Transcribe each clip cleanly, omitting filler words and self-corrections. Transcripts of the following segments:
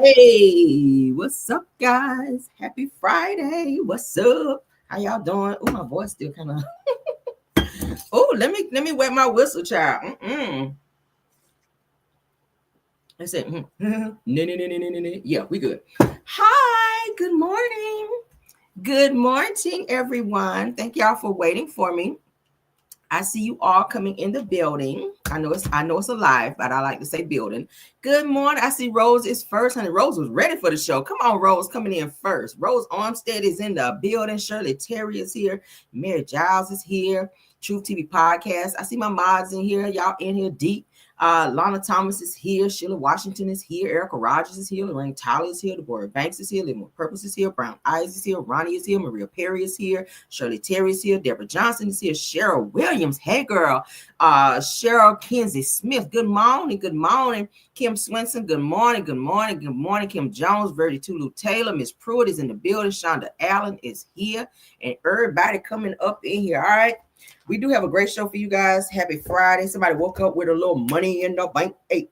Hey, what's up, guys? Happy Friday. What's up? How y'all doing? Oh, my voice still kind of. Oh, let me wet my whistle, child. I said, yeah, we good. Hi, good morning. Good morning, everyone. Thank y'all for waiting for me. I see you all coming in the building. I know it's alive, but I like to say building. Good morning. I see Rose is first, honey. Rose was ready for the show. Come on, Rose, coming in first. Rose Armstead is in the building. Shirley Terry is here. Mary Giles is here. Truth TV Podcast. I see my mods in here. Y'all in here deep. Lana Thomas is here. Sheila Washington is here. Erica Rogers is here. Lorraine Tyler is here. Deborah Banks is here. Living with Purpose is here. Brown Eyes is here. Ronnie is here. Maria Perry is here. Shirley Terry is here. Deborah Johnson is here. Cheryl Williams. Hey, girl. Cheryl Kinsey Smith. Good morning. Good morning. Kim Swenson. Good morning. Good morning. Good morning. Kim Jones. Verdi Tulu Taylor. Miss Pruitt is in the building. Shonda Allen is here. And everybody coming up in here. All right. We do have a great show for you guys. Happy Friday. Somebody woke up with a little money in the bank. Hey.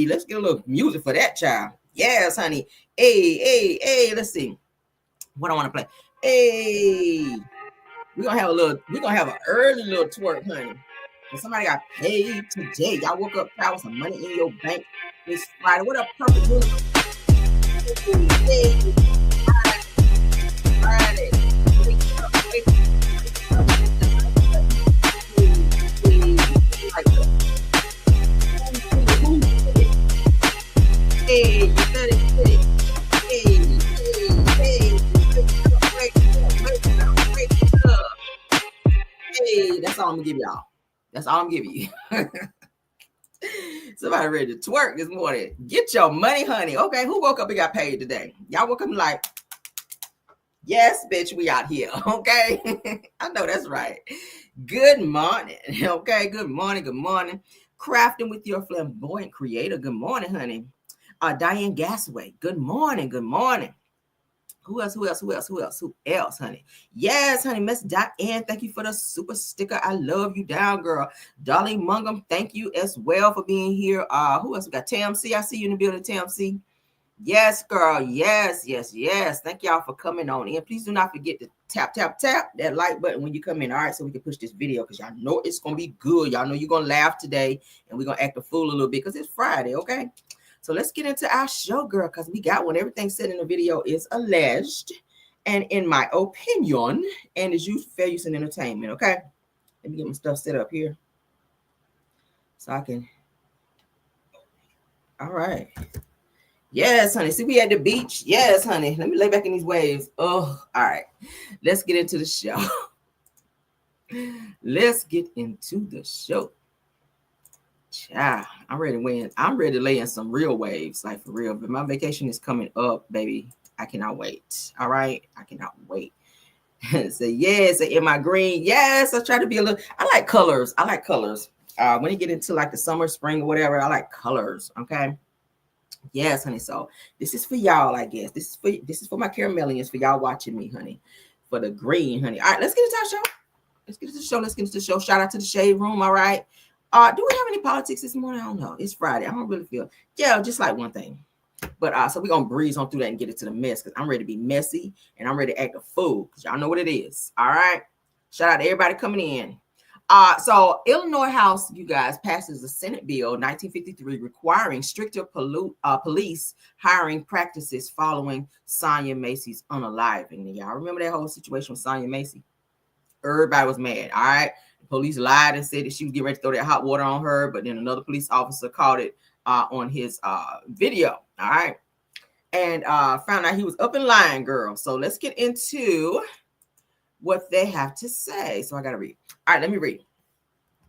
Let's get a little music for that, child. Yes, honey. Hey. Let's see what I want to play. Hey. We're gonna have an early little twerk, honey. And somebody got paid today. Y'all woke up with some money in your bank this Friday. What up, Purple? Hey. Friday. Hey, you said it. Hey, that's all I'm gonna give y'all. That's all I'm giving you. Somebody ready to twerk this morning. Get your money, honey. Okay, who woke up and got paid today? Y'all woke up like, yes, bitch, we out here. Okay, I know that's right. Good morning. Okay, good morning. Good morning. Crafting with your flamboyant creator. Good morning, honey. Diane Gasaway. Good morning. Good morning. Who else, honey? Yes, honey. Miss Diane, thank you for the super sticker. I love you down, girl. Darlene Mungum, thank you as well for being here. Who else we got? TMC. I see you in the building, TMC. Yes, girl. Yes. Thank y'all for coming on in. Please do not forget to tap that like button when you come in. All right, so we can push this video because y'all know it's gonna be good. Y'all know you're gonna laugh today, and we're gonna act a fool a little bit because it's Friday, okay? So let's get into our show, girl, because we got one. Everything said in the video is alleged, and in my opinion, and is used for fair use and entertainment, okay? Let me get my stuff set up here so I can. All right. Yes, honey. See, we at the beach. Yes, honey. Let me lay back in these waves. Oh, all right. Let's get into the show. Let's get into the show. Child, I'm ready to win. I'm ready to lay in some real waves, like for real. But my vacation is coming up, baby. I cannot wait. All right. I cannot wait. Say yes. Say, am I green? Yes. I try to be a little. I like colors. When you get into like the summer, spring, or whatever, I like colors. Okay. Yes, honey. So this is for y'all, I guess. This is for my caramelians, for y'all watching me, honey. For the green, honey. All right, let's get into our show. Let's get into the show. Shout out to the Shade Room. All right. Do we have any politics this morning? I don't know. It's Friday. I don't really feel. Yeah, just like one thing. But so we're gonna breeze on through that and get it to the mess because I'm ready to be messy and I'm ready to act a fool because y'all know what it is. All right. Shout out to everybody coming in. So Illinois House, you guys, passes the Senate Bill 1953 requiring stricter police hiring practices following Sonia Macy's unaliving. Y'all remember that whole situation with Sonia Macy? Everybody was mad. All right. The police lied and said that she was getting ready to throw that hot water on her, but then another police officer caught it on his video. All right. And found out he was up and lying, girl. So let's get into what they have to say. So I got to read. All right, let me read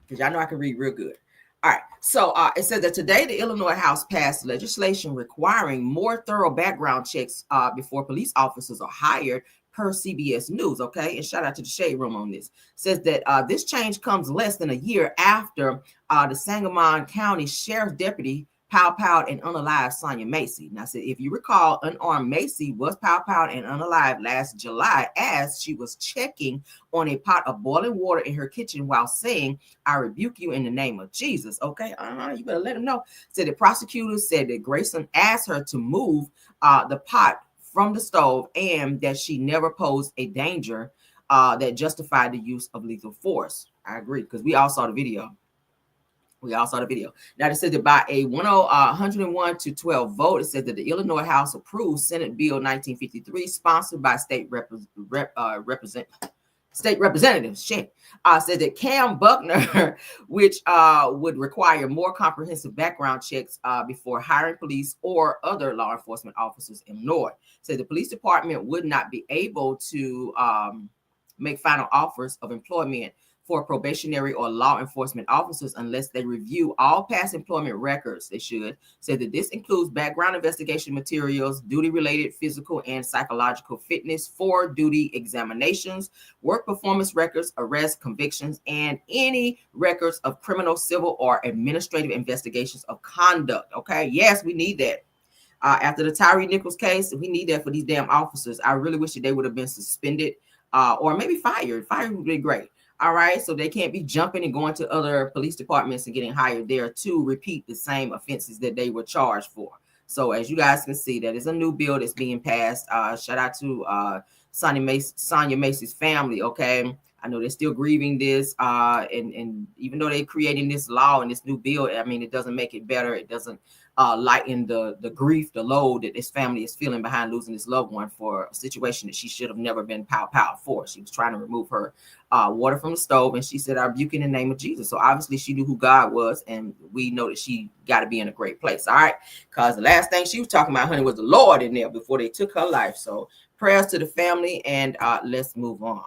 because y'all know I can read real good. All right, so it says that today the Illinois House passed legislation requiring more thorough background checks before police officers are hired per CBS News, okay? And shout out to the Shade Room on this. It says that this change comes less than a year after the Sangamon County Sheriff's Deputy powed and unalived Sonia Macy. Now, said if you recall, unarmed Macy was powed and unalived last July as she was checking on a pot of boiling water in her kitchen while saying, "I rebuke you in the name of Jesus." Okay, you better let him know. So the prosecutor said that Grayson asked her to move the pot from the stove and that she never posed a danger that justified the use of lethal force. I agree, because we all saw the video. Now, it said that by a 101 to 12 vote, it said that the Illinois House approved Senate Bill 1953, sponsored by state representatives. Said that Cam Buckner, which would require more comprehensive background checks before hiring police or other law enforcement officers in Illinois. Said the police department would not be able to make final offers of employment for probationary or law enforcement officers unless they review all past employment records. They should. Say that this includes background investigation materials, duty-related physical and psychological fitness for duty examinations, work performance records, arrests, convictions, and any records of criminal, civil, or administrative investigations of conduct. Okay, yes, we need that. After the Tyree Nichols case, we need that for these damn officers. I really wish that they would have been suspended or maybe fired. Fired would be great. All right, so they can't be jumping and going to other police departments and getting hired there to repeat the same offenses that they were charged for. So as you guys can see, that is a new bill that's being passed. Shout out to Sonia Macy's family. Okay, I know they're still grieving this, and even though they're creating this law and this new bill, I mean, it doesn't make it better. It doesn't lighten the grief, the load that this family is feeling behind losing this loved one for a situation that she should have never been powed for. She was trying to remove her water from the stove, and she said, "I rebuke in the name of Jesus." So obviously she knew who God was, and we know that she got to be in a great place. All right, because the last thing she was talking about, honey, was the Lord in there before they took her life. So prayers to the family, and let's move on.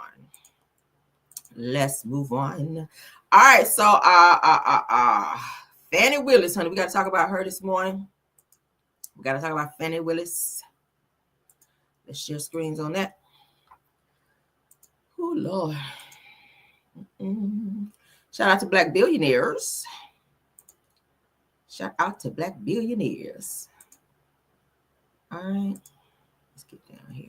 All right, so Fanny Willis, honey, we got to talk about her this morning. We got to talk about Fanny Willis. Let's share screens on that. Oh, Lord. Shout out to Black billionaires. All right. Let's get down here.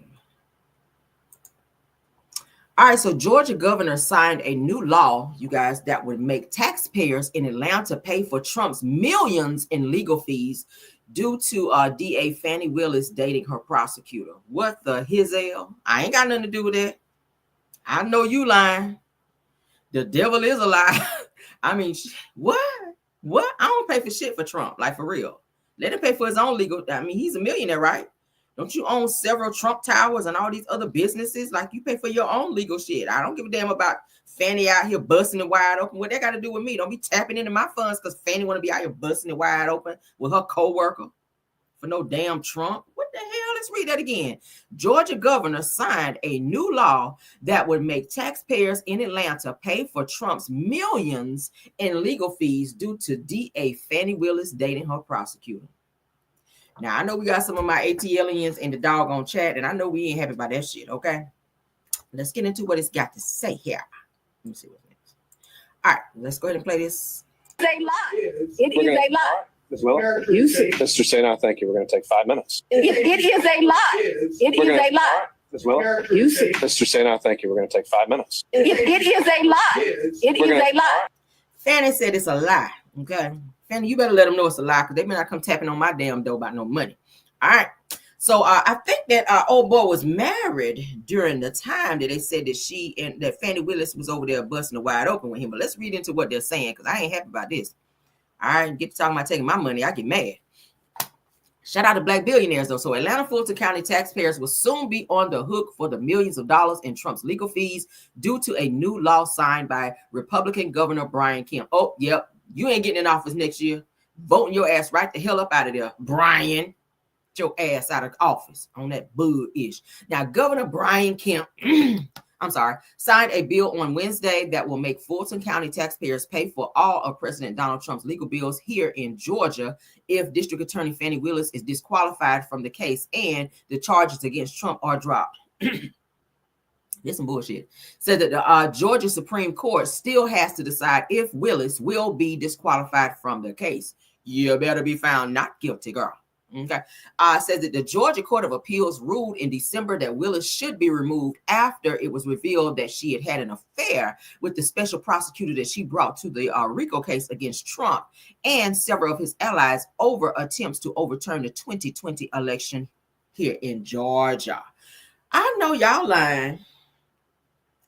All right, so Georgia governor signed a new law, you guys, that would make taxpayers in Atlanta pay for Trump's millions in legal fees due to DA Fanny Willis dating her prosecutor. What the hell? I ain't got nothing to do with that. I know you lying. The devil is a lie. I mean, what? I don't pay for shit for Trump, like for real. Let him pay for his own legal. I mean, he's a millionaire, right? Don't you own several Trump towers and all these other businesses? Like, you pay for your own legal shit. I don't give a damn about Fanny out here busting it wide open. What that got to do with me? Don't be tapping into my funds because Fanny want to be out here busting it wide open with her co-worker for no damn Trump. What the hell? Let's read that again. Georgia governor signed a new law that would make taxpayers in Atlanta pay for Trump's millions in legal fees due to DA Fanny Willis dating her prosecutor. Now, I know we got some of my ATLians in the doggone chat, and I know we ain't happy about that shit, okay? Let's get into what it's got to say here. Let me see what's next. All right, let's go ahead and play this. It's a lie. It is a lie. Ms. Willis? You see. Mr. Sena, thank you. We're going to take 5 minutes. It is a lie. It is a lie. Ms. Willis? You see. Mr. Sena, thank you. We're going to take 5 minutes. It is a lie. It is a lie. Fanny said it's a lie, okay? Fanny, you better let them know it's a lie because they may not come tapping on my damn door about no money. All right. So I think that old boy was married during the time that they said that that Fanny Willis was over there busting it wide open with him. But let's read into what they're saying because I ain't happy about this. All right, get to talking about taking my money. I get mad. Shout out to Black billionaires, though. So Atlanta, Fulton County taxpayers will soon be on the hook for the millions of dollars in Trump's legal fees due to a new law signed by Republican Governor Brian Kemp. Oh, yep. You ain't getting in office next year. Voting your ass right the hell up out of there, Brian. Get your ass out of office on that boo-ish. Now, Governor Brian Kemp, signed a bill on Wednesday that will make Fulton County taxpayers pay for all of President Donald Trump's legal bills here in Georgia if District Attorney Fanny Willis is disqualified from the case and the charges against Trump are dropped. This some bullshit. Said that the Georgia Supreme Court still has to decide if Willis will be disqualified from the case. You better be found not guilty, girl. Okay. Says that the Georgia Court of Appeals ruled in December that Willis should be removed after it was revealed that she had an affair with the special prosecutor that she brought to the RICO case against Trump and several of his allies over attempts to overturn the 2020 election here in Georgia. I know y'all lying.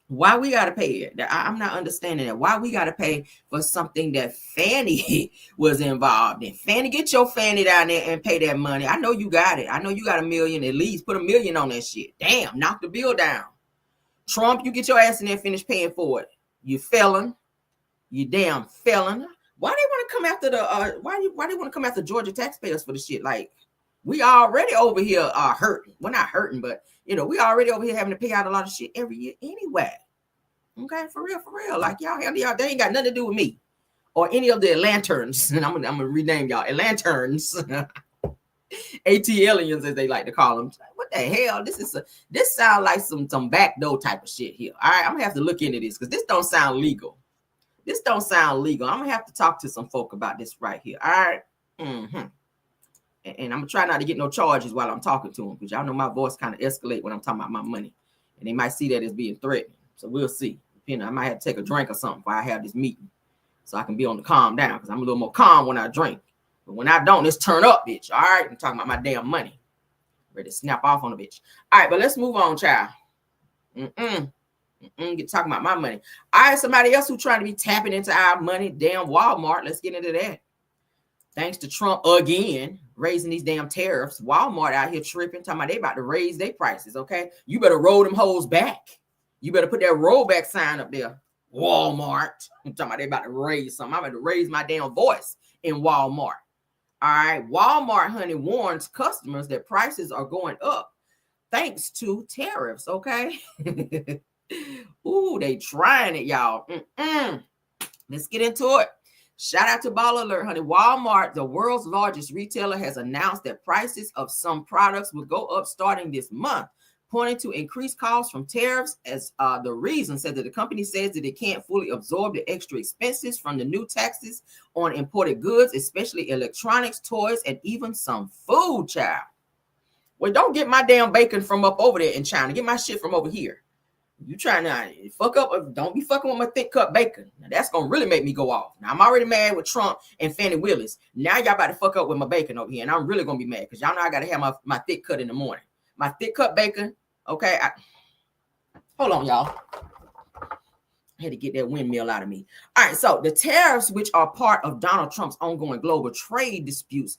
Why we got to pay it? I'm not understanding that. Why we got to pay for something that Fanny was involved in? Fanny, get your Fanny down there and pay that money. I know you got it. I know you got $1 million at least. Put $1 million on that shit. Damn, knock the bill down. Trump, you get your ass in there and finish paying for it. You felon. You damn felon. Why they want to come after the why they want to come after Georgia taxpayers for the shit? Like, we already over here hurting. We're not hurting, but we already over here having to pay out a lot of shit every year anyway. Okay, for real. Like y'all, they ain't got nothing to do with me or any of the lanterns. And I'm gonna rename y'all lanterns, ATLians as they like to call them. What the hell? This sounds like some backdoor type of shit here. All right, I'm gonna have to look into this because this don't sound legal. I'm gonna have to talk to some folk about this right here. All right. And I'm gonna try not to get no charges while I'm talking to them, because y'all know my voice kind of escalate when I'm talking about my money, and they might see that as being threatening. So we'll see. I might have to take a drink or something while I have this meeting, so I can be on the calm down, because I'm a little more calm when I drink. But when I don't, it's turn up, bitch. All right, I'm talking about my damn money. Ready to snap off on the bitch. All right, but let's move on, child. Get talking about my money. All right, somebody else who trying to be tapping into our money, damn Walmart. Let's get into that. Thanks to Trump again raising these damn tariffs, Walmart out here tripping, talking about they about to raise their prices. Okay, you better roll them hoes back. You better put that rollback sign up there, Walmart. I'm talking about they about to raise something. I'm about to raise my damn voice in Walmart. All right, Walmart, honey, warns customers that prices are going up thanks to tariffs. Okay. Ooh, they trying it, y'all. Let's get into it. Shout out to Ball Alert, honey. Walmart, the world's largest retailer, has announced that prices of some products will go up starting this month, pointing to increased costs from tariffs as the reason. Said that the company says that it can't fully absorb the extra expenses from the new taxes on imported goods, especially electronics, toys, and even some food, child. Well, don't get my damn bacon from up over there in China. Get my shit from over here. You trying to fuck up? Don't be fucking with my thick cut bacon. Now, that's gonna really make me go off. Now, I'm already mad with Trump and Fanny Willis. Now y'all about to fuck up with my bacon over here, and I'm really gonna be mad because y'all know I gotta have my thick cut in the morning. My thick cut bacon. Okay, hold on, y'all. I had to get that windmill out of me. All right, so the tariffs, which are part of Donald Trump's ongoing global trade disputes,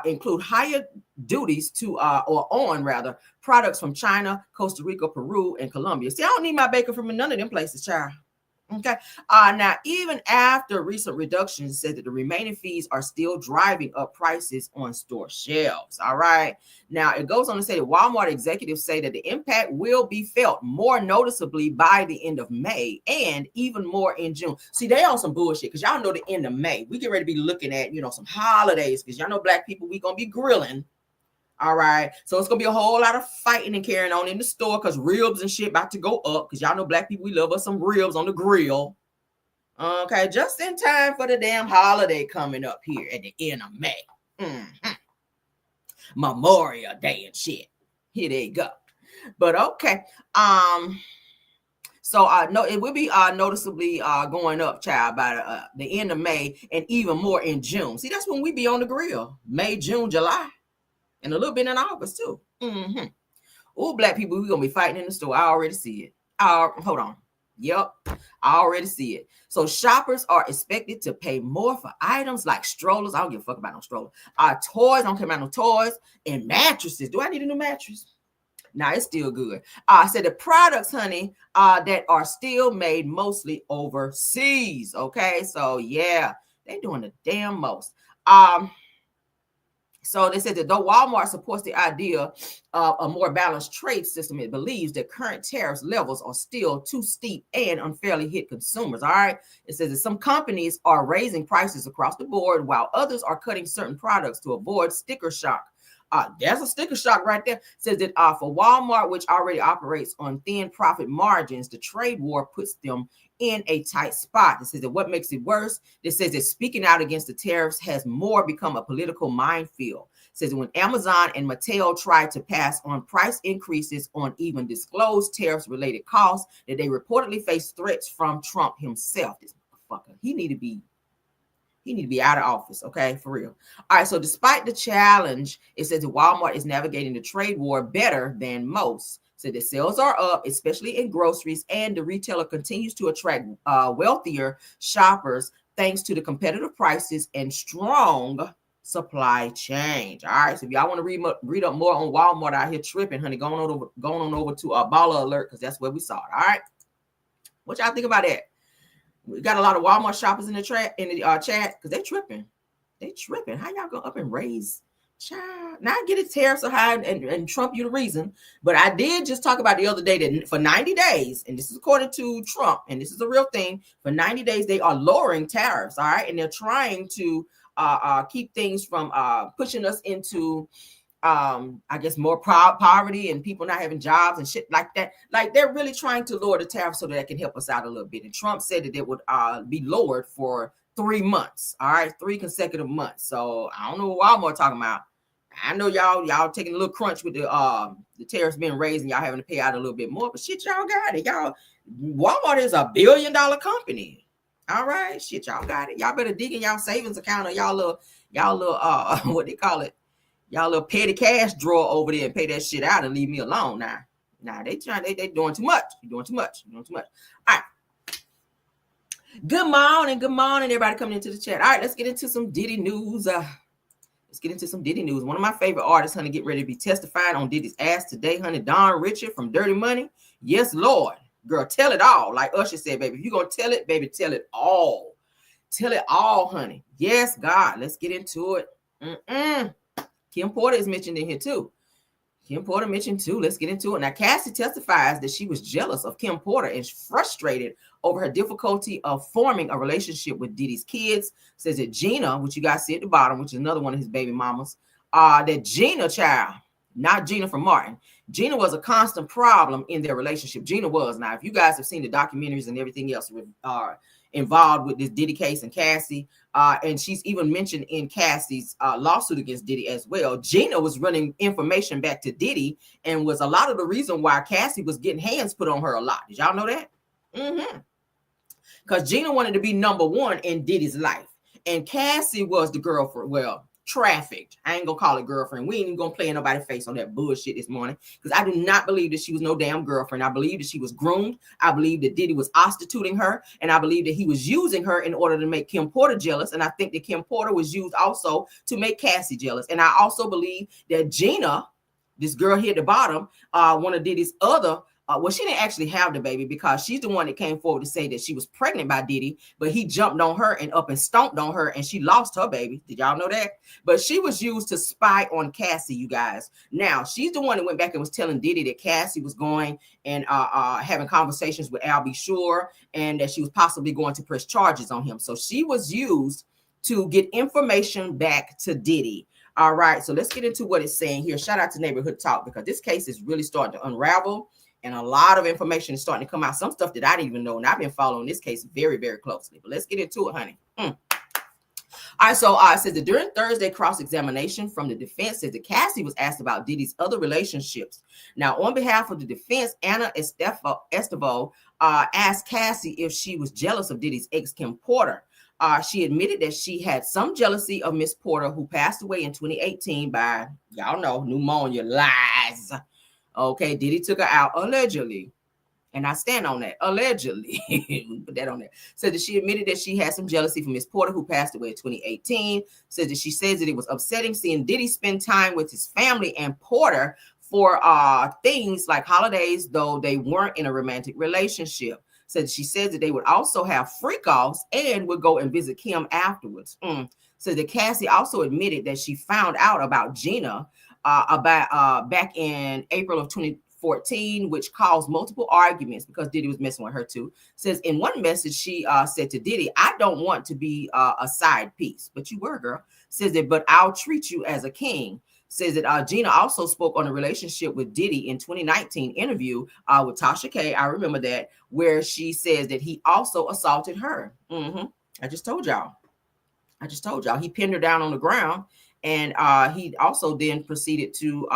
include higher duties on products from China, Costa Rica, Peru, and Colombia. See, I don't need my bacon from none of them places, child. Okay. Now, even after recent reductions, said that the remaining fees are still driving up prices on store shelves. All right. Now, it goes on to say that Walmart executives say that the impact will be felt more noticeably by the end of May and even more in June. See, they on some bullshit because y'all know the end of May. We get ready to be looking at, some holidays because y'all know black people, we going to be grilling. All right. So it's going to be a whole lot of fighting and carrying on in the store because ribs and shit about to go up because y'all know black people, we love us some ribs on the grill. Okay. Just in time for the damn holiday coming up here at the end of May. Memorial Day and shit. Here they go. But okay. So no, it will be noticeably going up, child, by the end of May and even more in June. See, that's when we be on the grill. May, June, July. And a little bit in August, too. Oh, black people, we're going to be fighting in the store. I already see it. Hold on. Yep, I already see it. So shoppers are expected to pay more for items like strollers. I don't give a fuck about no stroller. Toys, I don't care about no toys. And mattresses. Do I need a new mattress? Nah, it's still good. I said the products, honey, that are still made mostly overseas. Okay, so yeah, they're doing the damn most. So they said that though Walmart supports the idea of a more balanced trade system, it believes that current tariffs levels are still too steep and unfairly hit consumers. All right. It says that some companies are raising prices across the board while others are cutting certain products to avoid sticker shock. There's a sticker shock right there. Says that for Walmart, which already operates on thin profit margins, the trade war puts them in a tight spot. It says that what makes it worse, it says that speaking out against the tariffs has more become a political minefield. It says that when Amazon and Mattel tried to pass on price increases on even disclosed tariffs-related costs, that they reportedly faced threats from Trump himself. This motherfucker, he need to be out of office, okay, for real. All right, so despite the challenge, it says that Walmart is navigating the trade war better than most. So the sales are up, especially in groceries, and the retailer continues to attract wealthier shoppers thanks to the competitive prices and strong supply chain. All right, so if y'all want to read up more on Walmart out here tripping, honey, going on over to Baller Alert, because that's where we saw it. All right, what y'all think about that? We got a lot of Walmart shoppers in the chat because they tripping. How y'all go up and raise? Child. Now I get it, tariffs are high and Trump, you the reason. But I did just talk about the other day that for 90 days, and this is according to Trump, and this is a real thing, for 90 days, they are lowering tariffs, all right? And they're trying to keep things from pushing us into, I guess, more poverty and people not having jobs and shit like that. Like, they're really trying to lower the tariffs so that can help us out a little bit. And Trump said that it would be lowered for 3 months, all right, 3 consecutive months. So I don't know what Walmart talking about. I know y'all taking a little crunch with the tariffs being raised and y'all having to pay out a little bit more, but shit, y'all got it. Walmart is $1 billion company. All right, shit, y'all got it. Y'all better dig in y'all savings account or y'all little what they call it, y'all little petty cash drawer over there and pay that shit out and leave me alone. Now they doing too much. You're doing too much. All right. Good morning, everybody coming into the chat. All right, let's get into some Diddy news. One of my favorite artists, honey, get ready to be testifying on Diddy's ass today, honey. Don Richard from Dirty Money. Yes, Lord. Girl, tell it all. Like Usher said, baby, if you're going to tell it, baby, tell it all. Tell it all, honey. Yes, God. Let's get into it. Kim Porter is mentioned in here, too. Let's get into it. Now, Cassie testifies that she was jealous of Kim Porter and frustrated over her difficulty of forming a relationship with Diddy's kids. Says that Gina, which you guys see at the bottom, which is another one of his baby mamas, that Gina child, not Gina from Martin, Gina was a constant problem in their relationship. Gina was. Now, if you guys have seen the documentaries and everything else involved with this Diddy case and Cassie, and she's even mentioned in Cassie's lawsuit against Diddy as well, Gina was running information back to Diddy and was a lot of the reason why Cassie was getting hands put on her a lot. Did y'all know that? Because Gina wanted to be number one in Diddy's life. And Cassie was the girlfriend, trafficked. I ain't gonna call it girlfriend. We ain't even gonna play in nobody's face on that bullshit this morning. Because I do not believe that she was no damn girlfriend. I believe that she was groomed. I believe that Diddy was prostituting her. And I believe that he was using her in order to make Kim Porter jealous. And I think that Kim Porter was used also to make Cassie jealous. And I also believe that Gina, this girl here at the bottom, one of Diddy's other, she didn't actually have the baby because she's the one that came forward to say that she was pregnant by Diddy, but he jumped on her and up and stomped on her and she lost her baby. Did y'all know that? But she was used to spy on Cassie, you guys. Now, she's the one that went back and was telling Diddy that Cassie was going and having conversations with Al B. Sure and that she was possibly going to press charges on him. So she was used to get information back to Diddy. All right, so let's get into what it's saying here. Shout out to Neighborhood Talk because this case is really starting to unravel. And a lot of information is starting to come out. Some stuff that I didn't even know. And I've been following this case very, very closely. But let's get into it, honey. All right, so it says that during Thursday cross-examination from the defense, says that Cassie was asked about Diddy's other relationships. Now, on behalf of the defense, Anna Estevao asked Cassie if she was jealous of Diddy's ex, Kim Porter. She admitted that she had some jealousy of Miss Porter, who passed away in 2018 by, y'all know, pneumonia. Lies. Okay, Diddy took her out allegedly. And I stand on that. Allegedly. Put that on there. Said that she admitted that she had some jealousy for Miss Porter, who passed away in 2018. Said that she says that it was upsetting seeing Diddy spend time with his family and Porter for things like holidays, though they weren't in a romantic relationship. Said she says that they would also have freak-offs and would go and visit Kim afterwards. So that Cassie also admitted that she found out about Gina back in April of 2014, which caused multiple arguments because Diddy was messing with her too. Says in one message, she said to Diddy, "I don't want to be a side piece," but you were, girl. Says that, "But I'll treat you as a king." says that Gina also spoke on a relationship with Diddy in 2019 interview with Tasha K. I remember that, where she says that he also assaulted her. I just told y'all. He pinned her down on the ground, and he also then proceeded to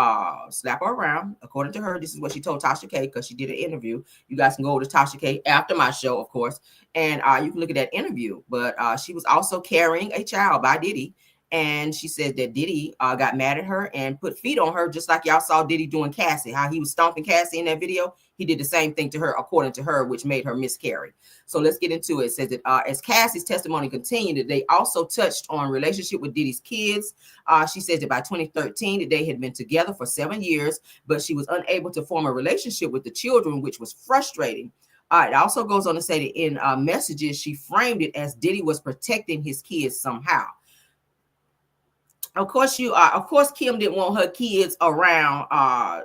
slap her around. According to her, this is what she told Tasha K, because she did an interview. You guys can go to Tasha K after my show, of course, and you can look at that interview. But she was also carrying a child by Diddy. And she said that Diddy got mad at her and put feet on her, just like y'all saw Diddy doing Cassie, how he was stomping Cassie in that video. He did the same thing to her, according to her, which made her miscarry. So let's get into it. It says that as Cassie's testimony continued, that they also touched on relationship with Diddy's kids. She says that by 2013, that they had been together for 7 years, but she was unable to form a relationship with the children, which was frustrating. It also goes on to say that in messages, she framed it as Diddy was protecting his kids somehow. Of course, Kim didn't want her kids around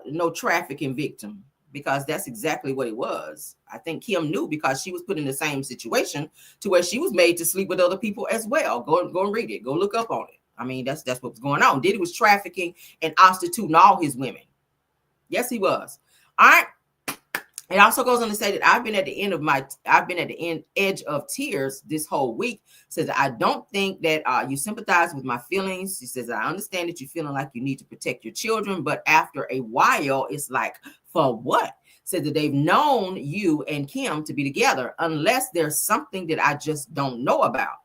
no trafficking victim, because that's exactly what it was. I think Kim knew, because she was put in the same situation to where she was made to sleep with other people as well. Go and read it. Go look up on it. I mean, that's what was going on. Diddy was trafficking and prostituting all his women. Yes, he was. All right. It also goes on to say that I've been at the edge of tears this whole week. Says, I don't think that you sympathize with my feelings. She says, I understand that you're feeling like you need to protect your children, but after a while, it's like, for what? Said that they've known you and Kim to be together, unless there's something that I just don't know about.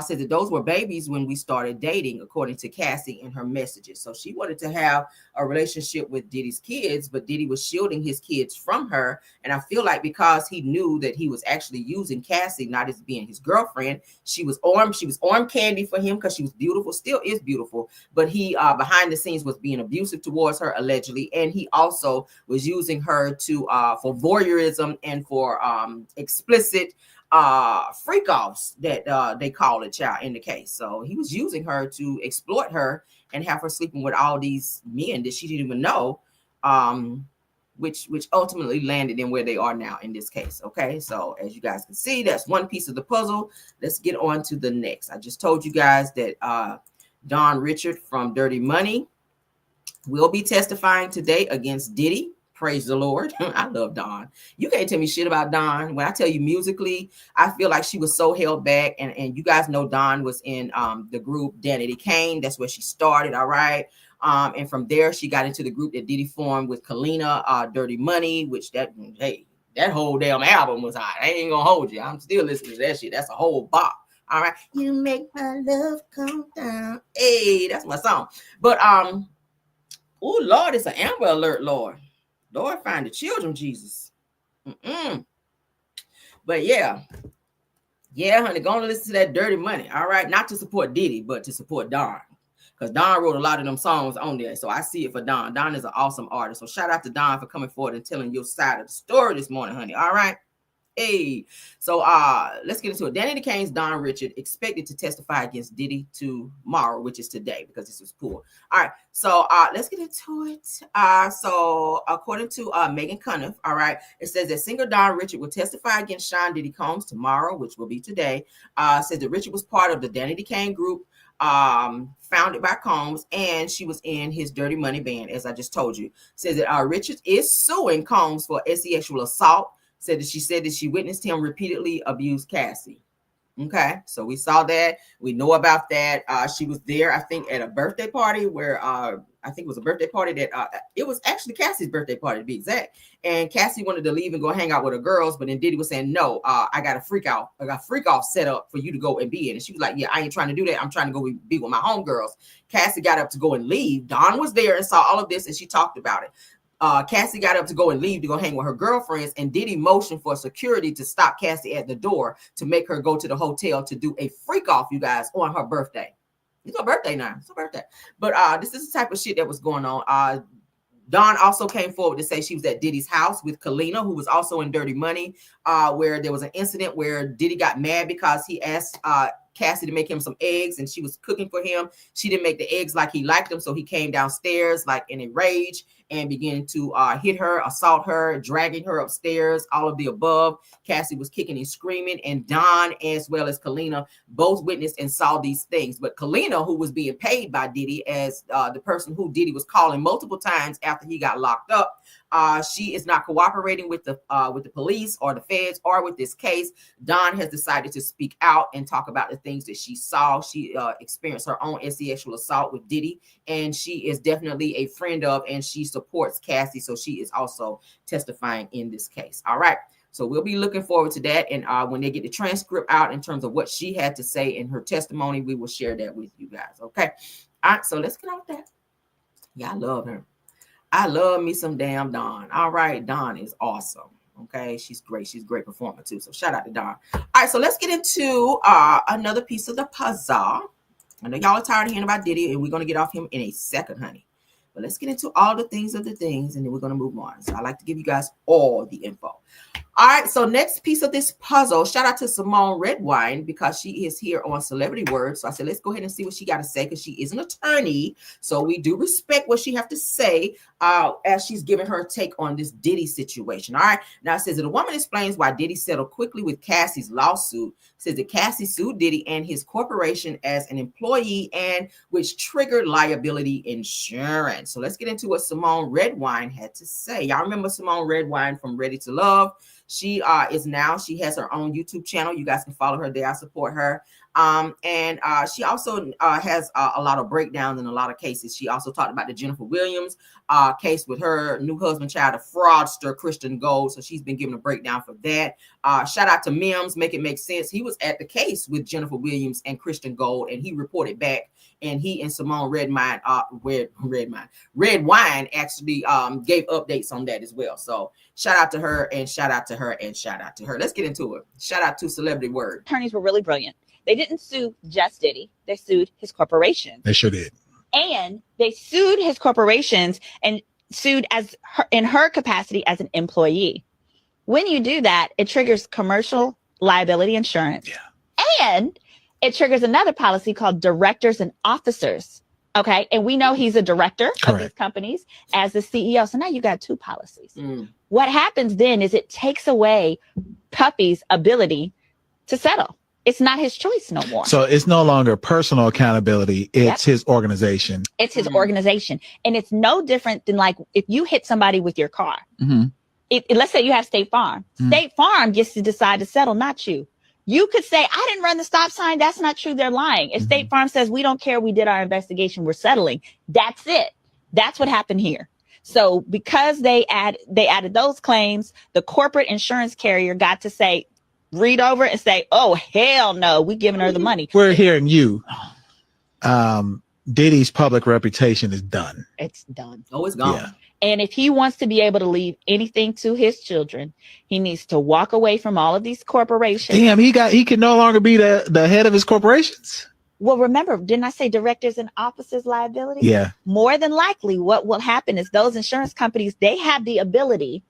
Said that those were babies when we started dating, according to Cassie in her messages. So she wanted to have a relationship with Diddy's kids, but Diddy was shielding his kids from her. And I feel like because he knew that he was actually using Cassie, not as being his girlfriend, she was arm candy for him because she was beautiful, still is beautiful. But he behind the scenes was being abusive towards her, allegedly, and he also was using her to for voyeurism and for explicit freak offs that they call it, child, in the case. So he was using her to exploit her and have her sleeping with all these men that she didn't even know, which ultimately landed in where they are now in this case. Okay, so as you guys can see, that's one piece of the puzzle. Let's get on to the next. I just told you guys that Don Richard from Dirty Money will be testifying today against Diddy. Praise the Lord. I love Dawn. You can't tell me shit about Dawn. When I tell you musically, I feel like she was so held back. And you guys know Dawn was in the group Danity Kane. That's where she started. All right. And from there, she got into the group that Diddy formed with Kalina, Dirty Money, which that whole damn album was hot. I ain't gonna hold you. I'm still listening to that shit. That's a whole bop. All right. You make my love come down. Hey, that's my song. But oh Lord, it's an Amber Alert, Lord. Lord, find the children, Jesus. But yeah, honey, go on and listen to that Dirty Money. All right, not to support Diddy, but to support Don, because Don wrote a lot of them songs on there. So I see it for Don. Don is an awesome artist. So shout out to Don for coming forward and telling your side of the story this morning, honey. All right. Hey, so let's get into it. Danity Kane's Don Richard expected to testify against Diddy tomorrow, which is today, because this was poor. All right, so let's get into it. So according to Megan Cuniff, all right, it says that singer Don Richard will testify against Sean Diddy Combs tomorrow, which will be today. Says that Richard was part of the Danity Kane group, founded by Combs, and she was in his Dirty Money band, as I just told you. Says that Richard is suing Combs for sexual assault. Said that she witnessed him repeatedly abuse Cassie. Okay, so we saw that. We know about that. She was there, I think, at a birthday party where I think it was a birthday party that it was actually Cassie's birthday party to be exact. And Cassie wanted to leave and go hang out with her girls, but then Diddy was saying, "No, I got a freak off set up for you to go and be in." And she was like, "Yeah, I ain't trying to do that. I'm trying to go be with my homegirls." Cassie got up to go and leave. Dawn was there and saw all of this, and she talked about it. Cassie got up to go and leave to go hang with her girlfriends, and Diddy motioned for security to stop Cassie at the door to make her go to the hotel to do a freak off, you guys, on her birthday. It's her birthday now. It's her birthday. But this is the type of shit that was going on. Dawn also came forward to say she was at Diddy's house with Kalina, who was also in Dirty Money, where there was an incident where Diddy got mad because he asked Cassie to make him some eggs, and she was cooking for him. She didn't make the eggs like he liked them, so he came downstairs like in a rage and beginning to hit her, assault her, dragging her upstairs, all of the above. Cassie was kicking and screaming, and Don as well as Kalina both witnessed and saw these things. But Kalina, who was being paid by Diddy as the person who Diddy was calling multiple times after he got locked up, she is not cooperating with the police or the feds or with this case. Dawn has decided to speak out and talk about the things that she saw. She experienced her own sexual assault with Diddy, and she is definitely a friend of, and she supports Cassie. So she is also testifying in this case. All right. So we'll be looking forward to that. And when they get the transcript out in terms of what she had to say in her testimony, we will share that with you guys. Okay. All right. So let's get on with that. Yeah, I love her. I love me some damn Dawn. All right. Dawn is awesome. Okay. She's great. She's a great performer too. So shout out to Dawn. All right. So let's get into another piece of the puzzle. I know y'all are tired of hearing about Diddy, and we're going to get off him in a second, honey. But let's get into all the things of the things, and then we're going to move on. So I like to give you guys all the info. All right, so next piece of this puzzle, shout out to Simone Redwine, because she is here on Celebrity Words. So I said, let's go ahead and see what she got to say, because she is an attorney. So we do respect what she has to say as she's giving her take on this Diddy situation. All right, now it says that a woman explains why Diddy settled quickly with Cassie's lawsuit. It says that Cassie sued Diddy and his corporation as an employee, and which triggered liability insurance. So let's get into what Simone Redwine had to say. Y'all remember Simone Redwine from Ready to Love? She she has her own YouTube channel. You guys can follow her there. I support her. And she also has a lot of breakdowns in a lot of cases. She also talked about the Jennifer Williams case with her new husband, child, a fraudster, Christian Gold. So she's been given a breakdown for that. Shout out to Mims, Make It Make Sense. He was at the case with Jennifer Williams and Christian Gold, and he reported back. And he and Simone Redwine actually gave updates on that as well. So shout out to her, and shout out to her, and shout out to her. Let's get into it. Shout out to Celebrity Word. Attorneys were really brilliant. They didn't sue just Diddy. They sued his corporation. They sure did. And they sued his corporations and sued in her capacity as an employee. When you do that, it triggers commercial liability insurance. Yeah. And it triggers another policy called directors and officers. Okay. And we know he's a director of these companies as the CEO. So now you got two policies. What happens then is it takes away Puppy's ability to settle. It's not his choice no more. So it's no longer personal accountability. It's his organization. It's his organization. And it's no different than like if you hit somebody with your car. Let's say you have State Farm. State Farm gets to decide to settle, not you. You could say, I didn't run the stop sign. That's not true. They're lying. If State Farm says, we don't care, we did our investigation, we're settling. That's it. That's what happened here. So because they added those claims, the corporate insurance carrier got to say, read over and say, oh, hell no, we giving her the money. We're hearing you. Diddy's public reputation is done. It's done. Oh, it's gone. Yeah. And if he wants to be able to leave anything to his children, he needs to walk away from all of these corporations. Damn, he can no longer be the head of his corporations. Well, remember, didn't I say directors and officers liability? Yeah. More than likely, what will happen is those insurance companies, they have the ability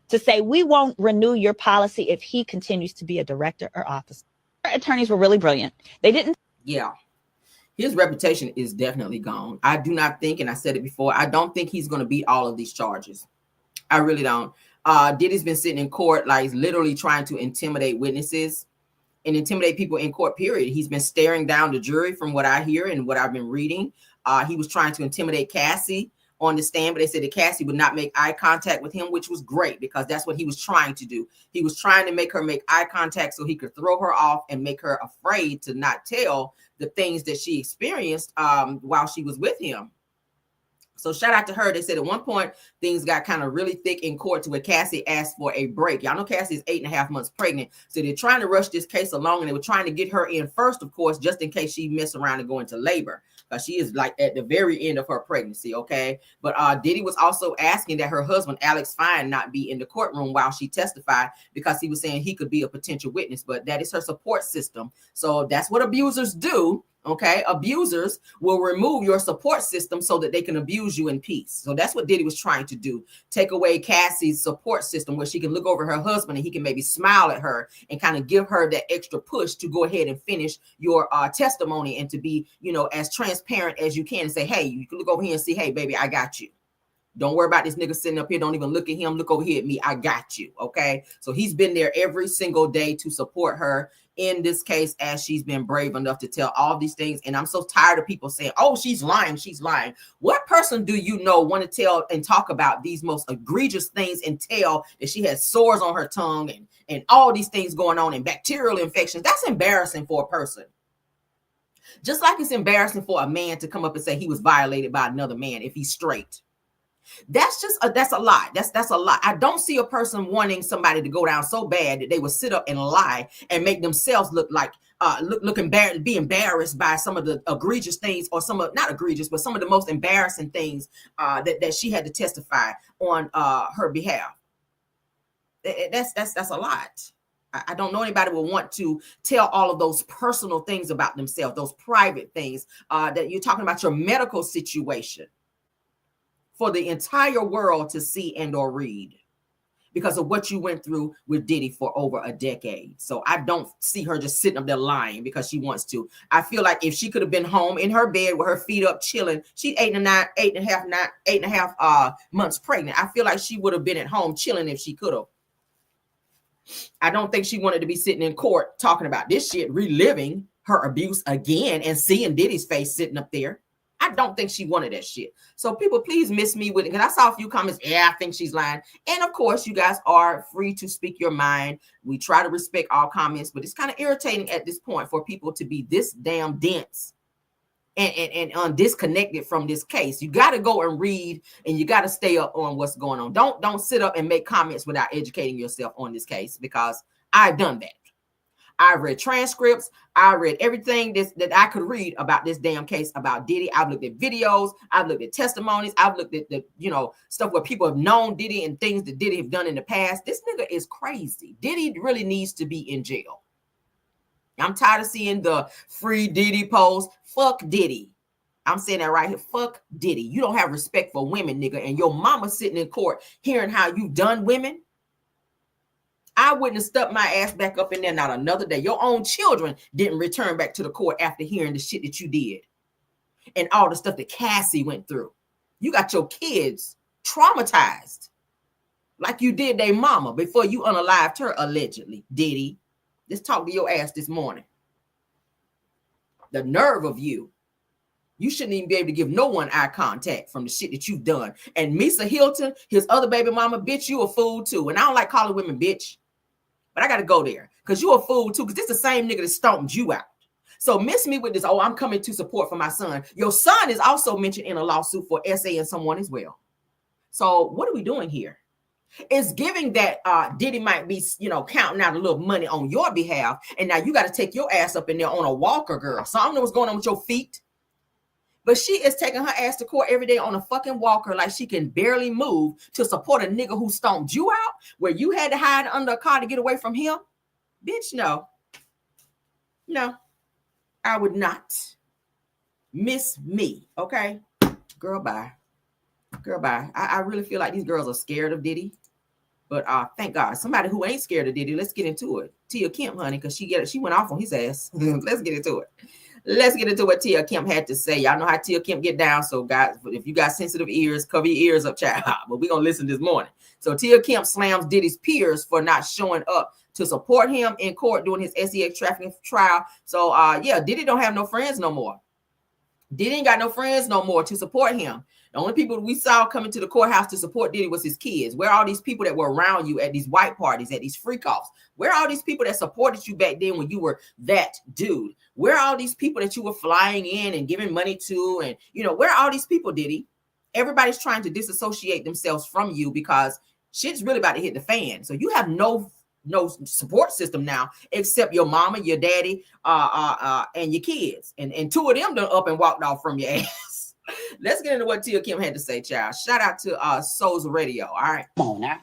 to say, we won't renew your policy if he continues to be a director or officer. Attorneys were really brilliant. They didn't. Yeah. His reputation is definitely gone. I do not think, and I said it before, I don't think he's going to beat all of these charges. I really don't. Diddy's been sitting in court, like literally trying to intimidate witnesses and intimidate people in court, period. He's been staring down the jury from what I hear and what I've been reading. He was trying to intimidate Cassie on the stand, but they said that Cassie would not make eye contact with him, which was great because that's what he was trying to do. He was trying to make her make eye contact so he could throw her off and make her afraid to not tell the things that she experienced while she was with him. So shout out to her. They said at one point, things got kind of really thick in court to where Cassie asked for a break. Y'all know Cassie is 8.5 months pregnant. So they're trying to rush this case along, and they were trying to get her in first, of course, just in case she mess around and go into labor. Because she is like at the very end of her pregnancy, okay? But Diddy was also asking that her husband, Alex Fine, not be in the courtroom while she testified because he was saying he could be a potential witness, but that is her support system. So that's what abusers do. Okay, abusers will remove your support system so that they can abuse you in peace. So that's what Diddy was trying to do. Take away Cassie's support system where she can look over her husband and he can maybe smile at her and kind of give her that extra push to go ahead and finish your testimony and to be, as transparent as you can and say, hey, you can look over here and see, hey, baby, I got you. Don't worry about this nigga sitting up here. Don't even look at him. Look over here at me. I got you. Okay. So he's been there every single day to support her in this case, as she's been brave enough to tell all these things. And I'm so tired of people saying, oh, she's lying. She's lying. What person do you know want to tell and talk about these most egregious things and tell that she has sores on her tongue and all these things going on and bacterial infections? That's embarrassing for a person. Just like it's embarrassing for a man to come up and say he was violated by another man if he's straight. That's a lie. That's a lie. I don't see a person wanting somebody to go down so bad that they would sit up and lie and make themselves look like be embarrassed by some of the egregious things, or not egregious, but some of the most embarrassing things that she had to testify on her behalf. That's a lot. I don't know anybody would want to tell all of those personal things about themselves, those private things that you're talking about, your medical situation, for the entire world to see and or read because of what you went through with Diddy for over a decade. So I don't see her just sitting up there lying because she wants to. I feel like if she could have been home in her bed with her feet up chilling, she's 8.5 months pregnant. I feel like she would have been at home chilling if she could have. I don't think she wanted to be sitting in court talking about this shit, reliving her abuse again and seeing Diddy's face sitting up there. I don't think she wanted that shit. So people, please miss me with it. Because I saw a few comments. Yeah, I think she's lying. And of course, you guys are free to speak your mind. We try to respect all comments, but it's kind of irritating at this point for people to be this damn dense and disconnected from this case. You got to go and read, and you got to stay up on what's going on. Don't sit up and make comments without educating yourself on this case, because I've done that. I read transcripts. I read everything that I could read about this damn case about Diddy. I've looked at videos. I've looked at testimonies. I've looked at the stuff where people have known Diddy and things that Diddy have done in the past. This nigga is crazy. Diddy really needs to be in jail. I'm tired of seeing the free Diddy post. Fuck Diddy. I'm saying that right here. Fuck Diddy. You don't have respect for women, nigga. And your mama sitting in court hearing how you done women. I wouldn't have stuck my ass back up in there not another day. Your own children didn't return back to the court after hearing the shit that you did and all the stuff that Cassie went through. You got your kids traumatized like you did their mama before you unalived her, allegedly. Diddy, let's talk to your ass this morning. The nerve of you. You shouldn't even be able to give no one eye contact from the shit that you've done. And Misa Hilton, his other baby mama, bitch, you a fool too. And I don't like calling women bitch, but I got to go there because you a fool too, because this is the same nigga that stomped you out. So miss me with this, oh, I'm coming to support for my son. Your son is also mentioned in a lawsuit for essaying someone as well. So what are we doing here? It's giving that Diddy might be, counting out a little money on your behalf. And now you got to take your ass up in there on a walker, girl. So I don't know what's going on with your feet. But she is taking her ass to court every day on a fucking walker like she can barely move to support a nigga who stomped you out where you had to hide under a car to get away from him. Bitch, no. No, I would not. Miss me, okay? Girl, bye. Girl, bye. I really feel like these girls are scared of Diddy. But thank God, somebody who ain't scared of Diddy, let's get into it. Tia Kemp, honey, because she went off on his ass. Let's get into it. Let's get into what Tia Kemp had to say. Y'all know how Tia Kemp get down. So guys, if you got sensitive ears, cover your ears up, child. But we're going to listen this morning. So Tia Kemp slams Diddy's peers for not showing up to support him in court during his SEX trafficking trial. So Diddy don't have no friends no more. Diddy ain't got no friends no more to support him. The only people we saw coming to the courthouse to support Diddy was his kids. Where are all these people that were around you at these white parties, at these freak-offs? Where are all these people that supported you back then when you were that dude? Where are all these people that you were flying in and giving money to? And, where are all these people, Diddy? Everybody's trying to disassociate themselves from you because shit's really about to hit the fan. So you have no support system now except your mama, your daddy, and your kids. And two of them done up and walked off from your ass. Let's get into what Tia Kemp had to say, child. Shout out to Souls Radio. All right. Come on now.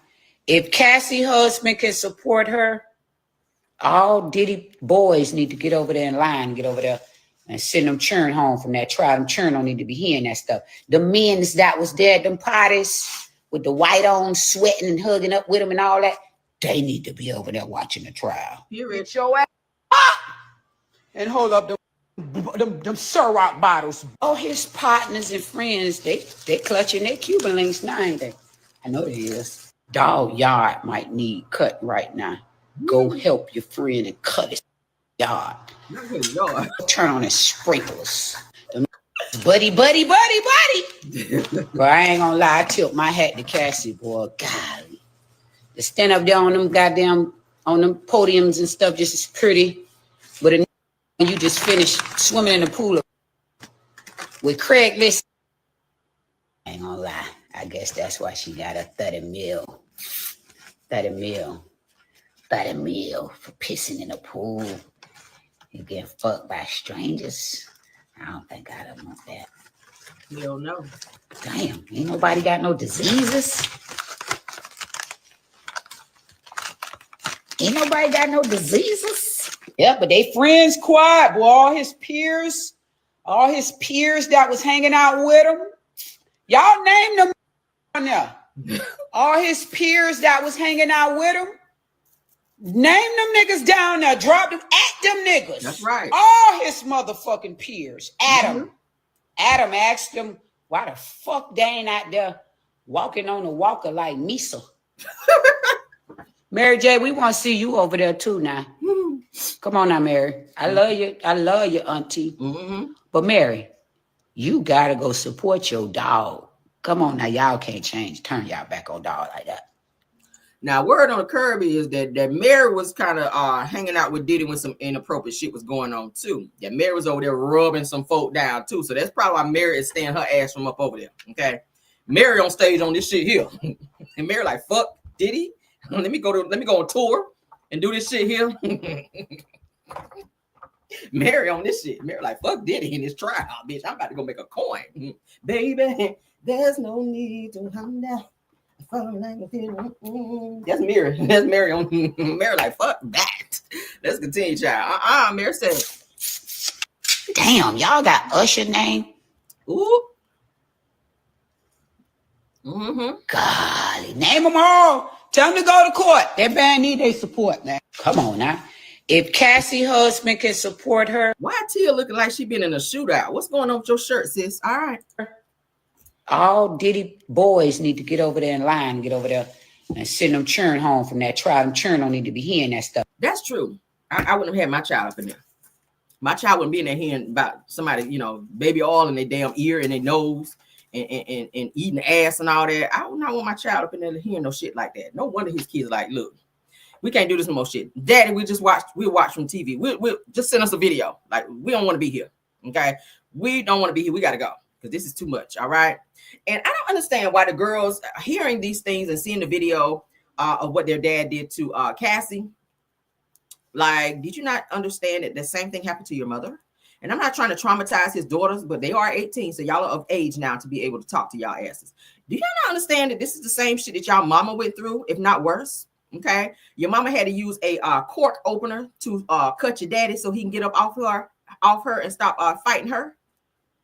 If Cassie husband can support her, all Diddy boys need to get over there in line, get over there and send them churn home from that trial. Them churn don't need to be hearing that stuff. The men that was there at them parties with the white on sweating and hugging up with them and all that, they need to be over there watching the trial. Period. Get your ass and hold up the them Ciroc bottles. All his partners and friends, they clutching their Cuban links now, ain't they? I know it is. Dog yard might need cut right now. Go help your friend and cut his yard. Turn on his sprinklers. Buddy. But I ain't gonna lie, I tilt my hat to Cassie, boy. Golly. To stand up there on them goddamn, on them podiums and stuff just as pretty. But you just finished swimming in the pool with Craigslist. I ain't gonna lie. I guess that's why she got a 30 mil. 30 mil for pissing in the pool. You getting fucked by strangers. I don't think I'd want that. You don't know. Damn, ain't nobody got no diseases. Ain't nobody got no diseases. Yeah, but they friends quiet, boy. All his peers that was hanging out with him. Y'all name them down there. All his peers that was hanging out with him. Name them niggas down there. Drop them at them niggas. That's right. All his motherfucking peers. Adam asked them, why the fuck they ain't out there walking on a walker like Misa? Mary J, we want to see you over there too now. Come on now, Mary. I love you. I love you, auntie. Mm-hmm. But Mary, you got to go support your dog. Come on now. Y'all can't turn y'all back on dog like that. Now, word on the curb is that Mary was kind of hanging out with Diddy when some inappropriate shit was going on too. That Mary was over there rubbing some folk down too. So that's probably why Mary is staying her ass from up over there. Okay, Mary on stage on this shit here, and Mary like, fuck Diddy. Let me go on tour and do this shit here. Mary on this shit. Mary like, fuck Diddy in this trial, bitch. I'm about to go make a coin, baby. There's no need to calm down. That's Mary. That's Mary on Mary like, fuck that. Let's continue, child. Mary said, damn, y'all got Usher name? Ooh. Mm-hmm. Golly, name them all. Tell them to go to court. That band need their support, man. Come on now. If Cassie husband can support her. Why Tia looking like she been in a shootout? What's going on with your shirt, sis? All right. All Diddy boys need to get over there in line, get over there and send them churn home from that trial. Them churn don't need to be hearing that stuff. That's true. I wouldn't have had my child up in there. My child wouldn't be in there hearing about somebody, baby oil in their damn ear and their nose and eating ass and all that. I would not want my child up in there hearing no shit like that. No wonder his kids like, look, we can't do this no more shit. Daddy, we'll watch from TV. We'll just send us a video. Like, we don't want to be here. Okay. We don't want to be here. We got to go. Because this is too much. All right. And I don't understand why the girls hearing these things and seeing the video of what their dad did to Cassie. Like, did you not understand that the same thing happened to your mother? And I'm not trying to traumatize his daughters, but they are 18. So y'all are of age now to be able to talk to y'all asses. Do y'all not understand that this is the same shit that y'all mama went through, if not worse? Okay. Your mama had to use a cork opener to cut your daddy so he can get up off her and stop fighting her.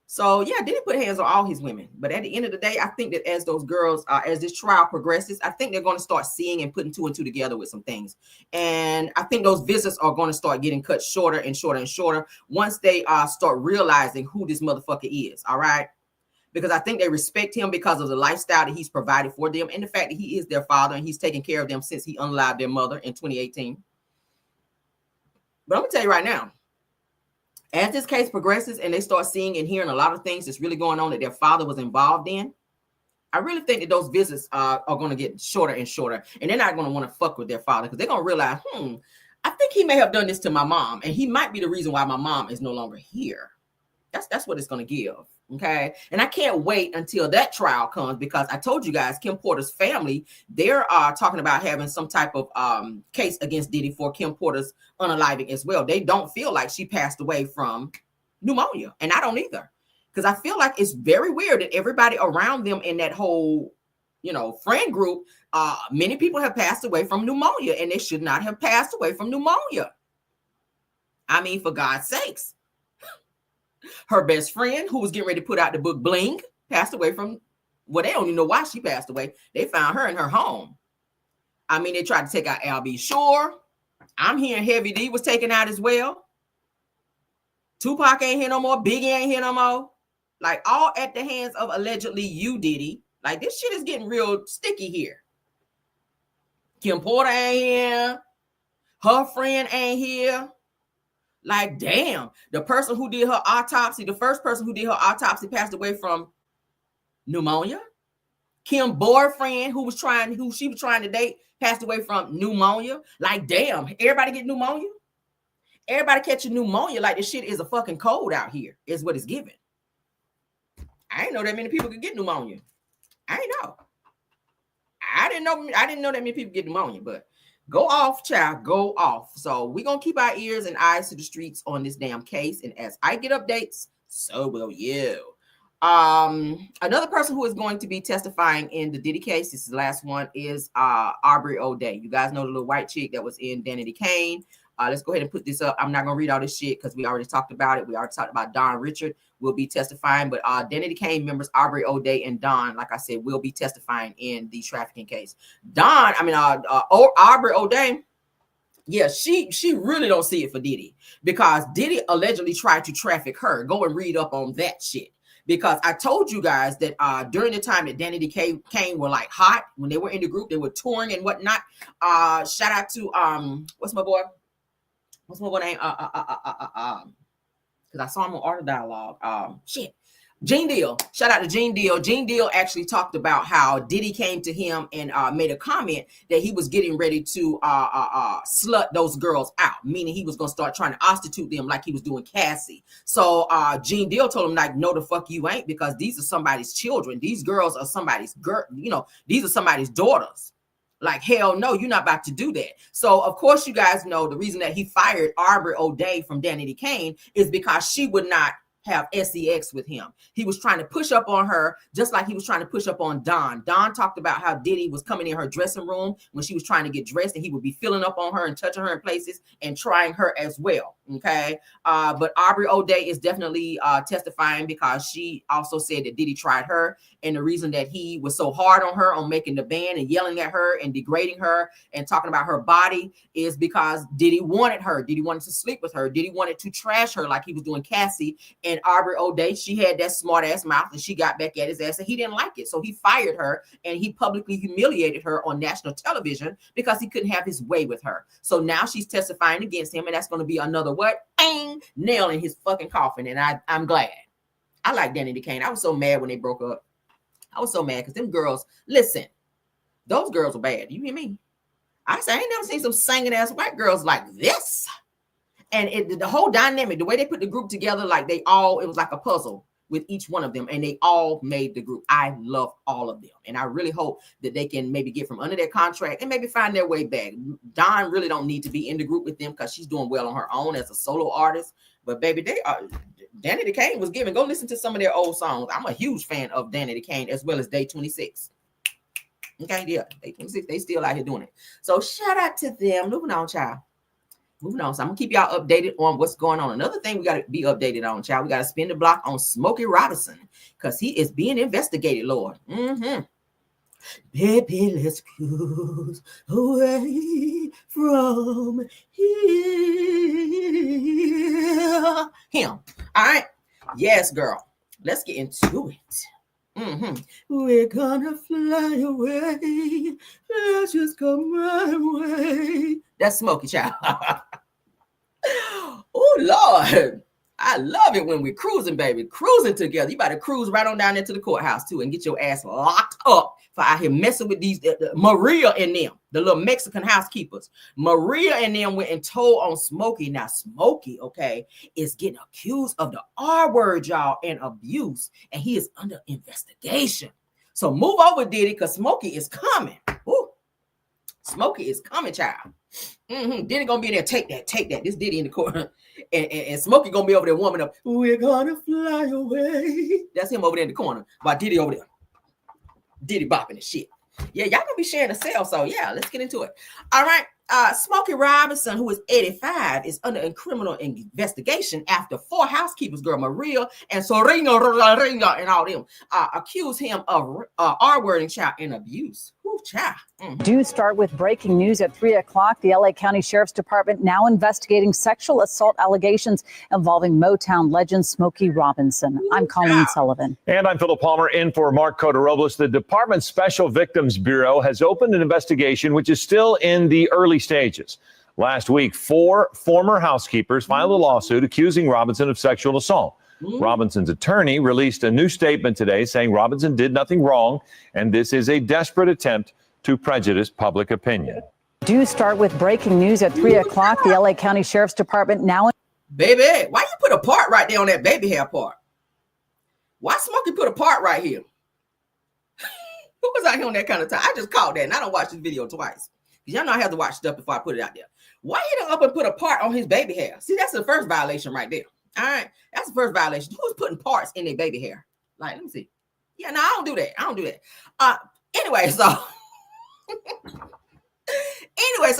So yeah, Diddy put hands on all his women. But at the end of the day, I think that as those girls, as this trial progresses, I think they're going to start seeing and putting two and two together with some things. And I think those visits are going to start getting cut shorter and shorter and shorter once they start realizing who this motherfucker is. All right. Because I think they respect him because of the lifestyle that he's provided for them and the fact that he is their father and he's taken care of them since he unalived their mother in 2018. But I'm going to tell you right now, as this case progresses and they start seeing and hearing a lot of things that's really going on that their father was involved in, I really think that those visits are going to get shorter and shorter. And they're not going to want to fuck with their father because they're going to realize, I think he may have done this to my mom. And he might be the reason why my mom is no longer here. That's what it's going to give. Okay. And I can't wait until that trial comes because I told you guys, Kim Porter's family, they're talking about having some type of case against Diddy for Kim Porter's unaliving as well. They don't feel like she passed away from pneumonia. And I don't either. Because I feel like it's very weird that everybody around them in that whole, friend group, many people have passed away from pneumonia and they should not have passed away from pneumonia. I mean, for God's sakes. Her best friend, who was getting ready to put out the book Bling, passed away from, they don't even know why she passed away. They found her in her home. I mean, they tried to take out Al B. Shore. I'm hearing Heavy D was taken out as well. Tupac ain't here no more. Biggie ain't here no more. Like, all at the hands of allegedly you, Diddy. Like, this shit is getting real sticky here. Kim Porter ain't here. Her friend ain't here. Like, damn. The person who did her autopsy, the first person who did her autopsy passed away from pneumonia. Kim boyfriend who she was trying to date passed away from pneumonia. Like, damn. Everybody get pneumonia? Everybody catching pneumonia like this shit is a fucking cold out here, is what it's giving. I didn't know that many people could get pneumonia. I didn't know. I didn't know that many people get pneumonia, but go off, child, go off. So we're going to keep our ears and eyes to the streets on this damn case. And as I get updates, so will you. Another person who is going to be testifying in the Diddy case, this is the last one, is Aubrey Oday. You guys know the little white chick that was in Danity Kane. Let's go ahead and put this up. I'm not going to read all this shit because we already talked about it. We already talked about Don Richard will be testifying, but Danity Kane members Aubrey Oday and Don, like I said, will be testifying in the trafficking case. Aubrey Oday, yeah, she really don't see it for Diddy because Diddy allegedly tried to traffic her. Go and read up on that shit. Because I told you guys that during the time that Danity Kane were like hot, when they were in the group, they were touring and whatnot. Shout out to what's my boy name? Because I saw him on Art of Dialogue. Gene Deal. Shout out to Gene Deal. Gene Deal actually talked about how Diddy came to him and made a comment that he was getting ready to slut those girls out, meaning he was going to start trying to prostitute them like he was doing Cassie. So Gene Deal told him, like, no, the fuck you ain't, because these are somebody's children. These girls are somebody's these are somebody's daughters. Like, hell no, you're not about to do that. So, of course, you guys know the reason that he fired Aubrey Oday from Danity Kane is because she would not have sex with him. He was trying to push up on her, just like he was trying to push up on Don. Don talked about how Diddy was coming in her dressing room when she was trying to get dressed, and he would be filling up on her and touching her in places and trying her as well. Okay. But Aubrey Oday is definitely testifying because she also said that Diddy tried her. And the reason that he was so hard on her on making the band and yelling at her and degrading her and talking about her body is because Diddy wanted her. Diddy wanted to sleep with her. Diddy wanted to trash her like he was doing Cassie. And Aubrey Oday, she had that smart ass mouth and she got back at his ass and he didn't like it. So he fired her and he publicly humiliated her on national television because he couldn't have his way with her. So now she's testifying against him, and that's going to be another what? Bang! Nail in his fucking coffin. And I'm glad. I like Danity Kane. I was so mad when they broke up. I was so mad because them girls, listen, those girls were bad. You hear me? I ain't never seen some singing ass white girls like this. And the whole dynamic, the way they put the group together, like it was like a puzzle with each one of them, and they all made the group. I love all of them. And I really hope that they can maybe get from under their contract and maybe find their way back. Dawn really don't need to be in the group with them because she's doing well on her own as a solo artist. But baby, Danity Kane was giving. Go listen to some of their old songs. I'm a huge fan of Danity Kane as well as Day 26. Okay, yeah, Day 26. They still out here doing it. So shout out to them. Moving on, child. Moving on. So I'm gonna keep y'all updated on what's going on. Another thing we gotta be updated on, child. We gotta spin the block on Smokey Robinson because he is being investigated, Lord. Baby, let's cruise away from here. Him. All right. Yes, girl. Let's get into it. We're gonna fly away. Let's just come my way. That's Smokey, child. Oh, Lord. I love it when we're cruising, baby. Cruising together. You better cruise right on down into the courthouse, too, and get your ass locked up for out here messing with these Maria and them, the little Mexican housekeepers. Maria and them went and told on Smokey. Now, Smokey, okay, is getting accused of the R word, y'all, and abuse, and he is under investigation. So move over, Diddy, because Smokey is coming. Ooh. Smokey is coming, child. Diddy gonna be in there. Take that. This Diddy in the court. And Smokey gonna be over there warming up. We're gonna fly away. That's him over there in the corner. While Diddy over there. Diddy bopping and shit. Yeah, y'all gonna be sharing a cell. So yeah, let's get into it. All right. Smokey Robinson, who is 85, is under a criminal investigation after 4 housekeepers, girl Maria and Serena and all them, accuse him of R-wording child and abuse. Ooh, child. Do start with breaking news at 3 o'clock. The LA County Sheriff's Department now investigating sexual assault allegations involving Motown legend Smokey Robinson. I'm Colleen Sullivan. And I'm Philip Palmer in for Mark Cota-Robles. The Department's Special Victims Bureau has opened an investigation which is still in the early stages. Last week, 4 former housekeepers filed a lawsuit accusing Robinson of sexual assault. Robinson's attorney released a new statement today saying Robinson did nothing wrong, and this is a desperate attempt to prejudice public opinion. Do start with breaking news at 3 o'clock. The LA County Sheriff's Department now. Baby, why you put a part right there on that baby hair part? Why Smokey put a part right here? Who was out here on that kind of time? I just caught that, and I don't watch this video twice. Because y'all know I have to watch stuff before I put it out there. Why he done up and put a part on his baby hair? See, that's the first violation right there. All right, that's the first violation. Who's putting parts in their baby hair? Like, let me see. Yeah, no, I don't do that. I don't do that. Anyway, so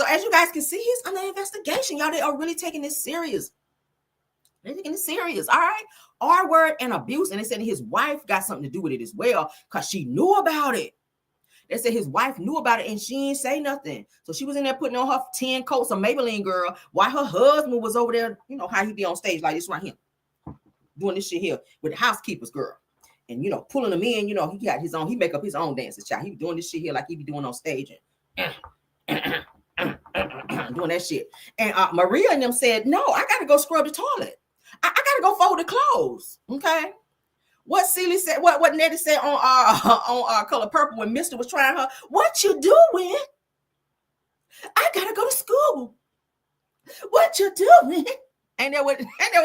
as you guys can see, he's under investigation. Y'all, they are really taking this serious. They're taking it serious. All right, R-word and abuse, and they said his wife got something to do with it as well because she knew about it. They said his wife knew about it and she didn't say nothing. So she was in there putting on her 10 coats of Maybelline, girl, while her husband was over there, you know, how he be on stage like this right here, doing this shit here with the housekeepers, girl. And, you know, pulling them in, you know, he got his own, he make up his own dances, child. He be doing this shit here like he be doing on stage and doing that shit. And Maria and them said, no, I got to go scrub the toilet. I got to go fold the clothes, okay? What Celie said, what Nettie said on Color Purple when Mister was trying her, what you doing? I gotta go to school. What you doing? Ain't that what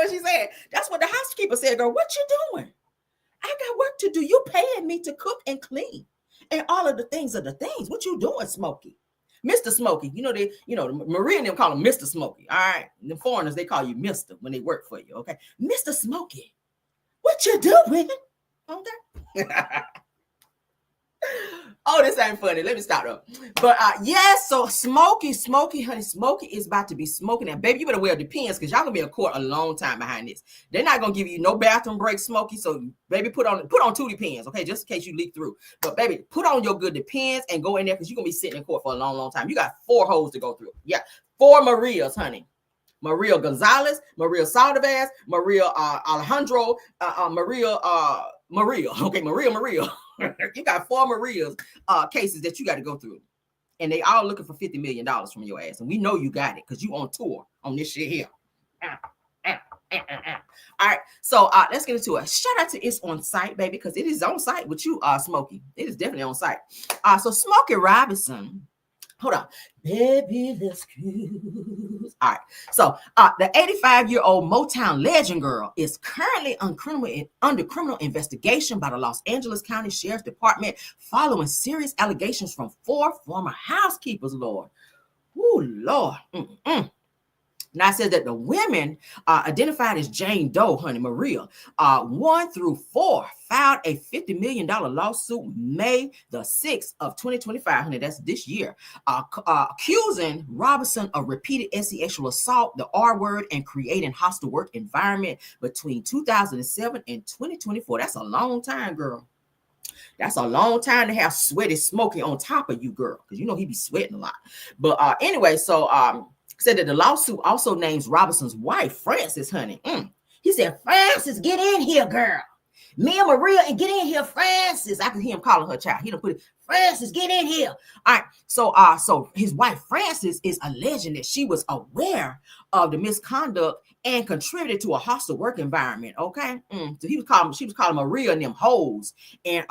she said? That's what the housekeeper said, girl. What you doing? I got work to do. You paying me to cook and clean. And all of the things are the things. What you doing, Smokey? Mr. Smokey. You know, Maria and them call him Mr. Smokey. All right. The foreigners, they call you Mr. when they work for you. Okay. Mr. Smokey. What you doing? Okay. Oh, this ain't funny. Let me stop up. But yes, so Smokey, honey, Smokey is about to be smoking. And baby, you better wear Depends because y'all gonna be in court a long time behind this. They're not gonna give you no bathroom break, Smokey. So baby, put on 2 Depends, okay, just in case you leak through. But baby, put on your good Depends and go in there because you're gonna be sitting in court for a long, long time. You got 4 hoes to go through. Yeah, 4 Marias, honey. Maria Gonzalez, Maria Saldivaz, Maria Alejandro, Maria. Okay, Maria. You got 4 Marias cases that you got to go through. And they all looking for $50 million from your ass. And we know you got it because you on tour on this shit here. All right, so let's get into it. Shout out to It's On Site, baby, because it is on site with you, Smokey. It is definitely on site. So Smokey Robinson. Hold on. Baby, let's cruise. All right. So the 85-year-old Motown legend girl is currently under criminal investigation by the Los Angeles County Sheriff's Department following serious allegations from 4 former housekeepers, Lord. Oh, Lord. Now it says that the women identified as Jane Doe, honey, Maria, 1 through 4, filed a $50 million lawsuit May the 6th of 2025, honey, that's this year, accusing Robinson of repeated sexual assault, the R word, and creating hostile work environment between 2007 and 2024. That's a long time, girl. That's a long time to have sweaty Smokey on top of you, girl, because you know he be sweating a lot. But anyway, so said that the lawsuit also names Robinson's wife, Frances, honey. He said, Frances, get in here, girl. Me and Maria, and get in here, Frances. I can hear him calling her child. He done put it, Frances, get in here. All right. So his wife, Frances, is alleging that she was aware of the misconduct and contributed to a hostile work environment. Okay. So she was calling Maria and them hoes. And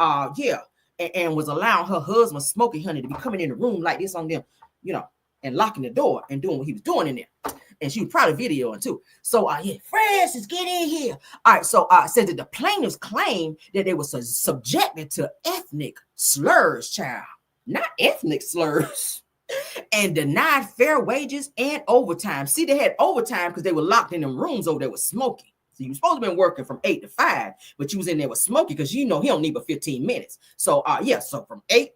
and was allowing her husband, Smokey, honey, to be coming in the room like this on them, you know, and locking the door and doing what he was doing in there. And she was probably videoing too. So Frances, get in here. All right, so said that the plaintiffs claimed that they were subjected to ethnic slurs, child, not ethnic slurs, and denied fair wages and overtime. See, they had overtime because they were locked in them rooms over there with Smokey. So you were supposed to have been working from 8 to 5, but you was in there with Smokey because you know he don't need but 15 minutes. So so from 8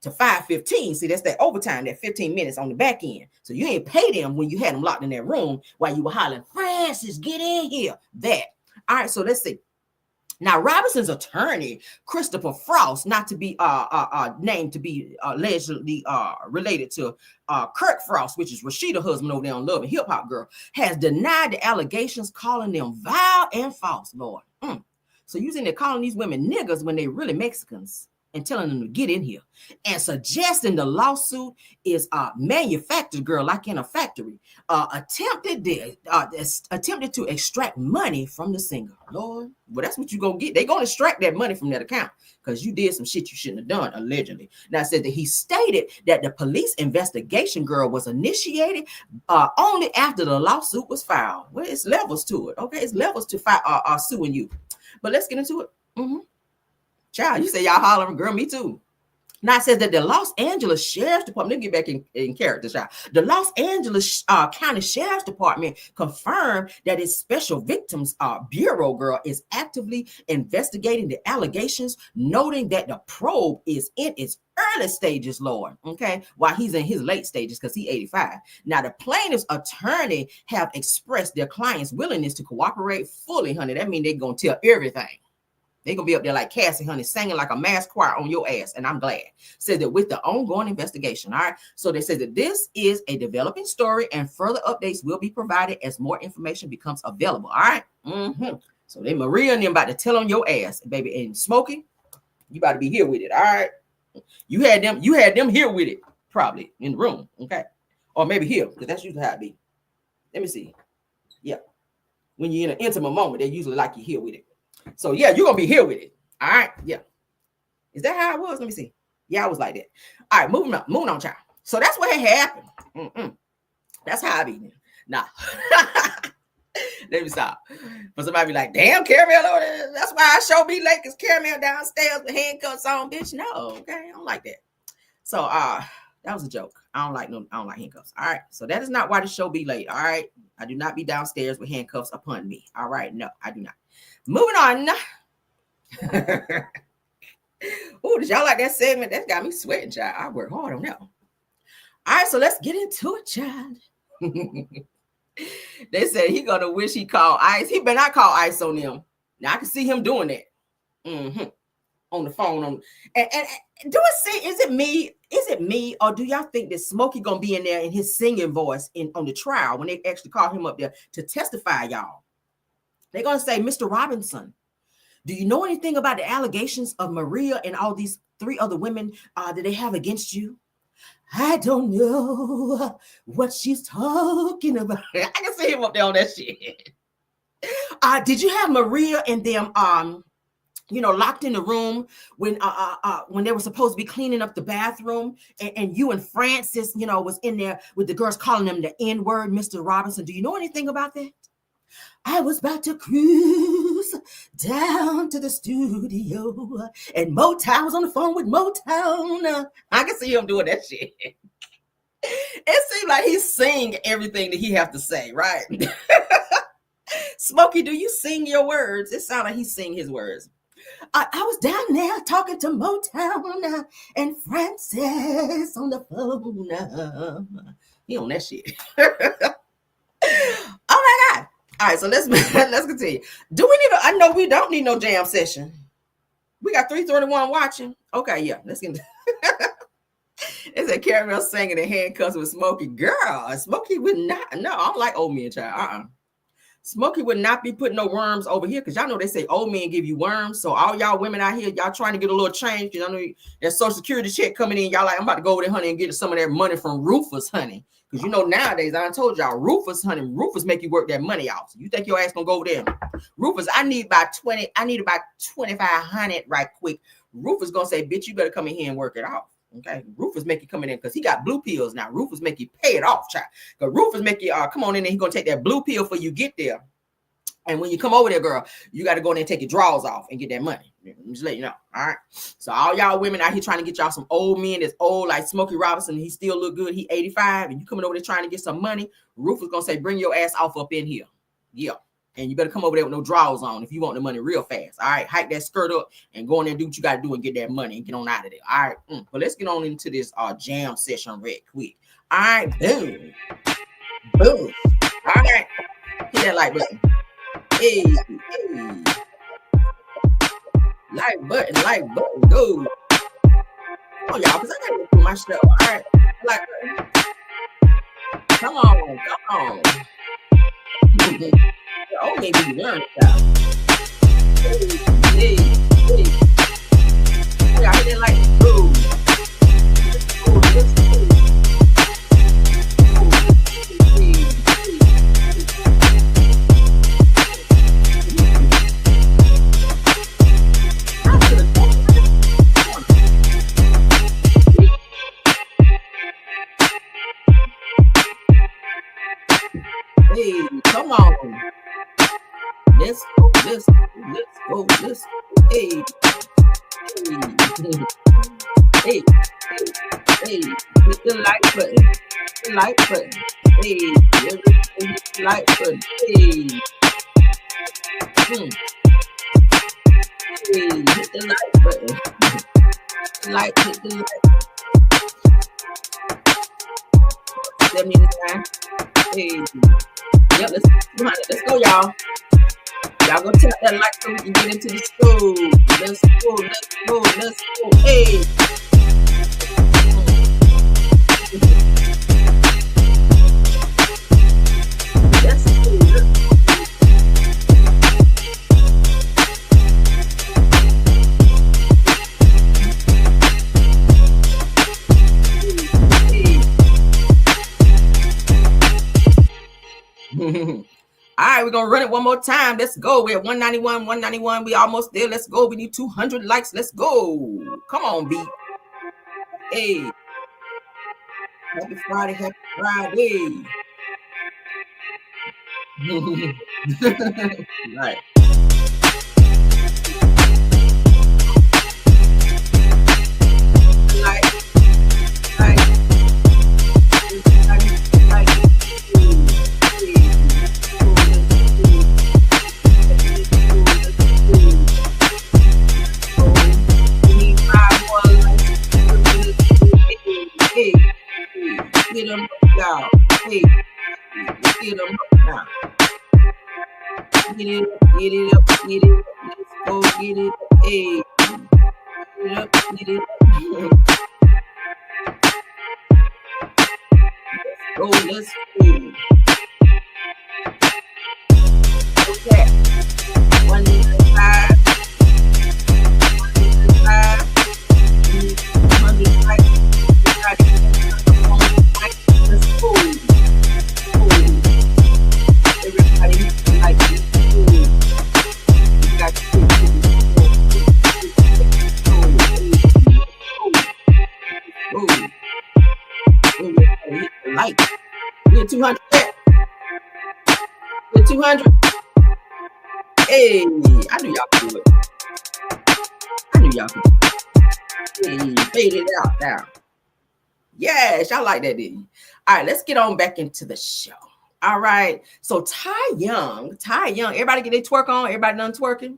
to 5:15. See, that's that overtime, that 15 minutes on the back end. So you ain't pay them when you had them locked in that room while you were hollering, Francis, get in here. That. All right, so let's see. Now, Robinson's attorney, Christopher Frost, not to be named to be allegedly related to Kirk Frost, which is Rashida's husband over there on Love and Hip Hop Girl, has denied the allegations, calling them vile and false, Lord. So using they're calling these women niggas when they really Mexicans and telling them to get in here and suggesting the lawsuit is manufactured, girl, like in a factory, attempted to extract money from the singer. Lord, well, that's what you're going to get. They're going to extract that money from that account because you did some shit you shouldn't have done, allegedly. Now, it said that he stated that the police investigation, girl, was initiated only after the lawsuit was filed. Well, it's levels to it, okay? It's levels to suing you. But let's get into it. Child, you say y'all hollering, girl, me too. Now it says that the Los Angeles Sheriff's Department, let me get back in character, child. The Los Angeles County Sheriff's Department confirmed that its Special Victims Bureau, girl, is actively investigating the allegations, noting that the probe is in its early stages, Lord, okay, while he's in his late stages because he's 85. Now, the plaintiff's attorney have expressed their client's willingness to cooperate fully, honey. That means they're going to tell everything. They're going to be up there like Cassie, honey, singing like a mass choir on your ass. And I'm glad. Says that with the ongoing investigation. All right. So they say that this is a developing story and further updates will be provided as more information becomes available. All right. So they Maria and them about to tell on your ass, baby. And Smokey, you about to be here with it. All right. You had them here with it, probably in the room. Okay. Or maybe here, because that's usually how it be. Let me see. Yeah. When you're in an intimate moment, they usually like you here with it. So yeah, you're gonna be here with it. All right, yeah. Is that how it was? Let me see. Yeah, I was like that. All right, moving on, child. So that's what had happened. That's how I be. Nah. Let me stop. But somebody be like, damn, Caramel, that's why I show be late, because Caramel downstairs with handcuffs on, bitch. No, okay, I don't like that. So that was a joke. I don't like handcuffs. All right. So that is not why the show be late. All right. I do not be downstairs with handcuffs upon me. All right. No, I do not. Moving on. Oh, did y'all like that segment? That got me sweating, child. I work hard on that one. All right, so let's get into it, child. They said he gonna wish he called ICE. He better not call ICE on them. Now I can see him doing that. On the phone. And do it see? Is it me? Is it me? Or do y'all think that Smokey gonna be in there in his singing voice on the trial when they actually call him up there to testify, y'all? They're going to say, Mr. Robinson, do you know anything about the allegations of Maria and all these 3 other women that they have against you? I don't know what she's talking about. I can see him up there on that shit. Did you have Maria and them, locked in the room when they were supposed to be cleaning up the bathroom and you and Francis, was in there with the girls calling them the N-word, Mr. Robinson? Do you know anything about that? I was about to cruise down to the studio and Motown was on the phone with Motown. I can see him doing that shit. It seems like he's singing everything that he has to say, right? Smokey, do you sing your words? It sounds like he's singing his words. I was down there talking to Motown and Francis on the phone. He on that shit. Oh my God. All right, so let's continue. Do we need I know we don't need no jam session. We got 331 watching. Okay, yeah, let's get into It's a Caramel singing in handcuffs with Smokey. Girl, Smokey would not. No, I don't like old men, child. Smokey would not be putting no worms over here because y'all know they say old men give you worms. So all y'all women out here, y'all trying to get a little change because I know that Social Security check coming in. Y'all like, I'm about to go over there, honey, and get some of that money from Rufus, honey. Because nowadays, I told y'all, Rufus, honey, Rufus make you work that money off. So you think your ass gonna go over there? Rufus, I need about 2,500 right quick. Rufus gonna say, bitch, you better come in here and work it off. Okay, Rufus make you come in there because he got blue pills now. Rufus make you pay it off, child. Because Rufus make you come on in there. He gonna take that blue pill for you get there. And when you come over there, girl, you got to go in there and take your drawers off and get that money. I'm just letting you know. All right. So all y'all women out here trying to get y'all some old men that's old like Smokey Robinson. He still look good. He 85 and you coming over there trying to get some money. Rufus gonna say, bring your ass off up in here. Yeah. And you better come over there with no drawers on if you want the money real fast. All right, hike that skirt up and go in there and do what you got to do and get that money and get on out of there. All right, but let's get on into this jam session real quick. All right, boom. Boom. All right, hit that like button. Hey. Like button, go. Come on, y'all, because I got to do my stuff. All right, like button. Come on. Oh, maybe you learned that. Hey. Yeah, I hit it like boom. Hey, come on. Let's go. Hey. Hit the like button. Hey, hit the like button. Hey. Hey, hit the like button. Hit the like. 79. Hey. Yep, let's go, y'all. Y'all go tap that like so we can get into the school. Let's go. Hey. Let's go. All right, we're gonna run it one more time. Let's go. We're at 191. We almost there. Let's go. We need 200 likes. Let's go. Come on, B. Hey. Happy Friday. Right. Get them up, y'all. Hey, get them up now. Get it up. Let's go get it. Hey, get it up. Let's go. Okay. 195. 100 likes. Let's go. Everybody like this. You got to like. We're 200. We're 200. Hey, I knew y'all could do it. Hey, fade it out now. Yes, y'all like that, didn't you? All right, let's get on back into the show. All right. So Ty Young, everybody get their twerk on? Everybody done twerking?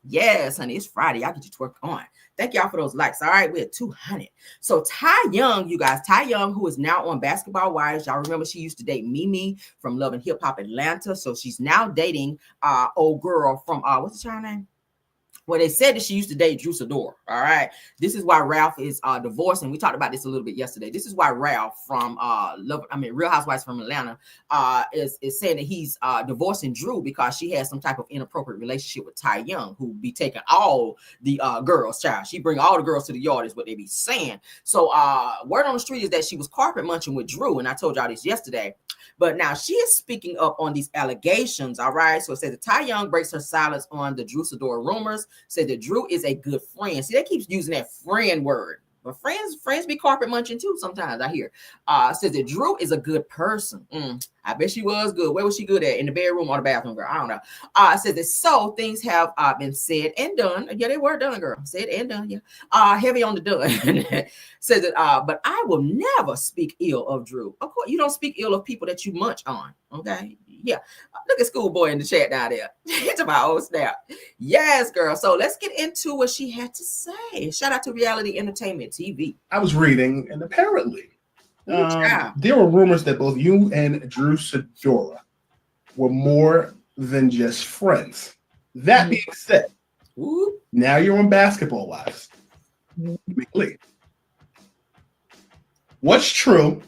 Yes, honey, it's Friday. Y'all get your twerk on. Thank y'all for those likes. All right, we're at 200. So Ty Young, you guys, who is now on Basketball Wives. Y'all remember she used to date Mimi from Love and Hip Hop Atlanta. So she's now dating old girl from what's the child name? Well, they said that she used to date Drew Sidor. All right. This is why Ralph is divorcing. We talked about this a little bit yesterday. This is why Ralph from Real Housewives from Atlanta is saying that he's divorcing Drew because she has some type of inappropriate relationship with Ty Young, who be taking all the girls, child. She bring all the girls to the yard is what they be saying. So word on the street is that she was carpet munching with Drew. And I told y'all this yesterday. But now she is speaking up on these allegations, all right? So it says that Ty Young breaks her silence on the Drew Sidor rumors, said that Drew is a good friend. See, they keep using that friend word. But friends be carpet munching too sometimes, I hear. Says that Drew is a good person. I bet she was good. Where was she good at? In the bedroom or the bathroom, girl? I don't know. Says that so things have been said and done. Yeah, they were done, girl. Said and done, yeah. Heavy on the done. Says that, but I will never speak ill of Drew. Of course, you don't speak ill of people that you munch on, okay? Yeah. Look at schoolboy in the chat down there. It's my old snap. Yes, girl. So let's get into what she had to say. Shout out to Reality Entertainment TV. I was reading, and apparently there were rumors that both you and Drew Sidora were more than just friends. That being said, now you're on Basketball Wives. McLean. What's true?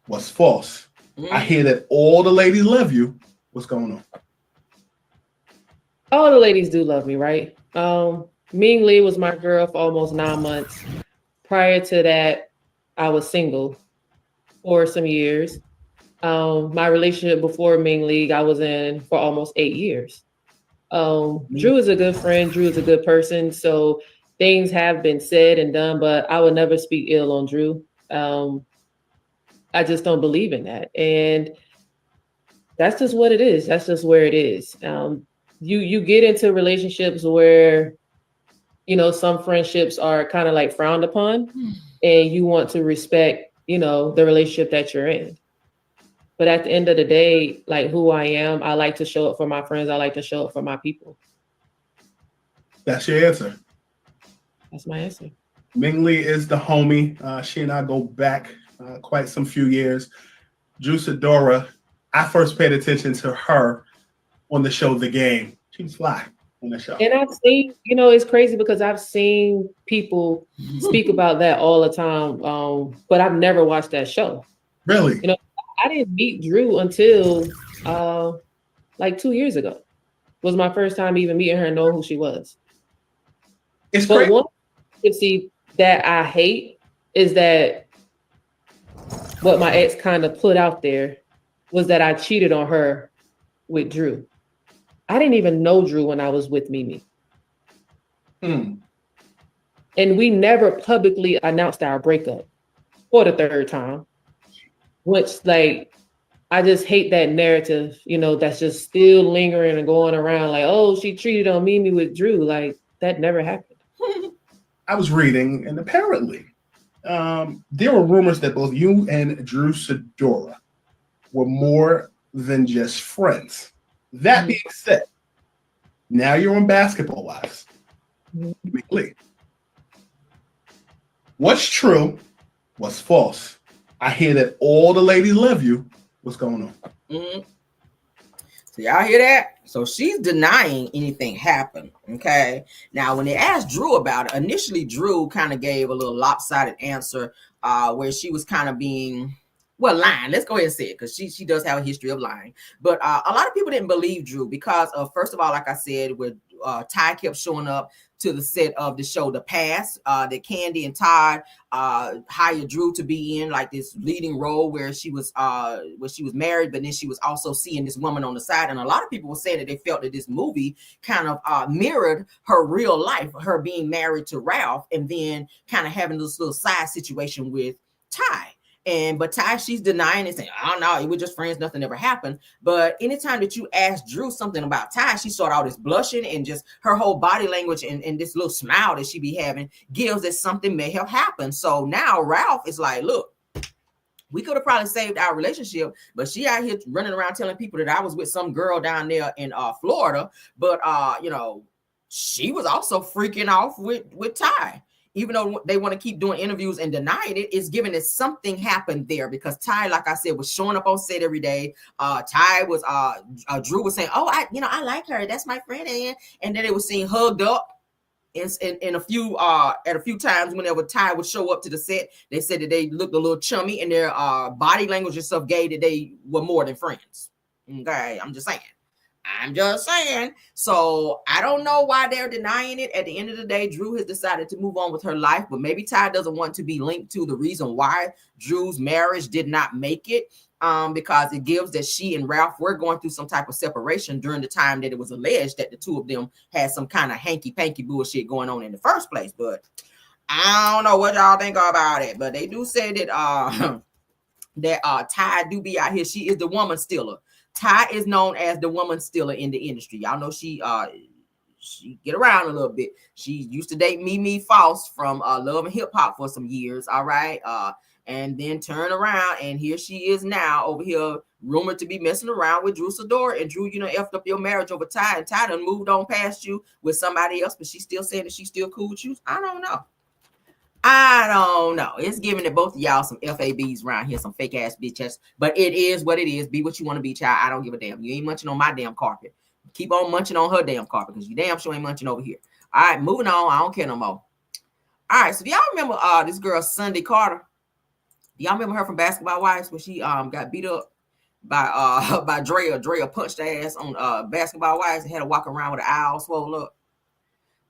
What's false? I hear that all the ladies love you. What's going on? All the ladies do love me, right? Ming Lee was my girl for almost 9 months. Prior to that, I was single for some years. My relationship before Ming Lee, I was in for almost 8 years. Drew is a good friend. Drew is a good person. So things have been said and done, but I would never speak ill on Drew. I just don't believe in that. And that's just what it is. That's just where it is. You get into relationships where, you know, some friendships are kind of like frowned upon and you want to respect, you know, the relationship that you're in. But at the end of the day, like who I am, I like to show up for my friends. I like to show up for my people. That's your answer. That's my answer. Ming Lee is the homie. She and I go back quite some few years. Drew Sidora, I first paid attention to her on the show The Game. She was fly on the show. And I've seen, you know, it's crazy because I've seen people speak about that all the time, but I've never watched that show. Really? You know, I didn't meet Drew until like 2 years ago. Was my first time even meeting her and knowing who she was. It's but crazy. one thing that I hate is that what my ex kind of put out there was that I cheated on her with Drew. I didn't even know Drew when I was with Mimi. And we never publicly announced our breakup for the third time. Which, like, I just hate that narrative, you know, that's just still lingering and going around like, oh, she cheated on Mimi with Drew. Like, that never happened. I was reading, and apparently there were rumors that both you and Drew Sidora were more than just friends. That being said, now you're on Basketball Wives. McLean. What's true? What's false? I hear that all the ladies love you. What's going on? So y'all hear that? So she's denying anything happened. Okay. Now, when they asked Drew about it, initially Drew kind of gave a little lopsided answer where she was kind of being, well, lying. Let's go ahead and say it because she does have a history of lying. But a lot of people didn't believe Drew because first of all, like I said, with Ty kept showing up to the set of the show The Past, that Candy and Todd hired Drew to be in like this leading role where she was married, but then she was also seeing this woman on the side. And a lot of people were saying that they felt that this movie kind of mirrored her real life, her being married to Ralph and then kind of having this little side situation with Ty. But Ty, she's denying it, saying, I don't know, we're just friends, nothing ever happened. But anytime that you ask Drew something about Ty, she started all this blushing and just her whole body language and this little smile that she be having gives that something may have happened. So now Ralph is like, look, we could have probably saved our relationship, but she out here running around telling people that I was with some girl down there in Florida. But you know, she was also freaking off with Ty. Even though they want to keep doing interviews and denying it, it's given that something happened there because Ty, like I said, was showing up on set every day. Ty was, Drew was saying, oh, I like her. That's my friend. And then they were seen hugged up in a few, at a few times whenever Ty would show up to the set, they said that they looked a little chummy and their body language and stuff gave that they were more than friends. Okay, I'm just saying. So I don't know why they're denying it. At the end of the day, Drew has decided to move on with her life, but maybe Ty doesn't want to be linked to the reason why Drew's marriage did not make it, because it gives that she and Ralph were going through some type of separation during the time that it was alleged that the two of them had some kind of hanky-panky bullshit going on in the first place. But I don't know what y'all think about it, but they do say that Ty do be out here. She is the woman stealer. Ty is known as the woman stealer in the industry. Y'all know she get around a little bit. She used to date Mimi Faust from Love and Hip Hop for some years. All right. And then turn around and here she is now over here rumored to be messing around with Drew Sidora, and Drew, effed up your marriage over Ty, and Ty done moved on past you with somebody else, but she's still saying that she's still cool with you. I don't know. It's giving it both of y'all some FABs around here, some fake ass bitches. But it is what it is. Be what you want to be, child. I don't give a damn. You ain't munching on my damn carpet. Keep on munching on her damn carpet, because you damn sure ain't munching over here. All right, moving on. I don't care no more. All right, so do y'all remember this girl Sunday Carter? Do y'all remember her from Basketball Wives when she got beat up by Drea? Drea punched her ass on Basketball Wives and had to walk around with an owl swole up.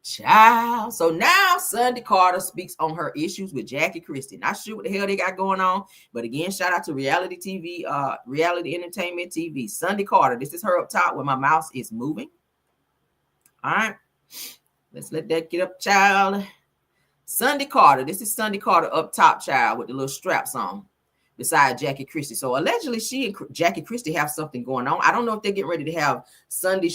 Child. So now Sunday Carter speaks on her issues with Jackie Christie. Not sure what the hell they got going on, but again, shout out to reality TV, reality entertainment TV. Sunday Carter. This is her up top where my mouse is moving. All right. Let's let that get up, child. Sunday Carter. This is Sunday Carter up top, child, with the little straps on. Beside Jackie Christie. So allegedly she and Jackie Christie have something going on. I don't know if they're getting ready to have Sunday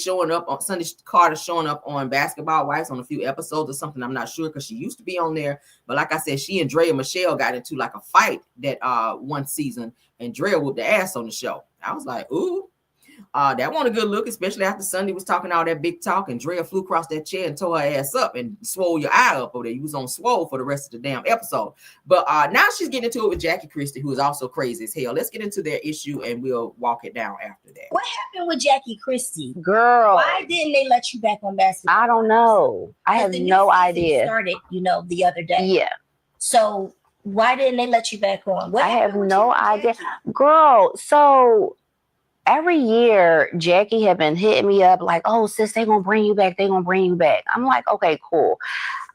Carter showing up on Basketball Wives on a few episodes or something. I'm not sure, because she used to be on there. But like I said, she and Drea Michelle got into like a fight that one season, and Drea whooped the ass on the show. I was like, ooh. That wasn't a good look, especially after Sunday was talking all that big talk, and Drea flew across that chair and tore her ass up and swole your eye up over there. You was on swole for the rest of the damn episode. But now she's getting into it with Jackie Christie, who is also crazy as hell. Let's get into their issue and we'll walk it down after that. What happened with Jackie Christie? Girl. Why didn't they let you back on Basketball? I don't know. I have no idea. Started, the other day. Yeah. So why didn't they let you back on? I have no idea. Girl, so every year, Jackie had been hitting me up like, oh, sis, they gonna bring you back. They gonna bring you back. I'm like, okay, cool.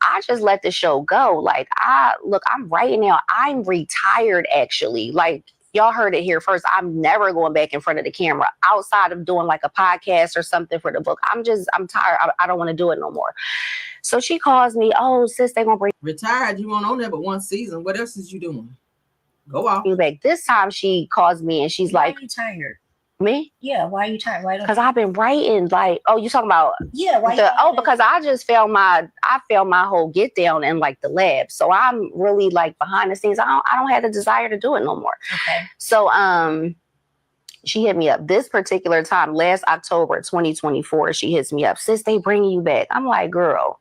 I just let the show go. Like, I'm right now, I'm retired, actually. Like, y'all heard it here first. I'm never going back in front of the camera outside of doing like a podcast or something for the book. I'm tired. I don't want to do it no more. So she calls me, oh, sis, they gonna bring retired. You weren't on there but one season. What else is you doing? Go off. you back. This time she calls me and she's Why like, are you tired? Me? Yeah, why are you tired? Why don't? Because I've been writing like, oh, you talking about? Yeah, why? Because I just failed my whole get down in like the lab, so I'm really like behind the scenes. I don't have the desire to do it no more. Okay. So she hit me up this particular time last October 2024. She hits me up, sis, they bringing you back. I'm like, girl.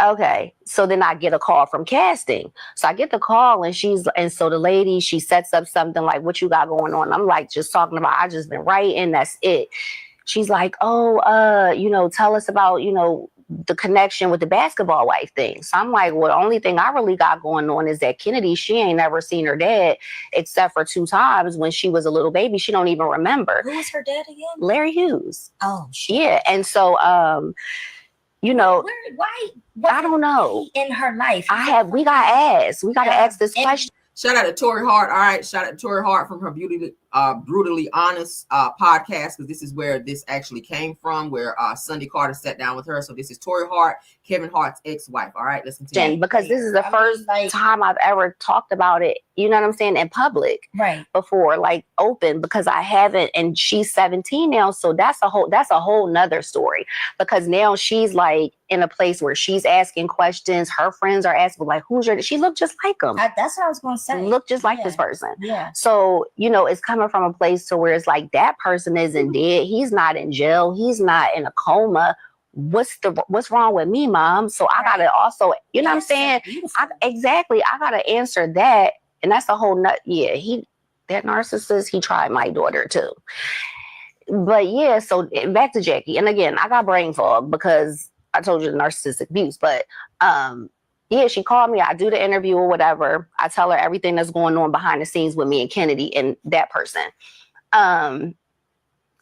Okay. So then I get a call from casting. So I get the call and so the lady, she sets up something like, what you got going on? I'm like, just talking about, I just been writing. That's it. She's like, oh, tell us about, the connection with the Basketball Wife thing. So I'm like, well, the only thing I really got going on is that Kennedy, she ain't never seen her dad except for 2 times when she was a little baby. She don't even remember. Who was her dad again? Larry Hughes. Oh, shit. Yeah. And so, why I don't know. In her life, we got to ask this question. Shout out to Tori Hart. All right, shout out to Tori Hart from her Brutally Honest podcast, because this is where this actually came from, where Sunday Carter sat down with her. So this is Tori Hart, Kevin Hart's ex-wife. All right, listen to me. Because this is the first time I've ever talked about it, you know what I'm saying, in public, right? Before, like open, because I haven't, and she's 17 now, so that's a whole nother story. Because now she's like in a place where she's asking questions. Her friends are asking, like, who's your? She looked just like him. That's what I was going to say. Look just like this person. Yeah. So it's coming from a place to where it's like that person isn't dead. He's not in jail. He's not in a coma. What's wrong with me, mom? So I gotta also, you know what I'm saying? I gotta answer that, and that's a whole nut. Yeah, that narcissist. He tried my daughter too. But yeah, so back to Jackie, and again, I got brain fog because I told you the narcissistic abuse, but yeah, she called me. I do the interview or whatever. I tell her everything that's going on behind the scenes with me and Kennedy and that person.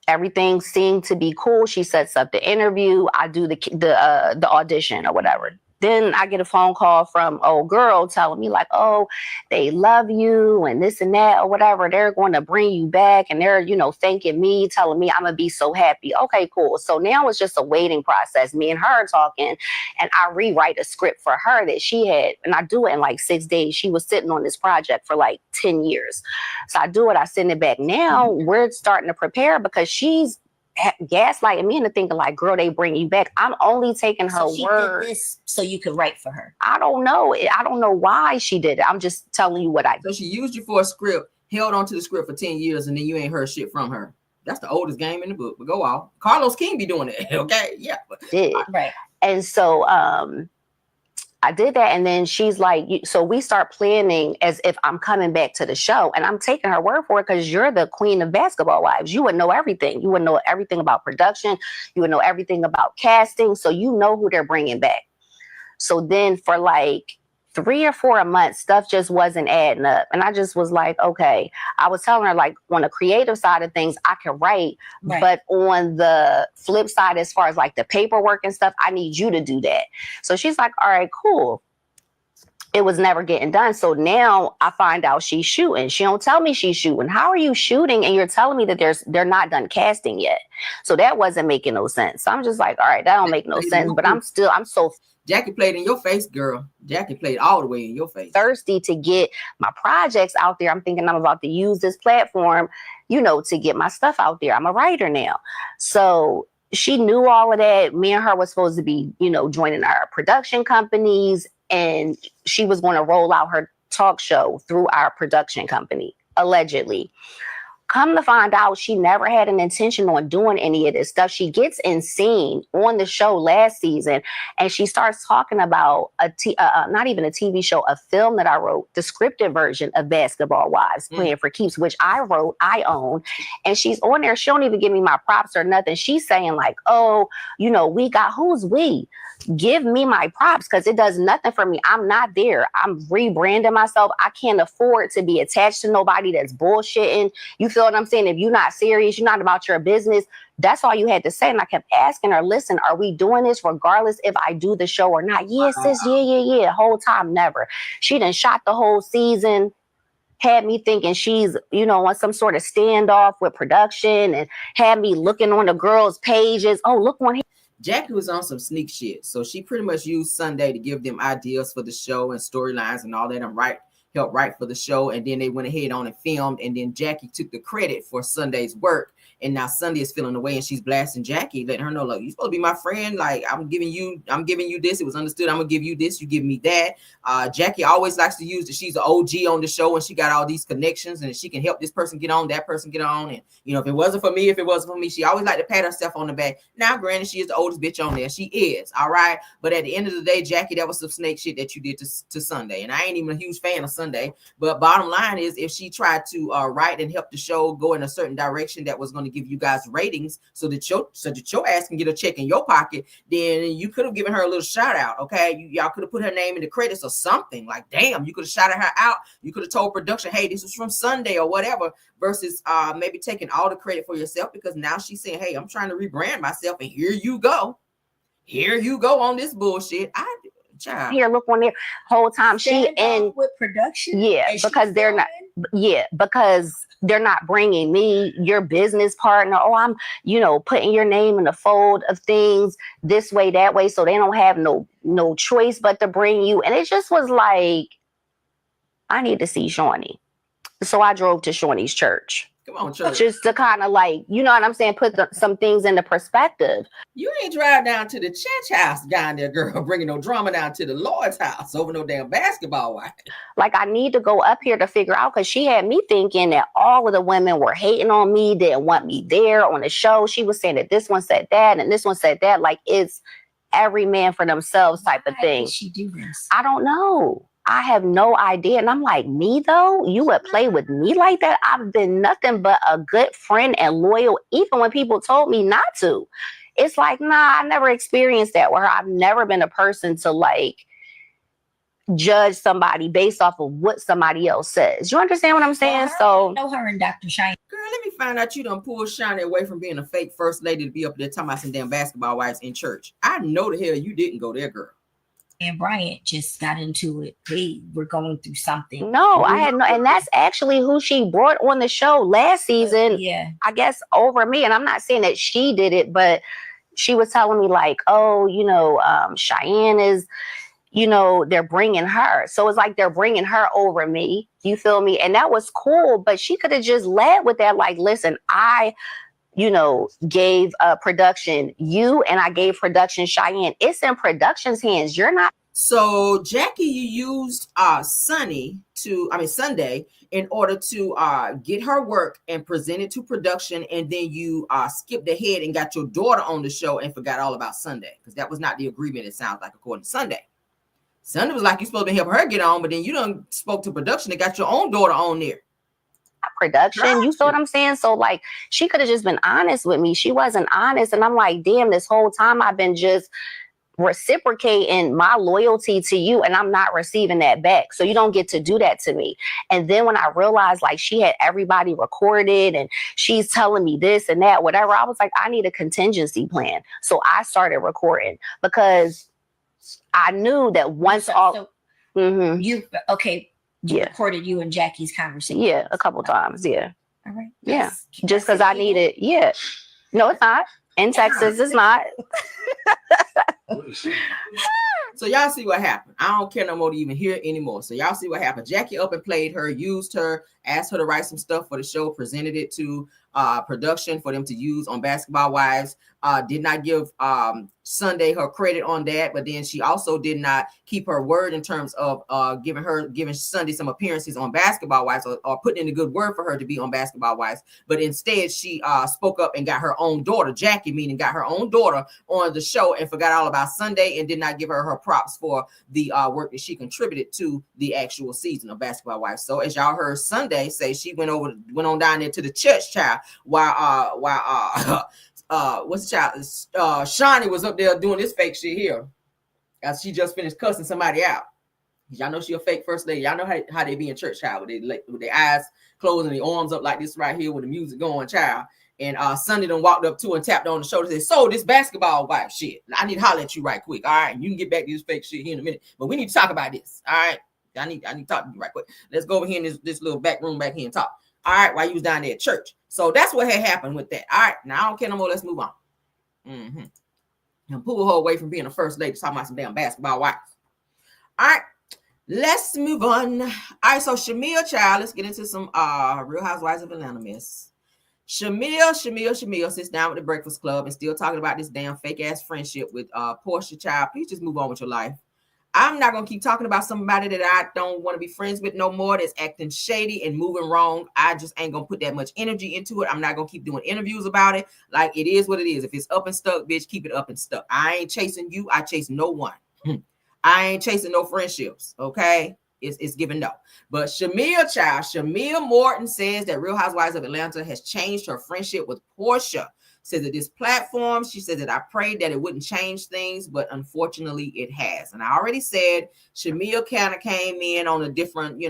Everything seemed to be cool. She sets up the interview. I do the audition or whatever. Then I get a phone call from old girl telling me like, oh, they love you and this and that or whatever. They're going to bring you back, and they're, thanking me, telling me I'm going to be so happy. Okay, cool. So now it's just a waiting process. Me and her talking, and I rewrite a script for her that she had, and I do it in like 6 days. She was sitting on this project for like 10 years. So I do it. I send it back. Now we're starting to prepare because she's gaslighting me into thinking like, girl, they bring you back. I'm only taking her word. Did this so you could write for her. I don't know. I don't know why she did it. I'm just telling you what I did. So she used you for a script, held on to the script for 10 years and then you ain't heard shit from her. That's the oldest game in the book. But go off. Carlos King be doing it. Okay. Yeah. Right. And so I did that. And then she's like, so we start planning as if I'm coming back to the show. And I'm taking her word for it because you're the queen of Basketball Wives. You would know everything. You would know everything about production. You would know everything about casting. So you know who they're bringing back. So then for like 3 or 4 months, stuff just wasn't adding up. And I just was like, okay. I was telling her, like, on the creative side of things, I can write. Right. But on the flip side, as far as like the paperwork and stuff, I need you to do that. So she's like, all right, cool. It was never getting done. So now I find out she's shooting. She don't tell me she's shooting. How are you shooting? And you're telling me that they're not done casting yet. So that wasn't making no sense. So I'm just like, all right, that don't make no sense. But I'm so Jackie played in your face, girl. Jackie played all the way in your face. Thirsty to get my projects out there. I'm thinking I'm about to use this platform, to get my stuff out there. I'm a writer now. So she knew all of that. Me and her was supposed to be, joining our production companies, and she was going to roll out her talk show through our production company, allegedly. Come to find out, she never had an intention on doing any of this stuff. She gets in scene on the show last season, and she starts talking about not even a TV show, a film that I wrote, the scripted version of Basketball Wives, Playing for Keeps, which I wrote, I own. And she's on there. She don't even give me my props or nothing. She's saying like, oh, we got, who's we? Give me my props because it does nothing for me. I'm not there. I'm rebranding myself. I can't afford to be attached to nobody that's bullshitting. You feel what I'm saying? If you're not serious, you're not about your business. That's all you had to say. And I kept asking her, listen, are we doing this regardless if I do the show or not? Yes, sis. Yeah. Whole time, never. She done shot the whole season. Had me thinking she's, on some sort of standoff with production, and had me looking on the girls' pages. Oh, look on here. Jackie was on some sneak shit. So she pretty much used Sunday to give them ideas for the show and storylines and all that, and help write for the show. And then they went ahead on and filmed. And then Jackie took the credit for Sunday's work. And now Sunday is feeling away, and she's blasting Jackie, letting her know, look, you're supposed to be my friend. Like, I'm giving you this. It was understood. I'm gonna give you this. You give me that. Jackie always likes to use that she's an OG on the show, and she got all these connections, and she can help this person get on, that person get on. And if it wasn't for me, she always like to pat herself on the back. Now, granted, she is the oldest bitch on there. She is, all right. But at the end of the day, Jackie, that was some snake shit that you did to Sunday. And I ain't even a huge fan of Sunday. But bottom line is, if she tried to write and help the show go in a certain direction that was going to give you guys ratings so that your ass can get a check in your pocket, then you could have given her a little shout out. Okay, y'all could have put her name in the credits or something. Like, damn, you could have shouted her out. You could have told production, hey, this was from Sunday or whatever, versus maybe taking all the credit for yourself, because now she's saying, hey, I'm trying to rebrand myself, and here you go on this bullshit. Child. Here, look on there. Whole time she in with production. Yeah, because they're not. Yeah, because they're not bringing me, your business partner. Oh, I'm, putting your name in the fold of things this way, that way. So they don't have no choice but to bring you. And it just was like, I need to see Shawnee. So I drove to Shawnee's church. Come on, church. Just to kind of like, you know what I'm saying, put some things into perspective. You ain't drive down to the church house down there, girl, bringing no drama down to the Lord's house over no damn basketball wife. Like, I need to go up here to figure out, because she had me thinking that all of the women were hating on me, didn't want me there on the show. She was saying that this one said that and this one said that. Like, it's every man for themselves type of thing. Why did she do this? I don't know. I have no idea. And I'm like, me though? You would play with me like that? I've been nothing but a good friend and loyal, even when people told me not to. It's like, nah, I never experienced that with her. I've never been a person to like judge somebody based off of what somebody else says. You understand what I'm saying? So I know her and Dr. Shine. Girl, let me find out you done pulled Shiny away from being a fake first lady to be up there talking about some damn basketball wives in church. I know the hell you didn't go there, girl. And Bryant just got into it. They were going through something. No, I had no, and that's actually who she brought on the show last season. Yeah, I guess over me. And I'm not saying that she did it, but she was telling me like, oh, Cheyenne is, they're bringing her. So it's like they're bringing her over me. You feel me? And that was cool. But she could have just led with that. Like, listen, I gave production you, and I gave production Cheyenne. It's in production's hands. You're not So Jackie, you used Sunday in order to get her work and present it to production, and then you skipped ahead and got your daughter on the show and forgot all about Sunday, because that was not the agreement, it sounds like, according to Sunday. Sunday was like, you're supposed to help her get on, but then you done spoke to production and got your own daughter on there. Production, you feel what I'm saying? So like, she could have just been honest with me. She wasn't honest, and I'm like, damn, this whole time I've been just reciprocating my loyalty to you, and I'm not receiving that back. So you don't get to do that to me. And then when I realized like she had everybody recorded and she's telling me this and that, whatever, I was like, I need a contingency plan. So I started recording because I knew that once you recorded you and Jackie's conversation. Yeah, a couple times. Yeah. All right. Yeah. Just because I needed. Yeah. No, it's not. In Texas, it's not. So y'all see what happened. I don't care no more to even hear it anymore. So y'all see what happened. Jackie up and played her, used her, asked her to write some stuff for the show, presented it to production for them to use on Basketball Wives. Did not give Sunday her credit on that, but then she also did not keep her word in terms of giving Sunday some appearances on Basketball Wives, or putting in a good word for her to be on Basketball Wives. But instead, she spoke up and got her own daughter, Jackie, meaning got her own daughter on the show, and forgot all about Sunday and did not give her props for the work that she contributed to the actual season of Basketball Wives. So as y'all heard Sunday say, she went on down there to the church, child, while what's the child? Shawnee was up there doing this fake shit here. As she just finished cussing somebody out. Y'all know she a fake first lady. Y'all know how they be in church, child, with their eyes closed and their arms up like this right here with the music going, child. And Sunday done walked up to her and tapped on the shoulder and said, so this Basketball Wife shit, I need to holler at you right quick. All right. You can get back to this fake shit here in a minute. But we need to talk about this. All right. I need to talk to you right quick. Let's go over here in this little back room back here and talk. All right, while you was down there at church. So that's what had happened with that. All right, now I don't care no more. Let's move on. And pull her away from being a first lady, talking about some damn Basketball Wives. All right, let's move on. All right, so Shamil, child, let's get into some Real Housewives of Atlanta mess. Shamil sits down with the Breakfast Club and still talking about this damn fake ass friendship with Portia, child. Please just move on with your life. I'm not going to keep talking about somebody that I don't want to be friends with no more, that's acting shady and moving wrong. I just ain't going to put that much energy into it. I'm not going to keep doing interviews about it. Like, it is what it is. If it's up and stuck, bitch, keep it up and stuck. I ain't chasing you. I chase no one. I ain't chasing no friendships, okay? It's given no. But Shamil Morton says that Real Housewives of Atlanta has changed her friendship with Portia. Says that this platform, she said that I prayed that it wouldn't change things, but unfortunately it has. And I already said Shamil kind of came in on a different,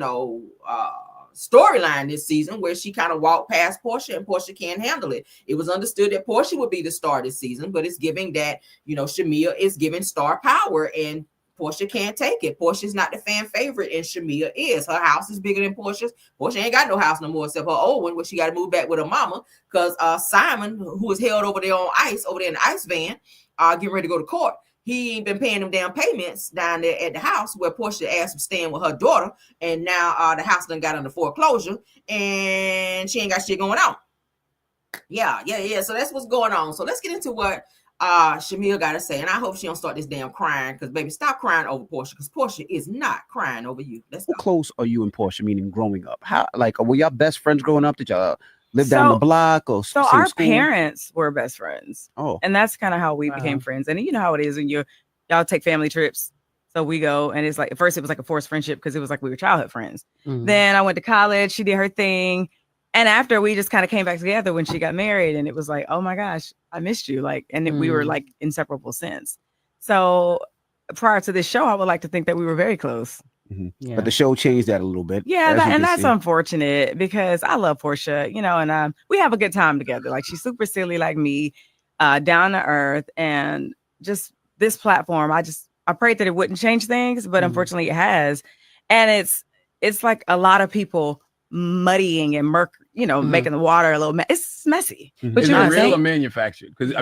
storyline this season where she kind of walked past Portia and Portia can't handle it. It was understood that Portia would be the star this season, but it's giving that, Shamil is giving star power and Portia can't take it. Portia's not the fan favorite, and Shamia is. Her house is bigger than Portia's. Portia ain't got no house no more except her old one, where she got to move back with her mama because Simon, who is held over there on ice, over there in the ice van, getting ready to go to court. He ain't been paying them damn payments down there at the house where Portia asked him staying with her daughter, and now the house done got under foreclosure, and she ain't got shit going on. Yeah. So that's what's going on. So let's get into what Shamil got to say, and I hope she don't start this damn crying, because baby, stop crying over Portia, because Portia is not crying over you. How close are you and Portia, meaning growing up? How, like, were y'all best friends growing up? Did y'all live down the block or so our school? Parents were best friends. Oh, and that's kind of how we became friends. And you know how it is when y'all take family trips. So we go, and it's like, at first it was like a forced friendship because it was like we were childhood friends. Mm-hmm. Then I went to college, she did her thing. And after, we just kind of came back together when she got married, and it was like, oh my gosh, I missed you. Like, and we were like inseparable since. So prior to this show, I would like to think that we were very close. Mm-hmm. Yeah. But the show changed that a little bit. Yeah, that's unfortunate because I love Portia, and we have a good time together. Like, she's super silly like me, down to earth, and just this platform. I prayed that it wouldn't change things, but unfortunately it has. And it's like a lot of people muddying and making the water a little it's messy. Mm-hmm. But you're real or manufactured? Because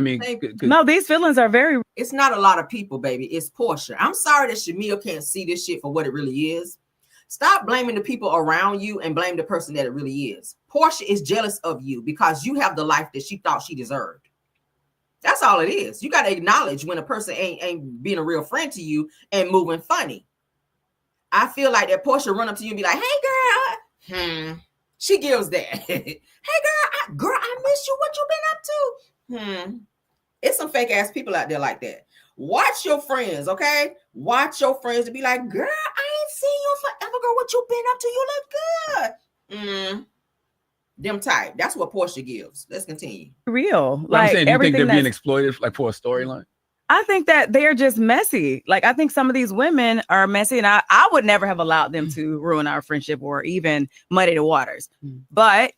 no, these feelings are very. It's not a lot of people, baby. It's Portia. I'm sorry that Shamil can't see this shit for what it really is. Stop blaming the people around you and blame the person that it really is. Portia is jealous of you because you have the life that she thought she deserved. That's all it is. You got to acknowledge when a person ain't being a real friend to you and moving funny. I feel like that Portia run up to you and be like, hey girl. She gives that. Hey girl, I miss you. What you been up to? It's some fake ass people out there like that. Watch your friends, okay? Watch your friends to be like, girl, I ain't seen you forever, girl. What you been up to? You look good. Them type. That's what Portia gives. Let's continue. Real. Like, I'm saying, do you think they're being that's- exploited like for a storyline? I think that they're just messy. Like, I think some of these women are messy, and I would never have allowed them to ruin our friendship or even muddy the waters. But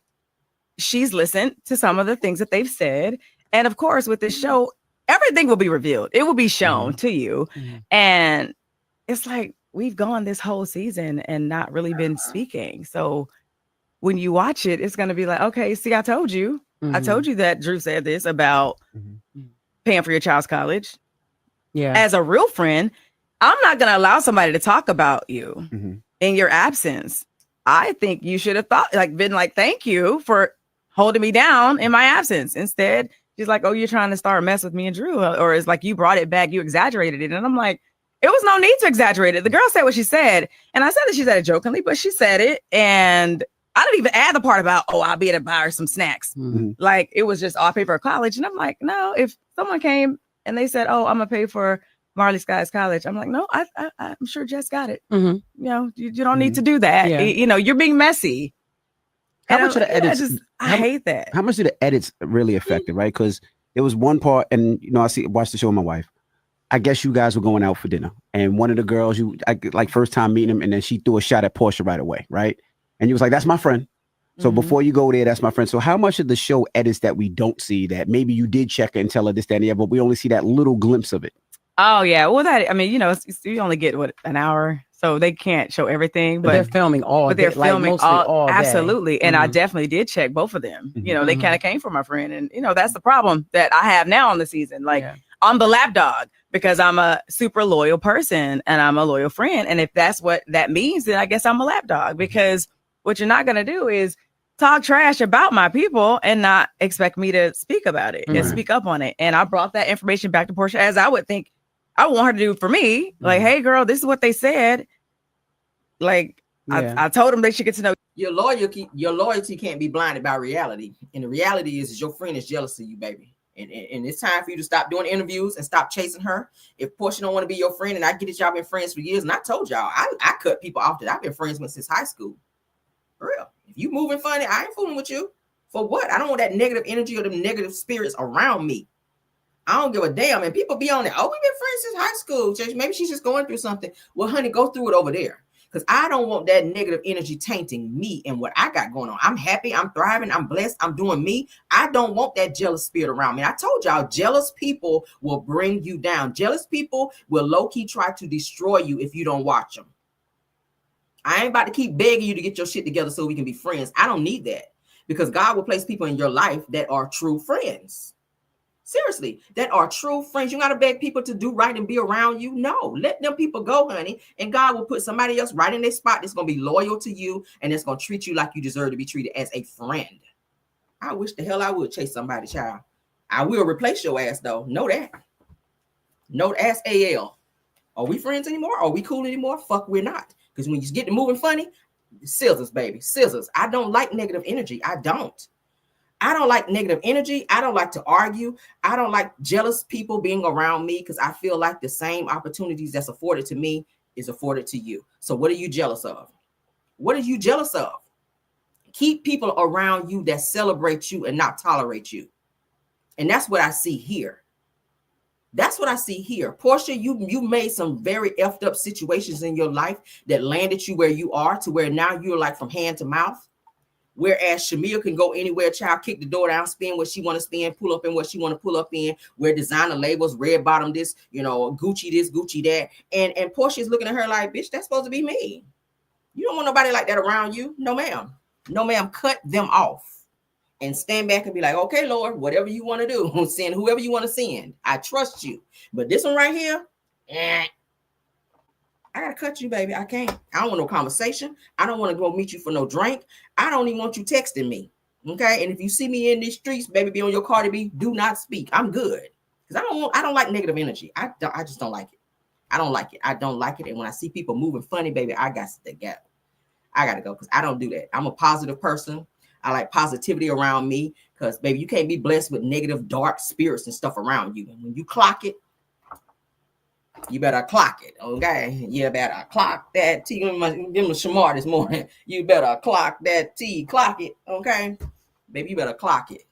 she's listened to some of the things that they've said. And of course, with this show, everything will be revealed. It will be shown to you. And it's like, we've gone this whole season and not really been speaking. So when you watch it, it's going to be like, okay, see, I told you. I told you that Drew said this about paying for your child's college. Yeah. As a real friend, I'm not going to allow somebody to talk about you in your absence. I think you should have been like, thank you for holding me down in my absence. Instead, she's like, oh, you're trying to start a mess with me and Drew. Or it's like, you brought it back. You exaggerated it. And I'm like, it was no need to exaggerate it. The girl said what she said. And I said that she said it jokingly, but she said it. And I didn't even add the part about, oh, I'll be able to buy her some snacks. Like, it was just, I'll pay for college. And I'm like, no, if someone came and they said, oh, I'm going to pay for Marley Sky's college. I'm like, no, I'm sure Jess got it. You know, you don't need to do that. Yeah. You know, you're being messy. How much of the edits? I hate that. How much do the edits really affect it, right? Because there was one part, and you know, watched the show with my wife. I guess you guys were going out for dinner, and one of the girls, like first time meeting him, and then she threw a shot at Portia right away, right? And you was like, "That's my friend." So before you go there, that's my friend. So how much of the show edits that we don't see that maybe you did check and tell her this, that, and the other, but we only see that little glimpse of it? Oh yeah, well that, I mean, you know, you only get an hour, so they can't show everything. But they're filming all. But they're day, filming like all day. absolutely, and I definitely did check both of them. You know, they kind of came from my friend, and you know that's the problem that I have now on the season. Like I'm the lapdog because I'm a super loyal person and I'm a loyal friend, and if that's what that means, then I guess I'm a lapdog because what you're not gonna do is talk trash about my people and not expect me to speak about it and speak up on it. And I brought that information back to Portia as I would think I want her to do for me. Like, hey girl, this is what they said. Like, I told them they should get to know your loyalty can't be blinded by reality. And the reality is your friend is jealous of you, baby. And it's time for you to stop doing interviews and stop chasing her. If Portia don't want to be your friend, and I get it, y'all been friends for years, and I told y'all, I cut people off that I've been friends with since high school. For real. If you moving funny, I ain't fooling with you. For what? I don't want that negative energy or them negative spirits around me. I don't give a damn. And people be on it. Oh, we've been friends since high school. Maybe she's just going through something. Well, honey, go through it over there. Because I don't want that negative energy tainting me and what I got going on. I'm happy. I'm thriving. I'm blessed. I'm doing me. I don't want that jealous spirit around me. I told y'all, jealous people will bring you down. Jealous people will low-key try to destroy you if you don't watch them. I ain't about to keep begging you to get your shit together so we can be friends. I don't need that because God will place people in your life that are true friends. Seriously, that are true friends. You got to beg people to do right and be around you. No, let them people go, honey. And God will put somebody else right in their spot that's going to be loyal to you and that's going to treat you like you deserve to be treated as a friend. I wish the hell I would chase somebody, child. I will replace your ass, though. Know that. Know ass AL. Are we friends anymore? Are we cool anymore? Fuck, we're not. Because when you get to moving funny, scissors, baby, scissors. I don't like negative energy. I don't like negative energy. I don't like to argue. I don't like jealous people being around me because I feel like the same opportunities that's afforded to me is afforded to you. So what are you jealous of? What are you jealous of? Keep people around you that celebrate you and not tolerate you. And that's what I see here. That's what I see here. Portia, you made some very effed up situations in your life that landed you where you are to where now you're like from hand to mouth. Whereas Shamia can go anywhere, child, kick the door down, spin what she want to spin, pull up in what she want to pull up in, wear designer labels, red bottom this, Gucci this, Gucci that. And Portia is looking at her like, bitch, that's supposed to be me. You don't want nobody like that around you. No, ma'am. No, ma'am. Cut them off. And stand back and be like, okay, Lord, whatever you want to do, send whoever you want to send. I trust you. But this one right here, I gotta cut you, baby. I can't. I don't want no conversation. I don't want to go meet you for no drink. I don't even want you texting me. Okay. And if you see me in these streets, baby, be on your Cardi B, do not speak. I'm good. Because I don't like negative energy. I just don't like it. I don't like it. I don't like it. And when I see people moving funny, baby, I got to go. I got to go because I don't do that. I'm a positive person. I like positivity around me because, baby, you can't be blessed with negative, dark spirits and stuff around you. And when you clock it, you better clock it, okay? You better clock that T. Give him a shamar this morning. You better clock that T. Clock it, okay? Baby, you better clock it.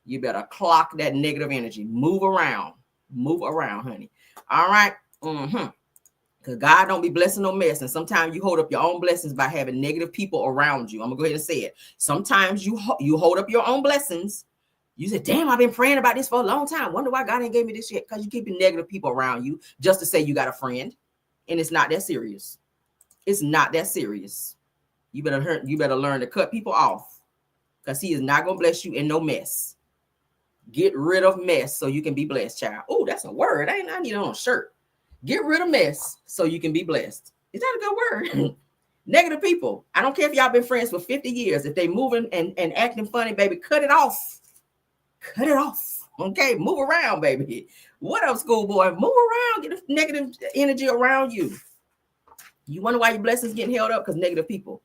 You better clock that negative energy. Move around, honey. All right? Because God don't be blessing no mess. And sometimes you hold up your own blessings by having negative people around you. I'm going to go ahead and say it. Sometimes you hold up your own blessings. You say, damn, I've been praying about this for a long time. Wonder why God ain't gave me this yet. Because you keeping negative people around you just to say you got a friend. And it's not that serious. It's not that serious. You better learn to cut people off. Because he is not going to bless you in no mess. Get rid of mess so you can be blessed, child. Oh, that's a word. I need it on a shirt. Get rid of mess so you can be blessed. Is that a good word? Negative people. I don't care if y'all been friends for 50 years. If they moving and acting funny, baby, cut it off. Cut it off. Okay, move around, baby. What up, schoolboy? Move around. Get the negative energy around you. You wonder why your blessings getting held up? Because negative people.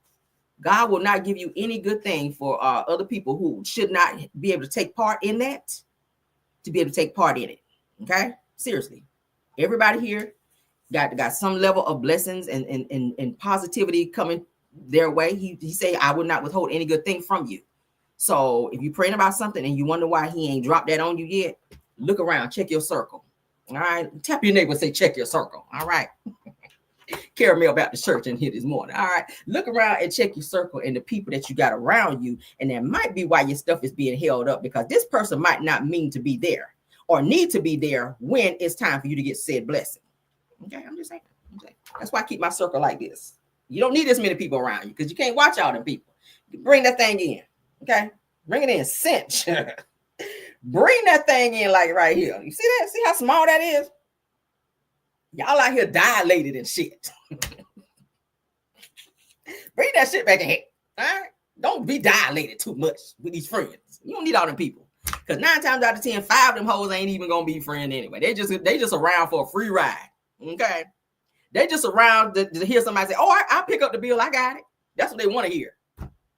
God will not give you any good thing for other people who should not be able to take part in that, to be able to take part in it. Okay? Seriously. Everybody here got some level of blessings and positivity coming their way. He say, I will not withhold any good thing from you. So if you're praying about something and you wonder why he ain't dropped that on you yet, look around, check your circle. All right. Tap your neighbor and say, check your circle. All right. Caramel about the church in here this morning. All right. Look around and check your circle and the people that you got around you. And that might be why your stuff is being held up, because this person might not mean to be there or need to be there when it's time for you to get said blessing. Okay. I'm just saying. That's why I keep my circle like this. You don't need this many people around you because you can't watch all them people. You bring that thing in. Okay, bring it in, cinch. Bring that thing in like right here. You see that? See how small that is? Y'all out here dilated and shit. Bring that shit back in here. All right? Don't be dilated too much with these friends. You don't need all them people. Because 9 times out of 10, 5 of them hoes ain't even gonna be friends anyway. They just around for a free ride. Okay. They just around to hear somebody say, oh, I'll pick up the bill. I got it. That's what they want to hear.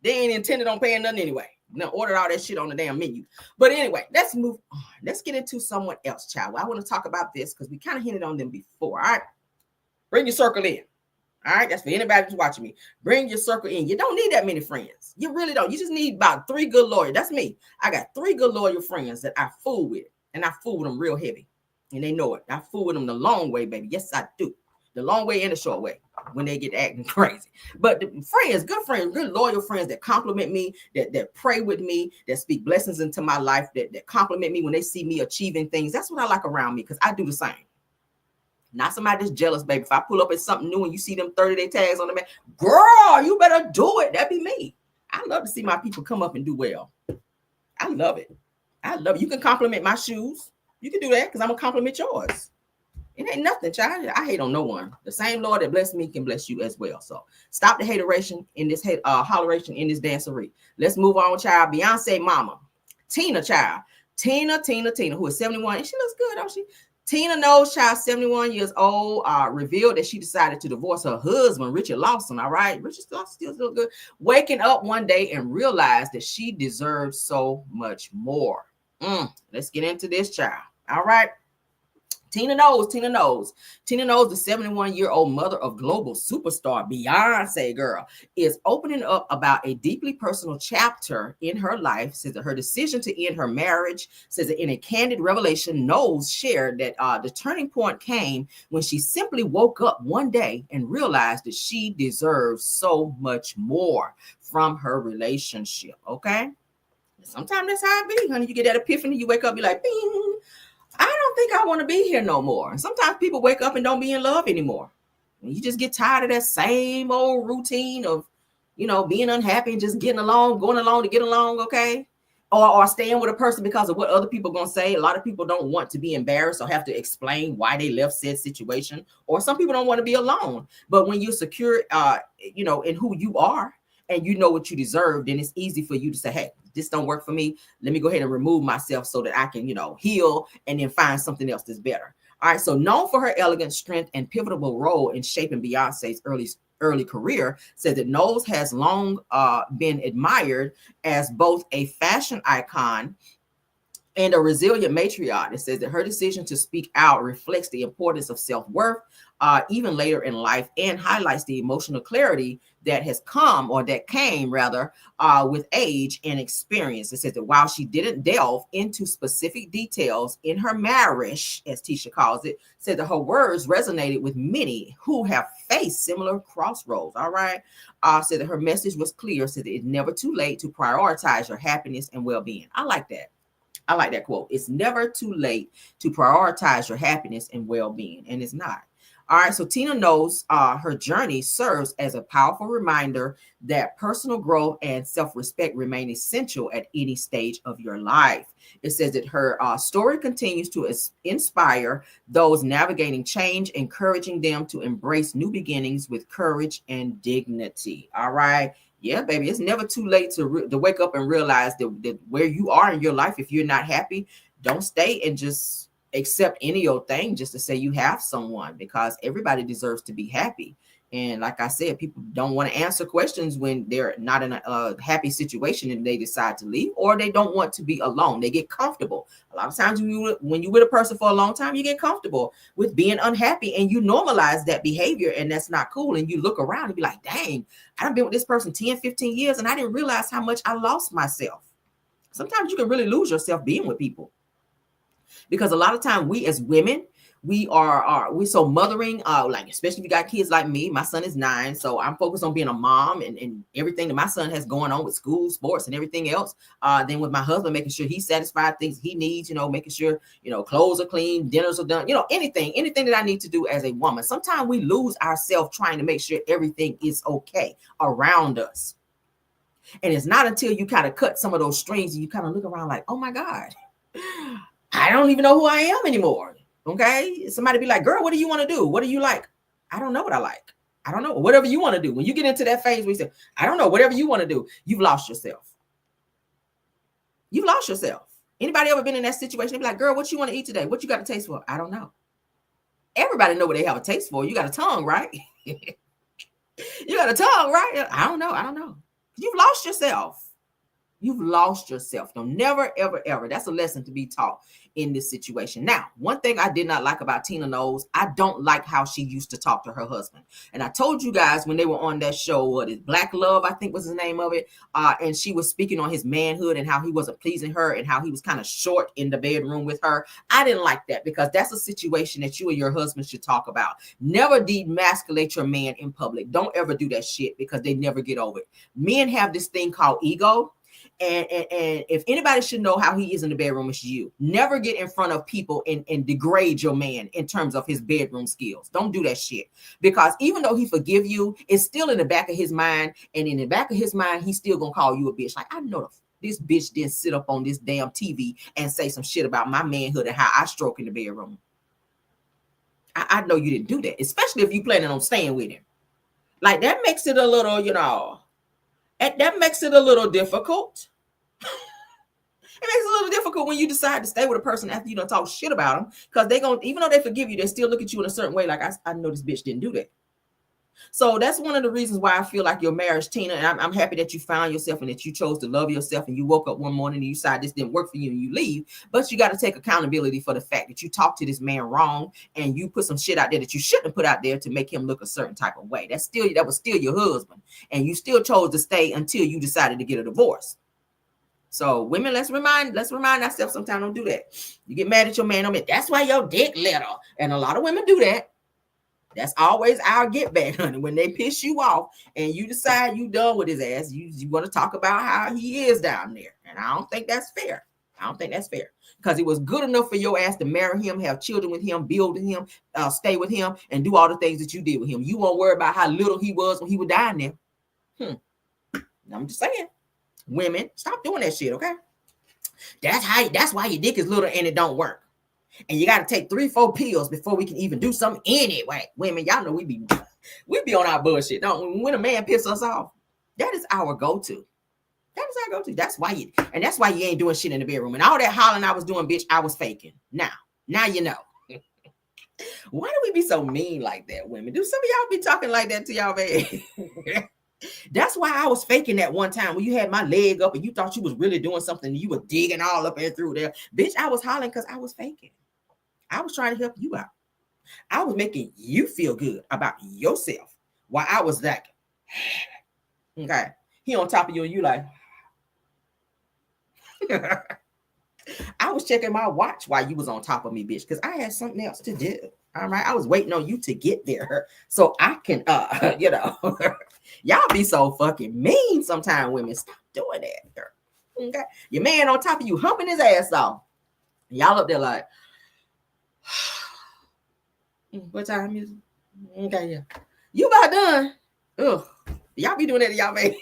They ain't intended on paying nothing anyway. Now order all that shit on the damn menu. But anyway, let's move on. Let's get into someone else, child. I want to talk about this because we kind of hinted on them before. All right. Bring your circle in. All right. That's for anybody who's watching me. Bring your circle in. You don't need that many friends. You really don't. You just need about 3 good loyal. That's me. I got 3 good loyal friends that I fool with. And I fool with them real heavy. And they know it. I fool with them the long way, baby. Yes, I do. The long way and the short way when they get acting crazy. But the friends, good loyal friends that compliment me, that pray with me, that speak blessings into my life, that compliment me when they see me achieving things. That's what I like around me because I do the same. Not somebody that's jealous, baby. If I pull up at something new and you see them 30-day tags on the man, girl, you better do it. That'd be me. I love to see my people come up and do well. I love it. You can compliment my shoes. You can do that because I'm going to compliment yours. It ain't nothing, child. I hate on no one. The same Lord that blessed me can bless you as well. So stop the hateration in this holleration in this dancery. Let's move on, child. Beyonce mama, Tina, child. Tina, who is 71. And she looks good, don't she? Tina Knowles, child, 71 years old, revealed that she decided to divorce her husband, Richard Lawson. All right. Richard still look good. Waking up one day and realized that she deserves so much more. Let's get into this, child. All right. Tina Knowles, the 71-year-old mother of global superstar Beyonce, girl, is opening up about a deeply personal chapter in her life. Says that her decision to end her marriage. Says that in a candid revelation, Knowles shared that the turning point came when she simply woke up one day and realized that she deserves so much more from her relationship. Okay, sometimes that's how it be, honey. You get that epiphany, you wake up, be like, bing. I don't think I want to be here no more. And sometimes people wake up and don't be in love anymore. And you just get tired of that same old routine of, being unhappy and just going along to get along, okay? Or staying with a person because of what other people are going to say. A lot of people don't want to be embarrassed or have to explain why they left said situation. Or some people don't want to be alone. But when you're secure, in who you are and you know what you deserve, then it's easy for you to say, hey, this don't work for me. Let me go ahead and remove myself so that I can, heal and then find something else that's better. All right. So known for her elegant strength and pivotal role in shaping Beyonce's early career, said that Knowles has long been admired as both a fashion icon and a resilient matriarch. It says that her decision to speak out reflects the importance of self-worth, even later in life, and highlights the emotional clarity that has come, or that came rather, with age and experience. It says that while she didn't delve into specific details in her marriage, as Tisha calls it, said that her words resonated with many who have faced similar crossroads. All right. Said that her message was clear, said that it's never too late to prioritize your happiness and well-being. I like that. I like that quote. It's never too late to prioritize your happiness and well-being, and it's not. All right, so Tina knows her journey serves as a powerful reminder that personal growth and self-respect remain essential at any stage of your life. It says that her story continues to inspire those navigating change, encouraging them to embrace new beginnings with courage and dignity. All right. Yeah, baby, it's never too late to wake up and realize that where you are in your life, if you're not happy, don't stay and just accept any old thing just to say you have someone, because everybody deserves to be happy. And like I said, people don't want to answer questions when they're not in a happy situation and they decide to leave, or they don't want to be alone. They get comfortable. A lot of times when you're with a person for a long time, you get comfortable with being unhappy and you normalize that behavior, and that's not cool. And you look around and be like, dang, I've been with this person 10, 15 years and I didn't realize how much I lost myself. Sometimes you can really lose yourself being with people, because a lot of time we as women, we're so mothering, like, especially if you got kids like me. My son is 9, so I'm focused on being a mom and everything that my son has going on with school, sports, and everything else. Then with my husband, making sure he's satisfied, things he needs, making sure, clothes are clean, dinners are done, anything that I need to do as a woman. Sometimes we lose ourselves trying to make sure everything is okay around us. And it's not until you kind of cut some of those strings and you kind of look around like, oh my God, I don't even know who I am anymore. Okay. Somebody be like, girl, what do you want to do? What do you like? I don't know what I like. I don't know. Whatever you want to do. When you get into that phase where you say, I don't know, whatever you want to do, you've lost yourself. You've lost yourself. Anybody ever been in that situation? They be like, girl, what you want to eat today? What you got a taste for? I don't know. Everybody know what they have a taste for. You got a tongue, right? You got a tongue, right? I don't know. You've lost yourself. You've lost yourself. Don't never, ever, ever. That's a lesson to be taught in this situation. Now, one thing I did not like about Tina Knowles, I don't like how she used to talk to her husband. And I told you guys when they were on that show, what is Black Love, I think was the name of it. And she was speaking on his manhood and how he wasn't pleasing her and how he was kind of short in the bedroom with her. I didn't like that, because that's a situation that you and your husband should talk about. Never demasculate your man in public. Don't ever do that shit, because they never get over it. Men have this thing called ego. And if anybody should know how he is in the bedroom, it's you. Never get in front of people and degrade your man in terms of his bedroom skills. Don't do that shit, because even though he forgive you, it's still in the back of his mind. And in the back of his mind, he's still gonna call you a bitch. Like, I know this bitch didn't sit up on this damn TV and say some shit about my manhood and how I stroke in the bedroom. I know you didn't do that, especially if you planning on staying with him. Like, that makes it a little, that makes it a little difficult. It makes it a little difficult when you decide to stay with a person after you don't talk shit about them, because they gonna, even though they forgive you, they still look at you in a certain way. Like, I know this bitch didn't do that. So that's one of the reasons why I feel like your marriage, Tina, and I'm happy that you found yourself and that you chose to love yourself, and you woke up one morning and you decided this didn't work for you and you leave. But you got to take accountability for the fact that you talked to this man wrong and you put some shit out there that you shouldn't have put out there to make him look a certain type of way. That was still your husband, and you still chose to stay until you decided to get a divorce. So women, let's remind ourselves sometimes, don't do that. You get mad at your man, that's why your dick little. And a lot of women do that. That's always our get back, honey. When they piss you off and you decide you done with his ass, you want to talk about how he is down there. And I don't think that's fair. Because it was good enough for your ass to marry him, have children with him, build with him, stay with him, and do all the things that you did with him. You won't worry about how little he was when he was dying there. I'm just saying. Women, stop doing that shit, okay? That's why your dick is little and it don't work. And you got to take 3-4 pills before we can even do something anyway. Women, y'all know we be on our bullshit. Don't we? When a man pisses us off, that is our go-to. That was how I go to. That's why you ain't doing shit in the bedroom. And all that hollering I was doing, bitch, I was faking. Now you know. Why do we be so mean like that, women? Do some of y'all be talking like that to y'all, man? That's why I was faking that one time when you had my leg up and you thought you was really doing something and you were digging all up and through there. Bitch, I was hollering because I was faking. I was trying to help you out. I was making you feel good about yourself while I was like, okay, he on top of you and you like, I was checking my watch while you was on top of me, bitch, because I had something else to do. All right, I was waiting on you to get there so I can, you know, y'all be so fucking mean sometimes, women. Stop doing that, girl. Okay, your man on top of you humping his ass off. Y'all up there like, what time is it? Okay, yeah, you about done. Ugh, y'all be doing that to y'all, man.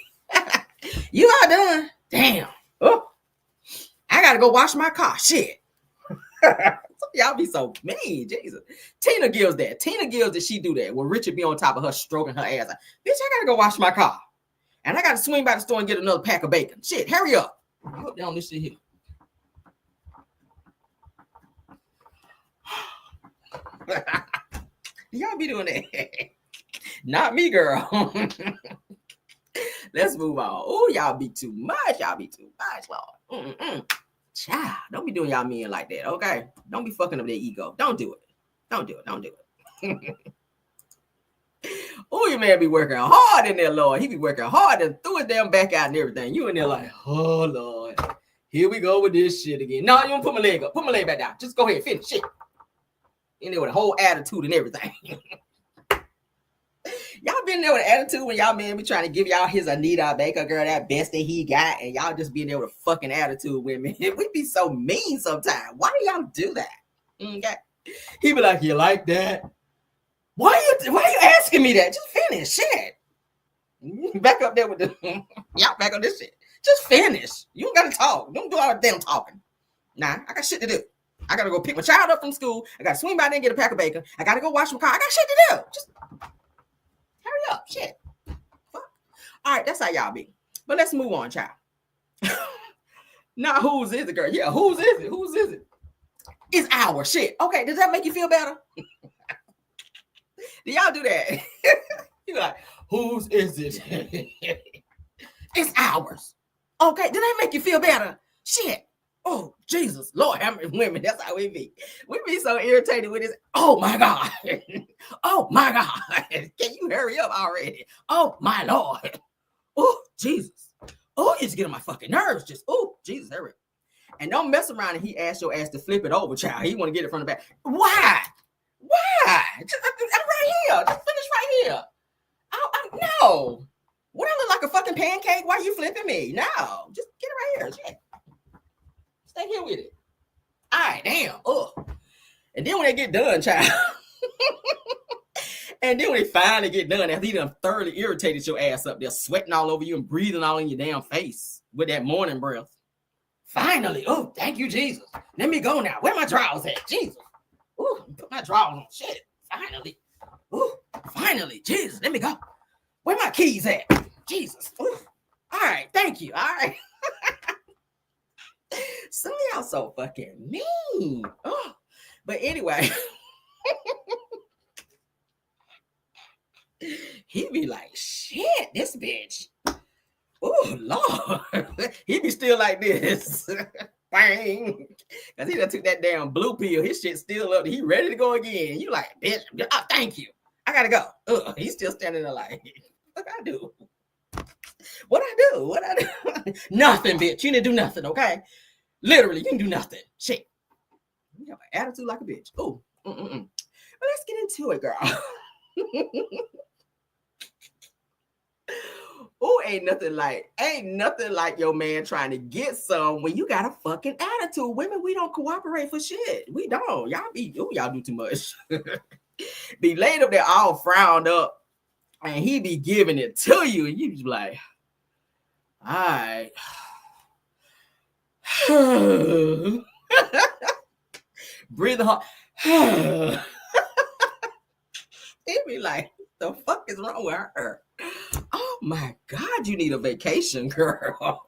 You about done? Damn. Oh, I gotta go wash my car. Shit. Y'all be so mean, Jesus. Tina Gills that. Tina Gills that she do that when Richard be on top of her stroking her ass. Like, bitch, I gotta go wash my car. And I gotta swing by the store and get another pack of bacon. Shit, hurry up. Put down this shit here. Y'all be doing that. Not me, girl. Let's move on. Oh, y'all be too much. Y'all be too much, Lord. Child, don't be doing y'all men like that, okay? Don't be fucking up their ego. Don't do it. Don't do it. Don't do it. Oh, your man be working hard in there, Lord. He be working hard and threw his damn back out and everything. You in there like, oh, Lord. Here we go with this shit again. No, you don't put my leg up. Put my leg back down. Just go ahead. Finish it. In there with a whole attitude and everything. Y'all been there with an attitude when y'all man be trying to give y'all his Anita Baker girl that best that he got, and y'all just being there with a fucking attitude, women. We be so mean sometimes. Why do y'all do that? Okay. He be like, you like that? Why you asking me that? Just finish shit. Back up there with the y'all back on this shit. Just finish. You don't gotta talk. Don't do all the damn talking. Nah, I got shit to do. I gotta go pick my child up from school. I gotta swing by there and get a pack of bacon. I gotta go wash my car. I got shit to do. Just hurry up. Shit. Fuck. All right, that's how y'all be. But let's move on, child. Now, whose is it, girl? Yeah, whose is it? Whose is it? It's our shit. Okay, does that make you feel better? Do y'all do that? You like, whose is it? It's ours. Okay, did that make you feel better? Shit. Oh, Jesus. Lord, how many women? That's how we be. We be so irritated with this. Oh, my God. Oh, my God. Can you hurry up already? Oh, my Lord. Oh, Jesus. Oh, it's getting on my fucking nerves. Just, oh, Jesus, hurry up. And don't mess around and he asks your ass to flip it over, child. He want to get it from the back. Why? Why? I'm right here. Just finish right here. No. Would I look like a fucking pancake? Why are you flipping me? No. Just get it right here. Shit. Stay here with it. All right, damn. Oh. And then when they get done, child. And then when they finally get done, after he done thoroughly irritated your ass up there, sweating all over you and breathing all in your damn face with that morning breath. Finally, oh, thank you, Jesus. Let me go now. Where my drawers at? Jesus. Ooh, put my drawers on. Shit. Finally. Ooh, finally. Jesus, let me go. Where my keys at? Jesus. Ooh. All right, thank you. All right. Some of y'all so fucking mean. Oh. But anyway. He be like, shit, this bitch. Oh, Lord. He be still like this. Bang. Because he done took that damn blue pill. His shit still up. He ready to go again. You like, bitch, oh, thank you. I gotta go. He's still standing there like, what I do? What I do? Nothing, bitch. You didn't do nothing, okay? Literally, you can do nothing. Shit. You have an attitude like a bitch. Oh, But let's get into it, girl. Oh, ain't nothing like your man trying to get some when you got a fucking attitude. Women, we don't cooperate for shit. We don't. Y'all do too much. Be laid up there all frowned up, and he be giving it to you, and you be like, all right. Breathe hard. He be like, the fuck is wrong with her? Oh my God, you need a vacation, girl.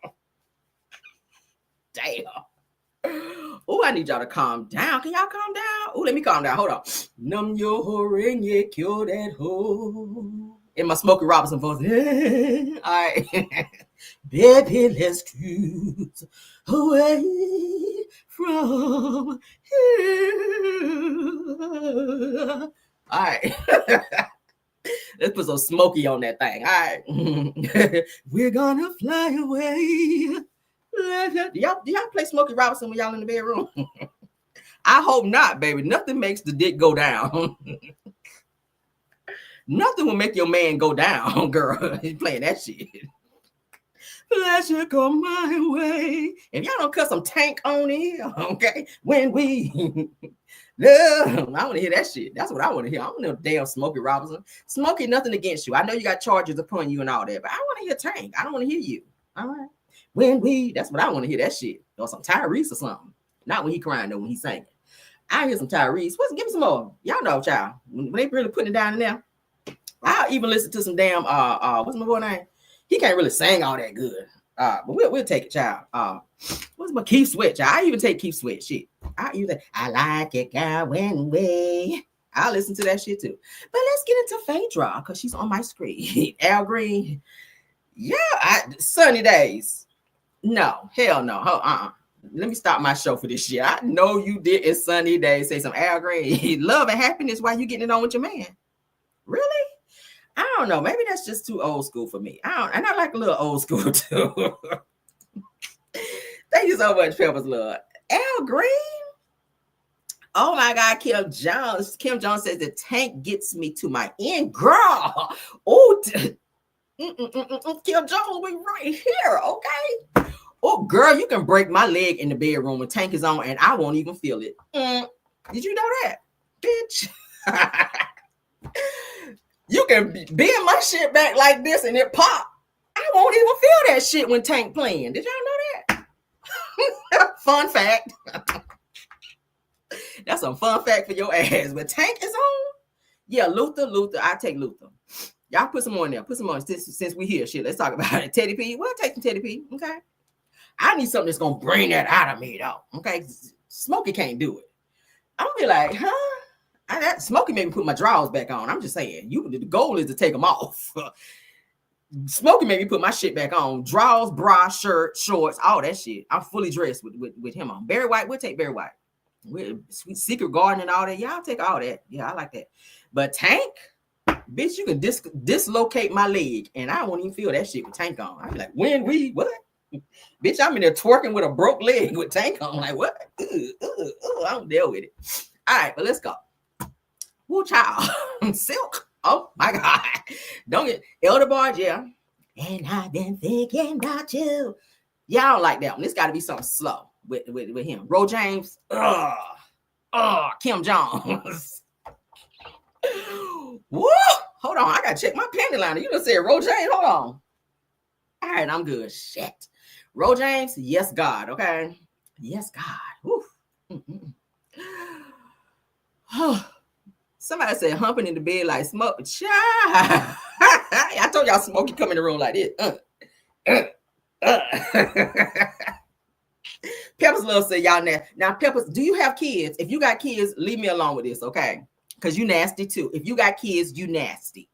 Oh, I need y'all to calm down. Can y'all calm down? Oh, let me calm down. Hold on. Num your ring, yeah, kill that hoe. In my Smokey Robinson voice. All right. Baby, let's cruise away from here. All right. Let's put some Smokey on that thing. All right. We're gonna fly away. Do y'all play Smokey Robinson when y'all in the bedroom? I hope not, baby. Nothing makes the dick go down. Nothing will make your man go down, girl. He's playing that shit. Pleasure go my way. If y'all don't cut some Tank on here, okay? When we love, I want to hear that shit. That's what I want to hear. I don't know damn Smokey Robinson. Smokey, nothing against you. I know you got charges upon you and all that, but I want to hear Tank. I don't want to hear you. All right. When we, that's what I want to hear, that shit. Or some Tyrese or something. Not when he crying though, when he's singing. I hear some Tyrese. Give me some more. Y'all know, child. When they really putting it down in there. I'll even listen to some damn what's my boy name? He can't really sing all that good. But we'll take it, child. What's my Keith Sweat, child? I even take Keith Sweat shit. I like it, girl, when we. I'll listen to that shit too. But let's get into Phaedra, because she's on my screen. Al Green. Yeah, sunny days. No, hell no. Let me stop my show for this shit. I know you did in sunny days. Say some Al Green. Love and happiness while you getting it on with your man. Really? I don't know. Maybe that's just too old school for me. And I like a little old school too. Thank you so much, Pepper's Love. Al Green? Oh my God, Kim Jones. Kim Jones says the Tank gets me to my end. Girl. Oh, Kim Jones, we right here, okay? Oh, girl, you can break my leg in the bedroom when Tank is on and I won't even feel it. Did you know that, bitch? You can bend my shit back like this and it pop. I won't even feel that shit when Tank playing. Did y'all know that? Fun fact. That's some fun fact for your ass. When Tank is on, yeah, Luther, I take Luther. Y'all put some on there. Put some on since we here. Shit, let's talk about it. Teddy P. We'll take some Teddy P. Okay. I need something that's gonna bring that out of me, though. Okay. Smokey can't do it. I'm gonna be like, huh? Smokey made me put my drawers back on. I'm just saying, the goal is to take them off. Smokey made me put my shit back on. Drawers, bra, shirt, shorts, all that shit. I'm fully dressed with him on. Barry White, we'll take Barry White. Sweet Secret Garden and all that. Yeah, I'll take all that. Yeah, I like that. But Tank, bitch, you can dislocate my leg and I won't even feel that shit with Tank on. I'll be like, what? Bitch, I'm in there twerking with a broke leg with Tank on. Like, what? I don't deal with it. All right, but let's go. Woo, child. Silk. Oh my God. Don't get Elder Barge, yeah. And I've been thinking about you. Yeah, I don't like that one. This got to be something slow with him. Ro James. Kim Jones. Woo! Hold on. I gotta check my panty liner. You done said Ro James. Hold on. All right, I'm good. Shit. Ro James, yes, God. Okay. Yes, God. Woo. Somebody said humping in the bed like smoke. I told y'all Smokey come in the room like this. Peppers Love said y'all now Peppers, do you have kids? If you got kids, leave me alone with this, okay? Because you nasty too. If you got kids, you nasty.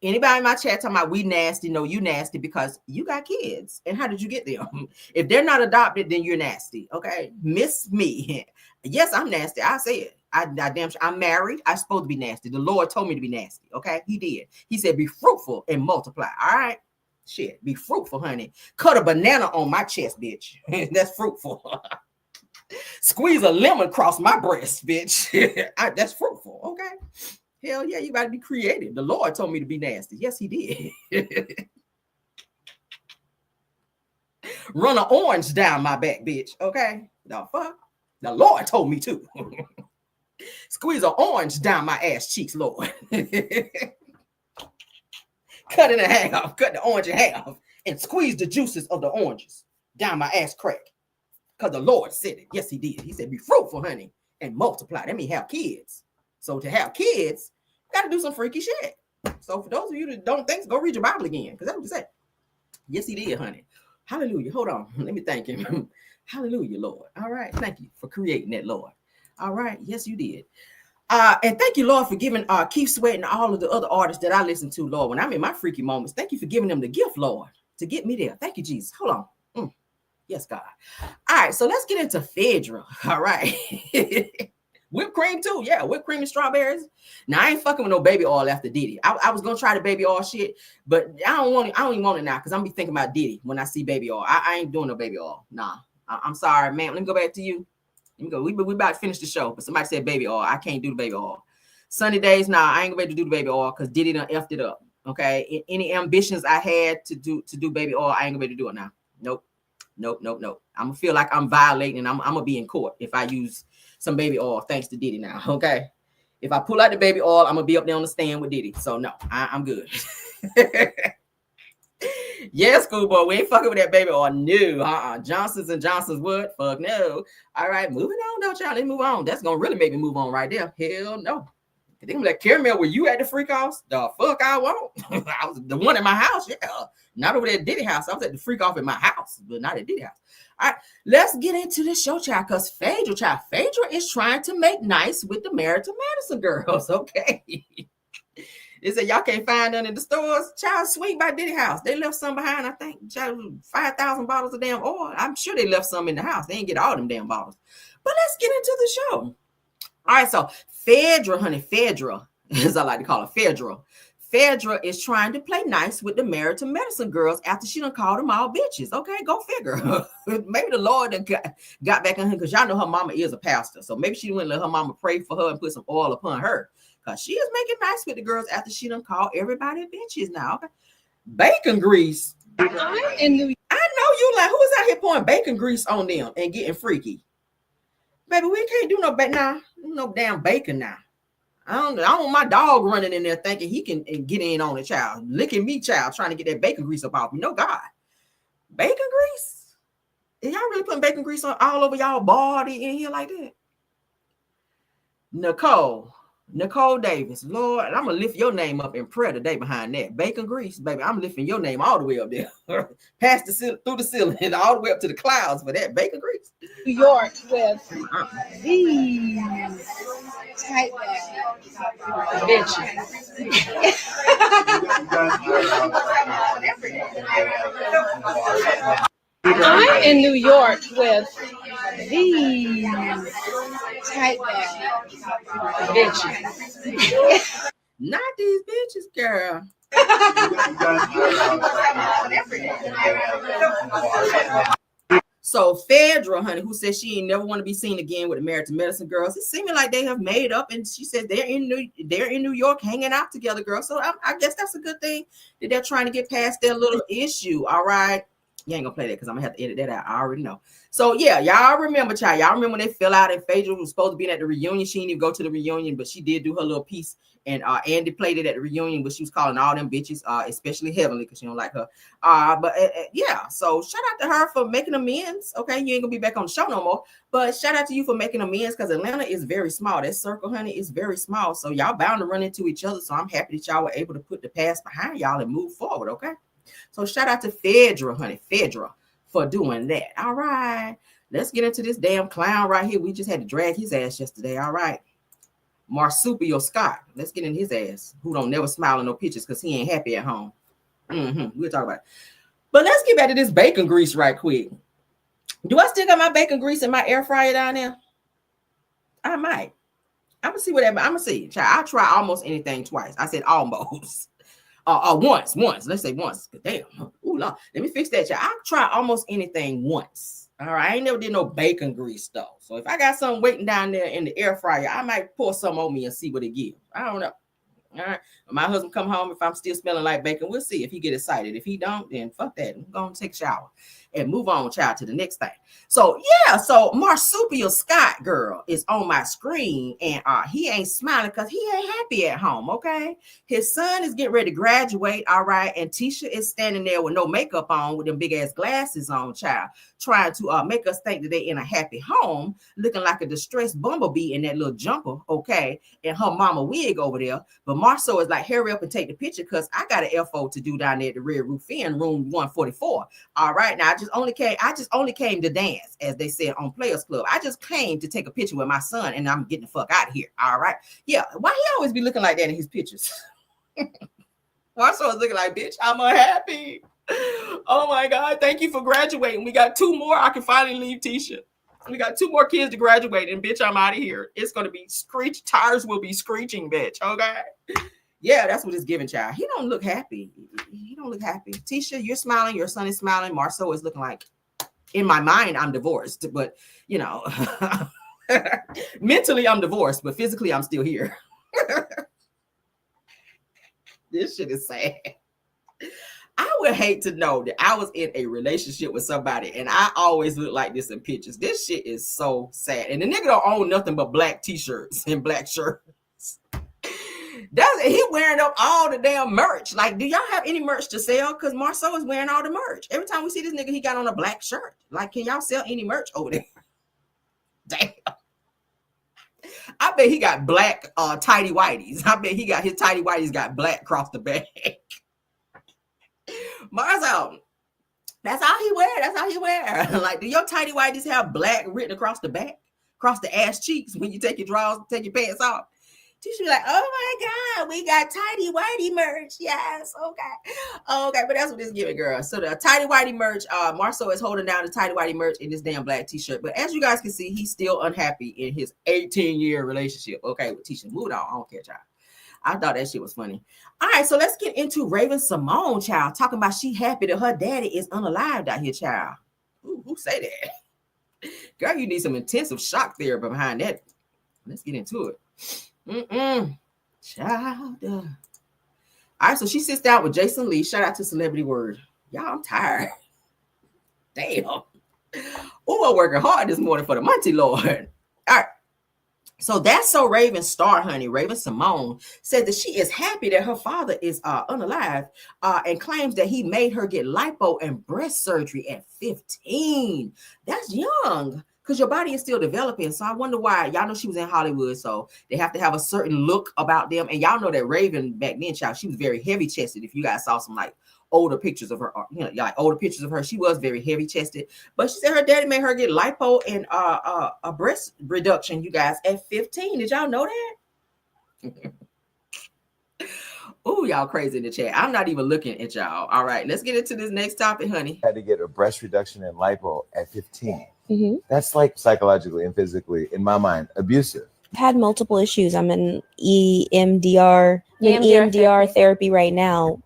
Anybody in my chat talking about we nasty? No, you nasty because you got kids. And how did you get them? If they're not adopted, then you're nasty, okay? Miss me. Yes, I'm nasty. I say it. I damn sure I'm married. I'm supposed to be nasty. The Lord told me to be nasty. Okay, He did. He said, "Be fruitful and multiply." All right, shit. Be fruitful, honey. Cut a banana on my chest, bitch. That's fruitful. Squeeze a lemon across my breast, bitch. That's fruitful. Okay. Hell yeah, you got to be creative. The Lord told me to be nasty. Yes, He did. Run an orange down my back, bitch. Okay. The fuck. The Lord told me to. Squeeze an orange down my ass cheeks, Lord. Cut it in half. Cut the orange in half and squeeze the juices of the oranges down my ass crack. Because the Lord said it. Yes, He did. He said, be fruitful, honey, and multiply. That means have kids. So to have kids, you got to do some freaky shit. So for those of you that don't think, go read your Bible again. Because that's what He said. Yes, He did, honey. Hallelujah. Hold on. Let me thank Him. Hallelujah, Lord. All right. Thank you for creating that, Lord. All right. Yes, you did. And thank you, Lord, for giving Keith Sweat and all of the other artists that I listen to, Lord, when I'm in my freaky moments. Thank you for giving them the gift, Lord, to get me there. Thank you, Jesus. Hold on. Yes, God. All right, so let's get into Phaedra. All right. Whipped cream too. Yeah, whipped cream and strawberries. Now I ain't fucking with no baby oil after Diddy. I was gonna try the baby oil shit, but I don't even want it now because I'm be thinking about Diddy when I see baby oil. I ain't doing no baby oil. Nah. I'm sorry, man. Let me go back to you. Let me go. We about to finish the show, but somebody said baby oil. I can't do the baby oil. Sunny days, nah, I ain't gonna be able to do the baby oil because Diddy done effed it up. Okay. Any ambitions I had to do baby oil, I ain't gonna be able to do it now. Nope. I'm gonna feel like I'm violating, and I'm gonna be in court if I use some baby oil thanks to Diddy now. Okay. If I pull out the baby oil, I'm gonna be up there on the stand with Diddy. So no, I'm good. Yes, schoolboy, we ain't fucking with that baby oil. No, Johnson's and Johnson's what? Fuck no. All right, moving on, don't y'all. Let's move on. That's gonna really make me move on right there. Hell no. They gonna be like, Caramel, were you at the freak house? The fuck I won't. I was the one in my house, yeah. Not over there at Diddy house. I was at the freak off in my house, but not at Diddy house. All right, let's get into the show, child, because Phaedra is trying to make nice with the Married to Madison girls, okay? They said y'all can't find none in the stores. Child, sweet by Diddy house. They left some behind, I think, 5,000 bottles of damn oil. I'm sure they left some in the house. They didn't get all them damn bottles. But let's get into the show. All right, so Phaedra, as I like to call her, Phaedra is trying to play nice with the Married to Medicine girls after she done called them all bitches. Okay, go figure. Maybe the Lord done got back on her because y'all know her mama is a pastor. So maybe she wouldn't let her mama pray for her and put some oil upon her because she is making nice with the girls after she done called everybody bitches now. Okay, bacon grease. I know you like, who is out here pouring bacon grease on them and getting freaky? Baby, we can't do no damn bacon now. I don't want my dog running in there thinking he can get in on the child, licking me, child, trying to get that bacon grease up off me. No, God. Bacon grease? Is y'all really putting bacon grease on all over y'all body in here like that? Nicole Davis, Lord, I'm going to lift your name up in prayer today behind that. Bacon grease, baby, I'm lifting your name all the way up there. Past through the ceiling and all the way up to the clouds for that bacon grease. New York with these type bitches. I'm in New York with these type bitches. Not these bitches, girl. So Phaedra, honey, who says she ain't never want to be seen again with the Married to Medicine girls, it's seeming like they have made up, and she said they're in New York hanging out together, girl. So I guess that's a good thing that they're trying to get past their little issue. All right. You ain't gonna play that because I'm gonna have to edit that out. I already know. So yeah, y'all remember, child. Y'all remember when they fell out and Phaedra was supposed to be at the reunion. She didn't even go to the reunion, but she did do her little piece. And Andy played it at the reunion, but she was calling all them bitches, especially Heavenly, because she don't like her. Yeah. So shout out to her for making amends. Okay, you ain't gonna be back on the show no more. But shout out to you for making amends because Atlanta is very small. That circle, honey, is very small. So y'all bound to run into each other. So I'm happy that y'all were able to put the past behind y'all and move forward. Okay. So shout out to Phaedra, honey, for doing that. All right. Let's get into this damn clown right here. We just had to drag his ass yesterday. All right. Marsupial Scott. Let's get in his ass, who don't never smile in no pictures because he ain't happy at home. We'll talk about it. But let's get back to this bacon grease right quick. Do I still got my bacon grease in my air fryer down there? I might. I'm gonna see what that. I'm gonna see. I try almost anything twice. I said almost. Once. Let's say once. Damn. Ooh, Lord. Let me fix that. I try almost anything once. All right. I ain't never did no bacon grease though. So if I got something waiting down there in the air fryer, I might pour some on me and see what it gives. I don't know. All right. When my husband come home, if I'm still smelling like bacon, we'll see if he get excited. If he don't, then fuck that. I'm going to take a shower and move on, child, to the next thing. So yeah, so Marsupial Scott girl is on my screen, and he ain't smiling because he ain't happy at home. Okay, his son is getting ready to graduate. All right, and Tisha is standing there with no makeup on, with them big ass glasses on, child, trying to make us think that they in a happy home, looking like a distressed bumblebee in that little jumper. Okay, and her mama wig over there. But Marceau is like, hurry up and take the picture because I got an FO to do down there at the Red Roof Inn, room 144. All right, now I just only came to dance, as they said on Players Club. I just came to take a picture with my son, and I'm getting the fuck out of here. All right. Yeah. Why he always be looking like that in his pictures? Marceau is looking like, bitch, I'm unhappy. Oh my God. Thank you for graduating. We got 2 more. I can finally leave Tisha. We got 2 more kids to graduate, and bitch, I'm out of here. It's gonna be tires will be screeching, bitch. Okay. Yeah, that's what it's giving, child. He don't look happy. He don't look happy. Tisha, you're smiling. Your son is smiling. Marceau is looking like, in my mind, I'm divorced. But, you know, mentally, I'm divorced. But physically, I'm still here. This shit is sad. I would hate to know that I was in a relationship with somebody and I always look like this in pictures. This shit is so sad. And the nigga don't own nothing but black t-shirts and black shirts. He wearing up all the damn merch. Like, do y'all have any merch to sell? Because Marceau is wearing all the merch. Every time we see this nigga, he got on a black shirt. Like, can y'all sell any merch over there? Damn. I bet he got black tighty whities. I bet he got his tighty whities got black across the back. Marceau, that's how he wear. That's how he wear. Like, do your tighty whities have black written across the back, across the ass cheeks when you take your drawers, take your pants off? Tisha be like, oh my God, we got tighty whitey merch. Yes, okay, but that's what this giving, girl. So the tighty whitey merch, Marceau is holding down the tighty whitey merch in this damn black t-shirt. But as you guys can see, he's still unhappy in his 18-year relationship. Okay, with Tisha. Moving on. I don't care, child. I thought that shit was funny. All right, so let's get into Raven Simone, child, talking about she happy that her daddy is unalived out here, child. Ooh, who say that? Girl, you need some intensive shock therapy behind that. Let's get into it. Child. All right, so she sits down with Jason Lee. Shout out to Celebrity Word. Y'all, I'm tired. Damn. Oh, I'm working hard this morning for the Monty Lord. All right. So that's so Raven star, honey. Raven Simone said that she is happy that her father is unalive and claims that he made her get lipo and breast surgery at 15. That's young because your body is still developing. So I wonder why. Y'all know she was in Hollywood, so they have to have a certain look about them. And y'all know that Raven back then, child, she was very heavy chested. If you guys saw some like older pictures of her, you know, like older pictures of her, she was very heavy chested. But she said her daddy made her get lipo and a breast reduction, you guys, at 15. Did y'all know that? Oh, y'all crazy in the chat. I'm not even looking at y'all. All right, let's get into this next topic, honey. Had to get a breast reduction and lipo at 15. That's like psychologically and physically, in my mind, abusive. I've had multiple issues. I'm in EMDR therapy right now.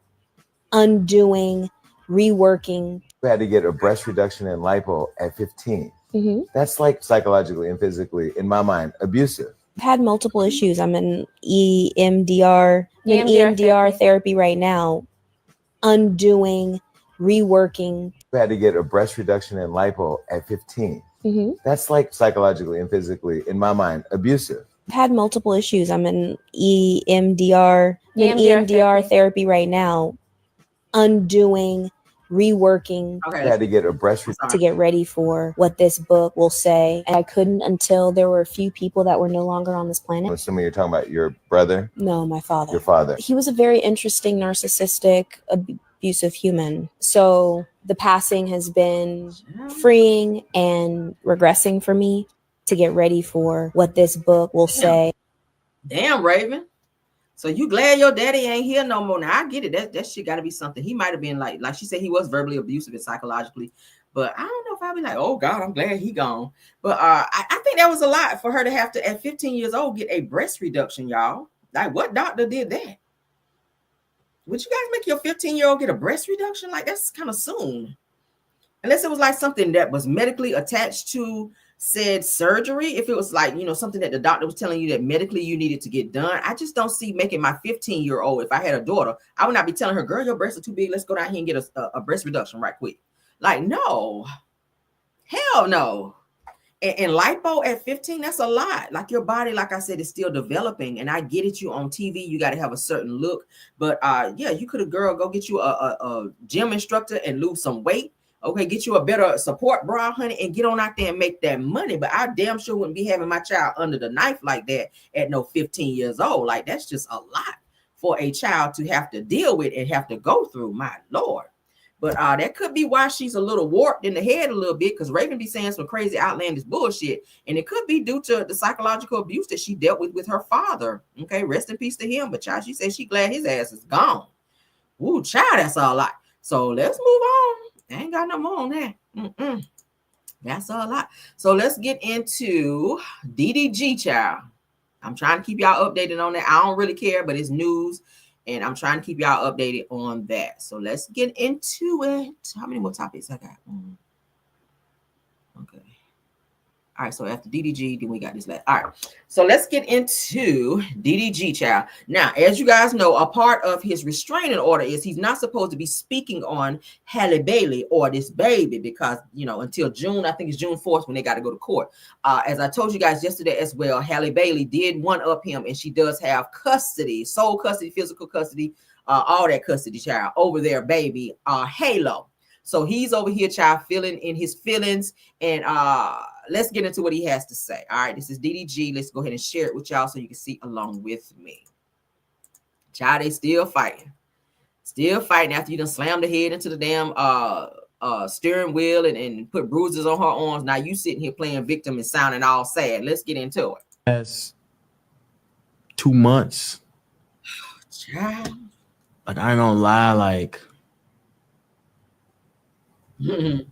Undoing, reworking. I had to get a breast reduction and lipo at 15. That's like psychologically and physically, in my mind, abusive. I've had multiple issues. I'm in EMDR therapy right now. Undoing, reworking. I had to get a breast reduction and lipo at 15. That's like psychologically and physically, in my mind, abusive. I've had multiple issues. I'm in EMDR therapy right now. Undoing, reworking. I had to get a breast to get ready for what this book will say. And I couldn't until there were a few people that were no longer on this planet. I'm assuming you're talking about your brother? No, my father. Your father. He was a very interesting, narcissistic, abusive human. So the passing has been freeing and regressing for me to get ready for what this book will say. Damn, Raven. So you glad your daddy ain't here no more? Now I get it. That shit got to be something. He might have been like she said, he was verbally abusive and psychologically. But I don't know if I'd be like, oh God, I'm glad he gone. But I think that was a lot for her to have to, at 15 years old, get a breast reduction, y'all. Like, what doctor did that? Would you guys make your 15-year-old get a breast reduction? Like, that's kind of soon. Unless it was like something that was medically attached to said surgery. If it was like, you know, something that the doctor was telling you that medically you needed to get done. I just don't see making my 15-year-old, if I had a daughter, I would not be telling her, girl, your breasts are too big. Let's go down here and get a breast reduction right quick. Like, no. Hell no. And lipo at 15, that's a lot. Like, your body, like I said, is still developing. And I get it, you on TV, you got to have a certain look. But yeah, you could have, girl, go get you a gym instructor and lose some weight. Okay, get you a better support bra, honey, and get on out there and make that money. But I damn sure wouldn't be having my child under the knife like that at no 15 years old. Like, that's just a lot for a child to have to deal with and have to go through, my Lord. But that could be why she's a little warped in the head a little bit, because Raven be saying some crazy outlandish bullshit. And it could be due to the psychological abuse that she dealt with her father. Okay, rest in peace to him. But child, she said she glad his ass is gone. Ooh, child, that's a lot. So let's move on. I ain't got no more on that. That's a lot. So let's get into DDG, child. I'm trying to keep y'all updated on that. I don't really care, but it's news, and I'm trying to keep y'all updated on that. So let's get into it. How many more topics I got? Okay. All right, so after DDG, then we got this last. All right, so let's get into DDG, child. Now, as you guys know, a part of his restraining order is he's not supposed to be speaking on Halle Bailey or this baby because, you know, until June, I think it's June 4th when they got to go to court. As I told you guys yesterday as well, Halle Bailey did one-up him, and she does have custody, sole custody, physical custody, all that custody, child, over their baby, Halo. So he's over here, child, feeling in his feelings, and let's get into what he has to say. All right, this is DDG. Let's go ahead and share it with y'all so you can see along with me. Child, they still fighting. Still fighting after you done slammed the head into the damn steering wheel and put bruises on her arms. Now you sitting here playing victim and sounding all sad. Let's get into it. That's 2 months. Child. Like, I ain't gonna lie, like,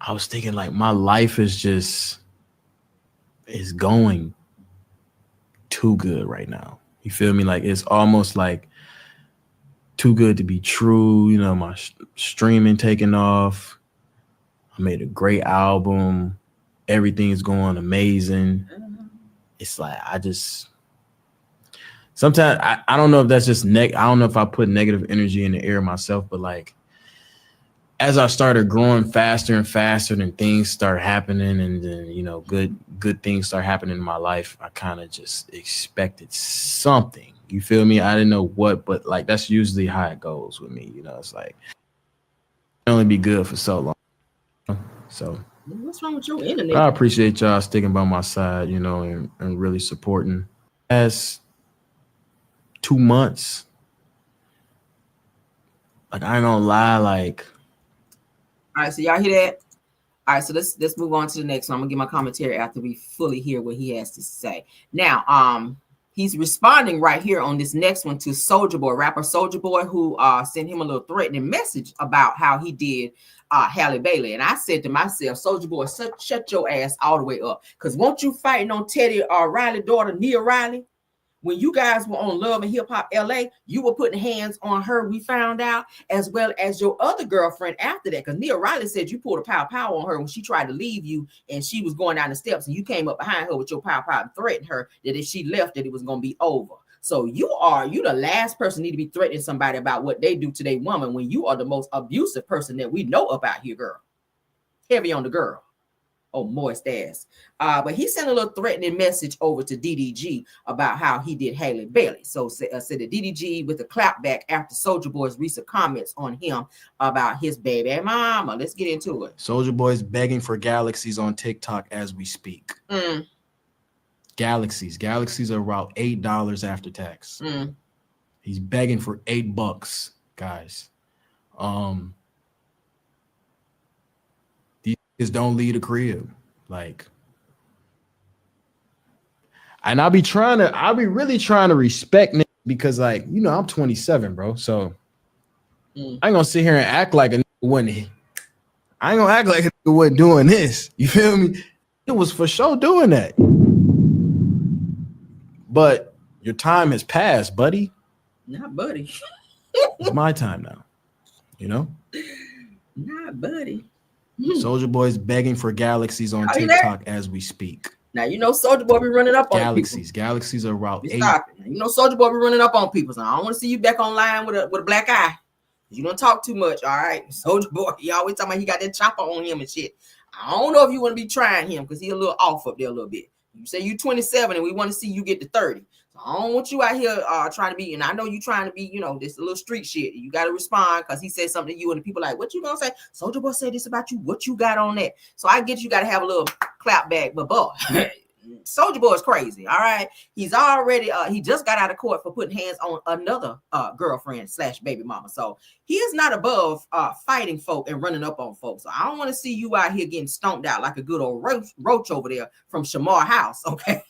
I was thinking, like, my life is going too good right now. You feel me? Like, it's almost like too good to be true. You know, my streaming taking off. I made a great album. Everything's going amazing. It's like, sometimes I don't know if that's just I don't know if I put negative energy in the air myself, but like, as I started growing faster and faster, and things start happening, and then, you know, good things start happening in my life, I kind of just expected something. You feel me? I didn't know what, but like, that's usually how it goes with me. You know, it's like, it can only be good for so long. So what's wrong with your internet? I appreciate y'all sticking by my side, you know, and really supporting. As 2 months, like, I ain't gonna lie, like. All right, so y'all hear that? All right, so let's move on to the next one. I'm gonna get my commentary after we fully hear what he has to say. Now, he's responding right here on this next one to Soulja Boy, rapper Soulja Boy, who sent him a little threatening message about how he did Halle Bailey. And I said to myself, Soulja Boy, shut your ass all the way up, because won't you fighting on Teddy Riley's daughter, Nia Riley? When you guys were on Love and Hip Hop LA, you were putting hands on her, we found out, as well as your other girlfriend after that. Because Nia Riley said you pulled a pow on her when she tried to leave you, and she was going down the steps, and you came up behind her with your pow and threatened her that if she left, that it was going to be over. So you the last person need to be threatening somebody about what they do to their woman when you are the most abusive person that we know about here, girl. Heavy on the girl. Oh, moist ass. But he sent a little threatening message over to DDG about how he did Halle Bailey. So said that DDG with a clap back after Soulja Boy's recent comments on him about his baby mama. Let's get into it. Soulja Boy's begging for galaxies on TikTok as we speak. Galaxies are about $8 after tax. He's begging for $8, guys. These don't leave a crib, like. And I'll be really trying to respect niggas because, like, you know, I'm 27, bro. So I ain't gonna sit here and act like a nigga wasn't. I ain't gonna act like a nigga wasn't doing this. You feel me? It was for sure doing that. But your time has passed, buddy. Not buddy. It's my time now. You know? Not buddy. Soulja Boy's begging for galaxies on TikTok as we speak. Now, you know, Soulja Boy be running up on galaxies. Galaxies are about 8. You know, Soulja Boy be running up on people. So I don't want to see you back online with a black eye. You don't talk too much, all right? Soulja Boy, he always talking about he got that chopper on him and shit. I don't know if you want to be trying him because he a little off up there a little bit. You say you 27 and we want to see you get to 30. So I don't want you out here trying to be, and I know you trying to be, you know, this a little street shit. You got to respond because he said something to you and the people like, what you gonna say? Soulja Boy said this about you. What you got on that? So I get you got to have a little clap back, but boy, Soldier Boy is crazy. All right. He's already he just got out of court for putting hands on another girlfriend / baby mama. So he is not above fighting folk and running up on folks. So I don't want to see you out here getting stomped out like a good old roach over there from Shamar House. Okay.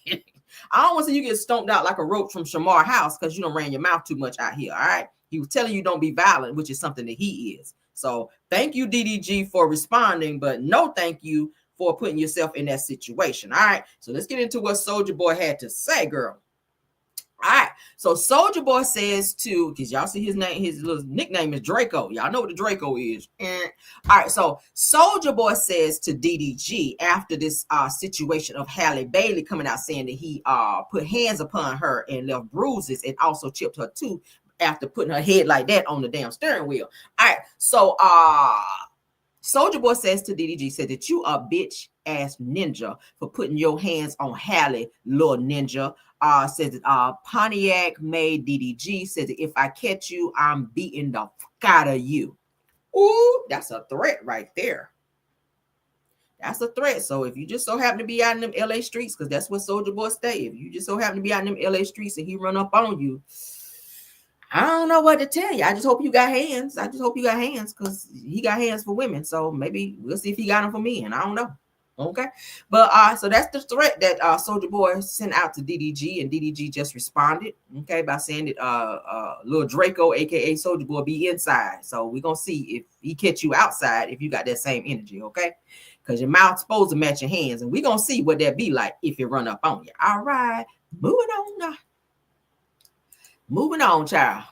I don't want to see you get stomped out like a roach from Shamar House because you don't ran your mouth too much out here. All right. He was telling you don't be violent, which is something that he is. So thank you, DDG, for responding, but no thank you for putting yourself in that situation. All right, so let's get into what Soldier Boy had to say, girl. All right, so Soldier Boy says to, because y'all see his name, his little nickname is Draco. Y'all know what the Draco is. All right, so Soldier Boy says to DDG after this situation of Halle Bailey coming out saying that he put hands upon her and left bruises and also chipped her tooth after putting her head like that on the damn steering wheel. All right, so Soldier Boy says to DDG, said that you a bitch ass ninja for putting your hands on Halle, little ninja. Says that Pontiac made DDG, says that if I catch you, I'm beating the fuck out of you. Ooh, that's a threat right there. That's a threat. So if you just so happen to be out in them LA streets, because that's what Soldier Boy stay. If you just so happen to be out in them LA streets and he run up on you, I don't know what to tell you. I just hope you got hands. I just hope you got hands because he got hands for women. So maybe we'll see if he got them for men. I don't know. Okay. But so that's the threat that Soldier Boy sent out to DDG, and DDG just responded, okay, by saying that little Draco, aka Soldier Boy, be inside. So we're gonna see if he catch you outside if you got that same energy, okay? Because your mouth's supposed to match your hands, and we're gonna see what that be like if it run up on you. All right, moving on now. Moving on, child.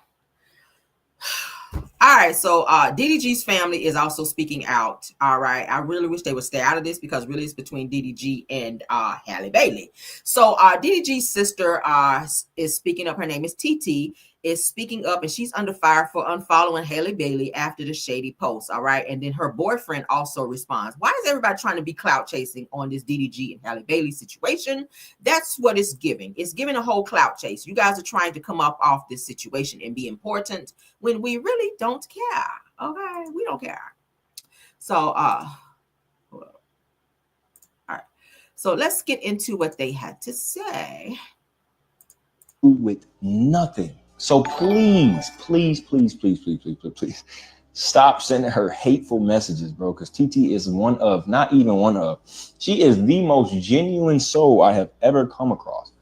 All right, so DDG's family is also speaking out. All right, I really wish they would stay out of this because really it's between DDG and Halle Bailey. So DDG's sister is speaking up. Her name is TT, is speaking up, and she's under fire for unfollowing Halle Bailey after the shady post. All right, and then her boyfriend also responds. Why is everybody trying to be clout chasing on this DDG and Halle Bailey situation? That's what it's giving. It's giving a whole clout chase. You guys are trying to come up off this situation and be important when we really don't care. Okay, we don't care. So all right, so let's get into what they had to say. With nothing. So please stop sending her hateful messages, bro, because TT is one of, not even one of, she is the most genuine soul I have ever come across.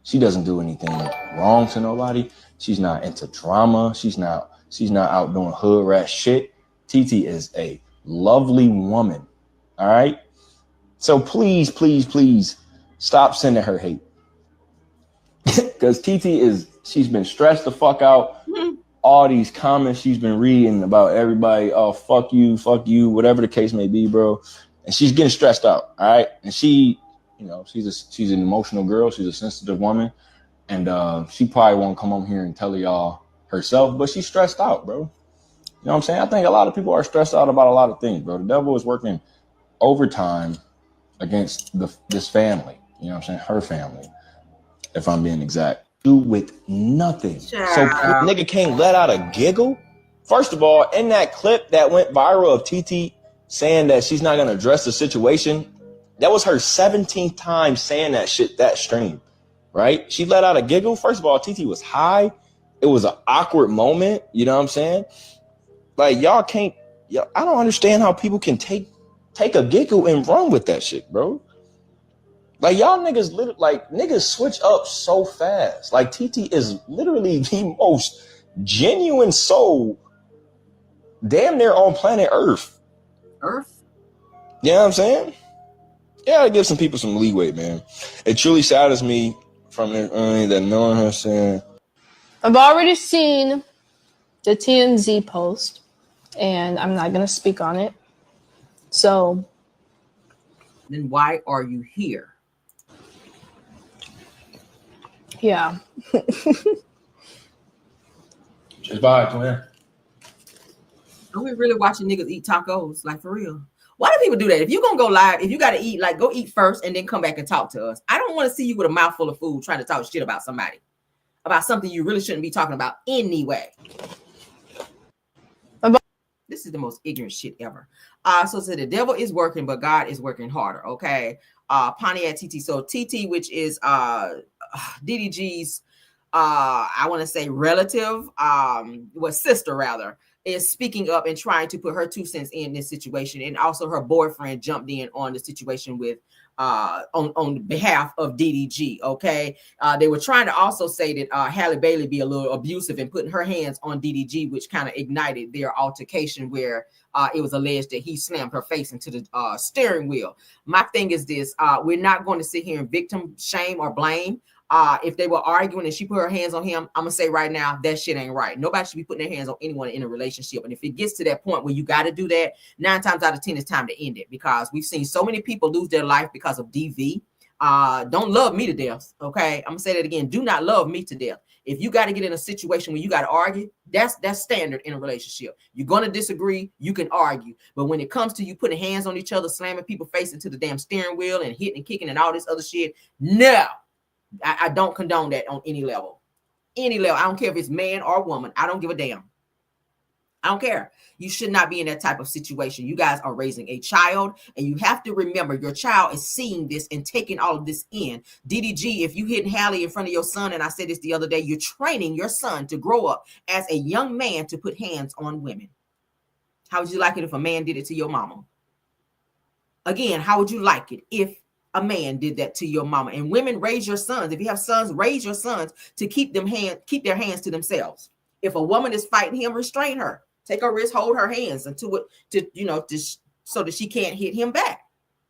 She doesn't do anything wrong to nobody. She's not into drama. She's not out doing hood rat shit. TT is a lovely woman. All right. So please stop sending her hate. Because TT she's been stressed the fuck out. All these comments she's been reading about everybody, oh, fuck you, whatever the case may be, bro. And she's getting stressed out. All right. And she, you know, she's an emotional girl. She's a sensitive woman. And she probably won't come on here and tell y'all herself, but she's stressed out, bro. You know what I'm saying? I think a lot of people are stressed out about a lot of things, bro. The devil is working overtime against this family. You know what I'm saying? Her family, if I'm being exact. Do with nothing. So nigga can't let out a giggle. First of all, in that clip that went viral of TT saying that she's not gonna address the situation, that was her 17th time saying that shit that stream, right? She let out a giggle. First of all, TT was high. It was an awkward moment. You know what I'm saying? Like y'all can't. I don't understand how people can take a giggle and run with that shit, bro. Like y'all niggas, niggas switch up so fast. Like TT is literally the most genuine soul, damn near on planet Earth. Earth? You know what I'm saying? Yeah, I give some people some leeway, man. It truly saddens me from that no one has said. I've already seen the TMZ post, and I'm not gonna speak on it. So then why are you here? Yeah. Just buy it, twin. Are we really watching niggas eat tacos? Like, for real? Why do people do that? If you're gonna go live, if you gotta eat, like, go eat first and then come back and talk to us. I don't want to see you with a mouthful of food trying to talk shit about somebody, about something you really shouldn't be talking about anyway. This is the most ignorant shit ever. So the devil is working, but God is working harder. Okay. Pontiac TT. So TT, which is DDG's I want to say relative, sister rather, is speaking up and trying to put her 2 cents in this situation. And also her boyfriend jumped in on the situation with on behalf of DDG. Okay. They were trying to also say that Halle Bailey be a little abusive and putting her hands on DDG, which kind of ignited their altercation where it was alleged that he slammed her face into the steering wheel. My thing is this, we're not going to sit here and victim shame or blame. If they were arguing and she put her hands on him, I'm gonna say right now that shit ain't right. Nobody should be putting their hands on anyone in a relationship. And if it gets to that point where you got to do that, 9 times out of 10 it's time to end it, because we've seen so many people lose their life because of DV. Don't love me to death. Okay, I'm gonna say that again. Do not love me to death. If you got to get in a situation where you got to argue, that's standard in a relationship. You're gonna disagree, you can argue, but when it comes to you putting hands on each other, slamming people face into the damn steering wheel and hitting and kicking and all this other shit, no. I don't condone that on any level. Any level. I don't care if it's man or woman. I don't give a damn. I don't care. You should not be in that type of situation. You guys are raising a child, and you have to remember your child is seeing this and taking all of this in. DDG, if you hit Halle in front of your son, and I said this the other day, you're training your son to grow up as a young man to put hands on women. How would you like it if a man did it to your mama? Again, how would you like it if a man did that to your mama? And women, raise your sons. If you have sons, raise your sons to keep their hands to themselves. If a woman is fighting him, restrain her. Take her wrist, hold her hands until so that she can't hit him back.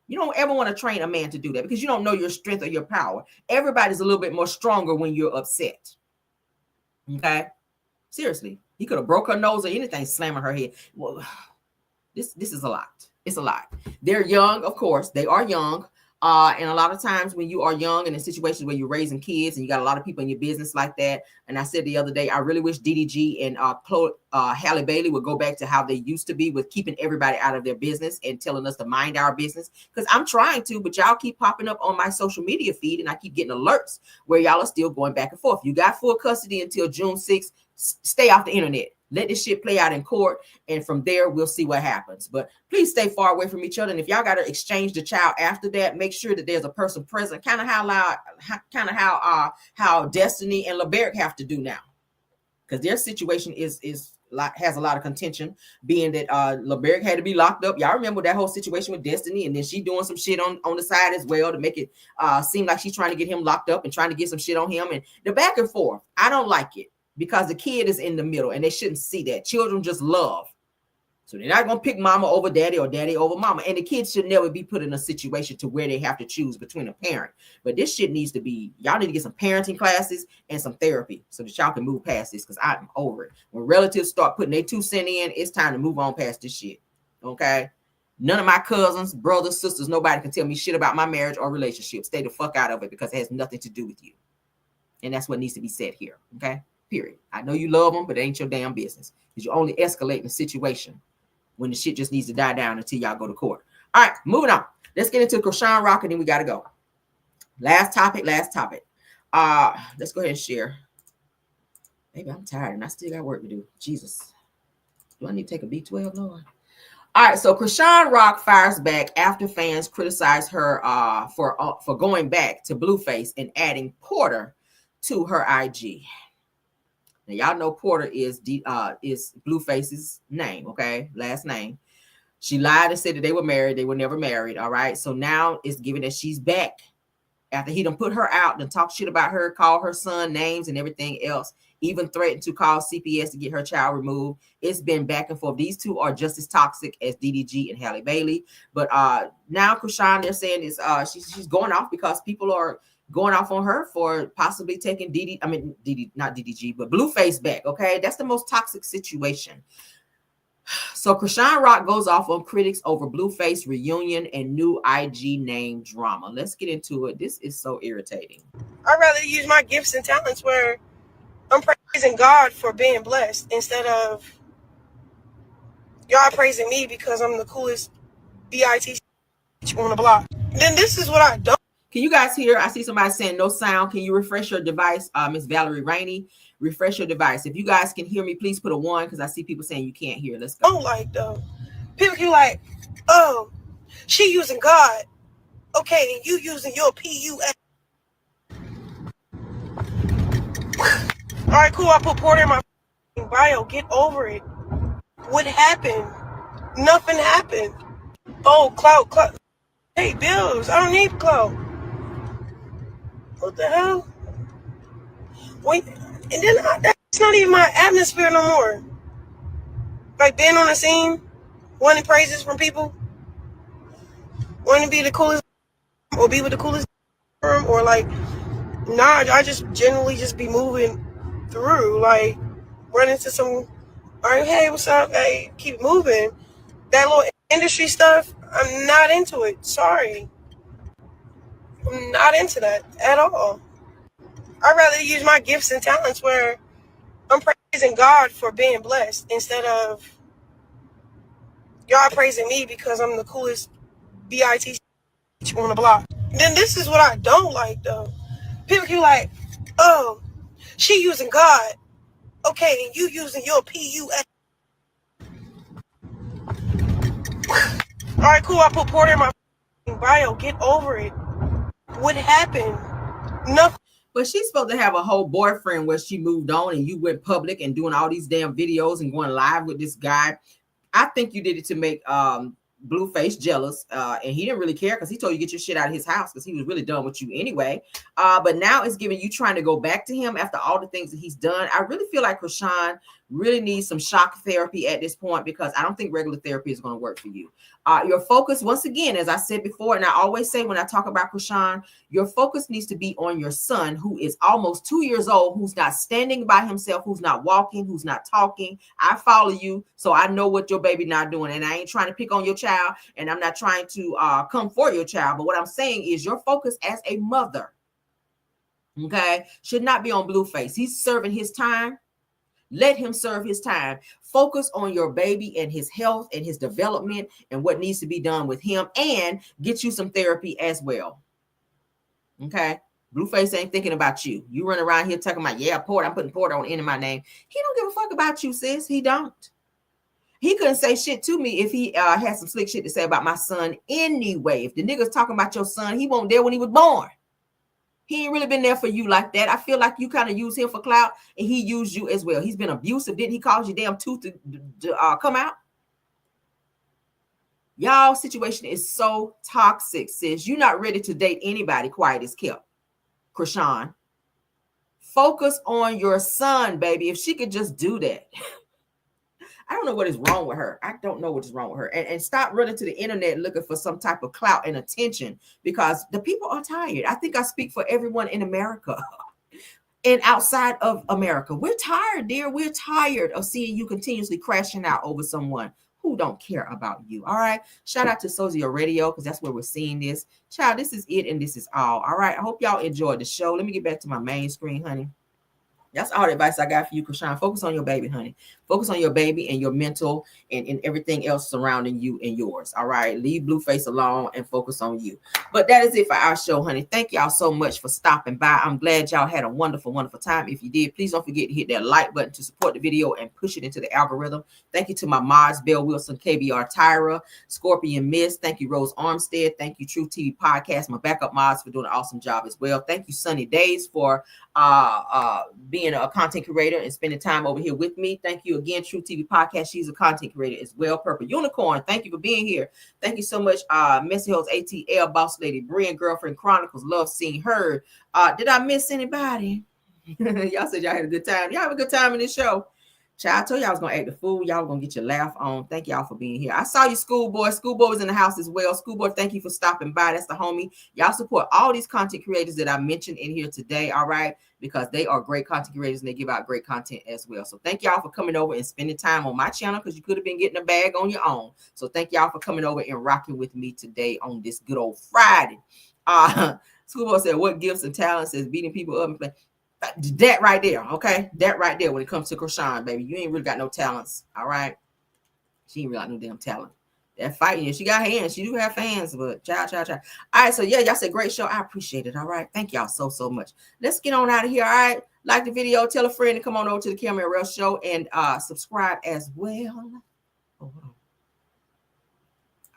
You don't ever want to train a man to do that, because you don't know your strength or your power. Everybody's a little bit more stronger when you're upset. Okay? Seriously. He could have broke her nose or anything, slamming her head. Well, this is a lot. It's a lot. They're young, of course. They are young. And a lot of times when you are young and in situations where you're raising kids and you got a lot of people in your business like that. And I said the other day, I really wish DDG and Halle Bailey would go back to how they used to be with keeping everybody out of their business and telling us to mind our business. Because I'm trying to, but y'all keep popping up on my social media feed and I keep getting alerts where y'all are still going back and forth. You got full custody until June 6th. Stay off the internet. Let this shit play out in court, and from there we'll see what happens. But please stay far away from each other. And if y'all got to exchange the child after that, make sure that there's a person present. Kind of how Destiny and LeBerick have to do now, because their situation has a lot of contention, being that LeBerick had to be locked up. Y'all remember that whole situation with Destiny, and then she doing some shit on the side as well to make it seem like she's trying to get him locked up and trying to get some shit on him, and the back and forth. I don't like it, because the kid is in the middle and they shouldn't see that. Children just love. So they're not going to pick mama over daddy or daddy over mama. And the kids should never be put in a situation to where they have to choose between a parent. But this shit needs to be, y'all need to get some parenting classes and some therapy so that y'all can move past this, because I'm over it. When relatives start putting their 2 cents in, it's time to move on past this shit. Okay? None of my cousins, brothers, sisters, nobody can tell me shit about my marriage or relationship. Stay the fuck out of it, because it has nothing to do with you. And that's what needs to be said here. Okay? Period. I know you love them, but it ain't your damn business, because you're only escalating the situation when the shit just needs to die down until y'all go to court. All right, moving on. Let's get into Krishan Rock, and then we got to go. Last topic. Let's go ahead and share. Maybe I'm tired and I still got work to do. Jesus. Do I need to take a B12, Lord? All right, so Krishan Rock fires back after fans criticize her for going back to Blueface and adding Porter to her IG. Now, y'all know Porter is Blueface's name, okay? Last name. She lied and said that they were married. They were never married, all right? So now it's given that she's back after he done put her out and talk shit about her, call her son names and everything else, even threatened to call CPS to get her child removed. It's been back and forth. These two are just as toxic as DDG and Halle Bailey. But now Krishan, they're saying is she's going off because people are going off on her for possibly taking not DDG, but Blueface back. Okay, that's the most toxic situation. So Krishan Rock goes off on critics over Blueface reunion and new IG name drama. Let's get into it. This is so irritating. I'd rather use my gifts and talents where I'm praising God for being blessed instead of y'all praising me because I'm the coolest BIT on the block. Then this is what I don't. Can you guys hear? I see somebody saying no sound. Can you refresh your device? Miss Valerie Rainey, refresh your device. If you guys can hear me, please put a 1, because I see people saying you can't hear. Let's go. Don't like though. People keep like, oh, she using God Okay, and you using your PUS. All right, cool. I put Porter in my bio. Get over it. What happened? Nothing happened. Oh, clout. Hey, bills. I don't need clout. What the hell? Wait, and then that's not even my atmosphere no more. Like being on the scene, wanting praises from people, wanting to be the coolest or be with the coolest or like, nah, I just generally just be moving through, like run into some, all right, hey, what's up? Hey, keep moving. That little industry stuff, I'm not into it. Sorry. I'm not into that at all. I'd rather use my gifts and talents where I'm praising God for being blessed instead of y'all praising me because I'm the coolest BIT on the block. Then this is what I don't like though. People keep like, oh, she using God. Okay, and you using your PUS. All right, cool. I put Porter in my bio. Get over it. What happened? Nothing. But she's supposed to have a whole boyfriend where she moved on and you went public and doing all these damn videos and going live with this guy. I think you did it to make Blueface jealous, and he didn't really care because he told you get your shit out of his house because he was really done with you anyway. But now it's giving you trying to go back to him after all the things that he's done. I really feel like Krishan really needs some shock therapy at this point because I don't think regular therapy is going to work for you. Your focus, once again, as I said before, and I always say when I talk about Krishan, your focus needs to be on your son who is almost 2 years old, who's not standing by himself, who's not walking, who's not talking. I follow you, so I know what your baby not doing, and I ain't trying to pick on your child, and I'm not trying to come for your child, but what I'm saying is your focus as a mother, okay, should not be on Blueface. He's serving his time. Let him serve his time. Focus on your baby and his health and his development and what needs to be done with him, and get you some therapy as well. Okay. Blueface ain't thinking about you. You run around here talking about, yeah, Porter, I'm putting Porter on the end of my name. He don't give a fuck about you, sis. He don't. He couldn't say shit to me if he had some slick shit to say about my son anyway. If the nigga's talking about your son, he wasn't there when he was born. He ain't really been there for you like that. I feel like you kind of use him for clout, and he used you as well. He's been abusive. Didn't he cause your damn tooth to come out? Y'all situation is so toxic, sis. You're not ready to date anybody. Quiet as kept. Krishan, focus on your son, baby. If she could just do that. I don't know what is wrong with her. I don't know what is wrong with her. And stop running to the internet looking for some type of clout and attention because the people are tired. I think I speak for everyone in America and outside of America. We're tired, dear. We're tired of seeing you continuously crashing out over someone who don't care about you. All right. Shout out to Sozio Radio because that's where we're seeing this. Child, this is it and this is all. All right. I hope y'all enjoyed the show. Let me get back to my main screen, honey. That's all the advice I got for you, Krishan. Focus on your baby, honey. Focus on your baby and your mental and everything else surrounding you and yours. All right. Leave Blueface alone and focus on you. But that is it for our show, honey. Thank y'all so much for stopping by. I'm glad y'all had a wonderful, wonderful time. If you did, please don't forget to hit that like button to support the video and push it into the algorithm. Thank you to my mods, Bill Wilson, KBR Tyra, Scorpion Miss. Thank you, Rose Armstead. Thank you, True TV Podcast, my backup mods for doing an awesome job as well. Thank you, Sunny Days, for being a content creator and spending time over here with me. Thank you again, True TV Podcast. She's a content creator as well. Purple Unicorn, thank you for being here. Thank you so much, Messy Hills ATL, Boss Lady, Brian, Girlfriend Chronicles, Love Seen Heard. Did I miss anybody? Y'all said y'all had a good time. Y'all have a good time in this show. Child, I told y'all I was gonna act the fool. Y'all gonna get your laugh on. Thank y'all for being here. I saw you, Schoolboy. Schoolboy was in the house as well. Schoolboy, thank you for stopping by. That's the homie. Y'all support all these content creators that I mentioned in here today. All right, because they are great content creators and they give out great content as well. So thank y'all for coming over and spending time on my channel because you could have been getting a bag on your own. So thank y'all for coming over and rocking with me today on this good old Friday. Schoolboy said, "What gifts and talents is beating people up and play?" That right there, okay? That right there when it comes to Krishan, baby. You ain't really got no talents, all right? She ain't really got no damn talent. That fighting, she got hands. She do have hands, but child. All right, so yeah, y'all said great show. I appreciate it, all right? Thank y'all so much. Let's get on out of here, all right? Like the video, tell a friend to come on over to the Camera Rail Show and subscribe as well. Oh, hold on.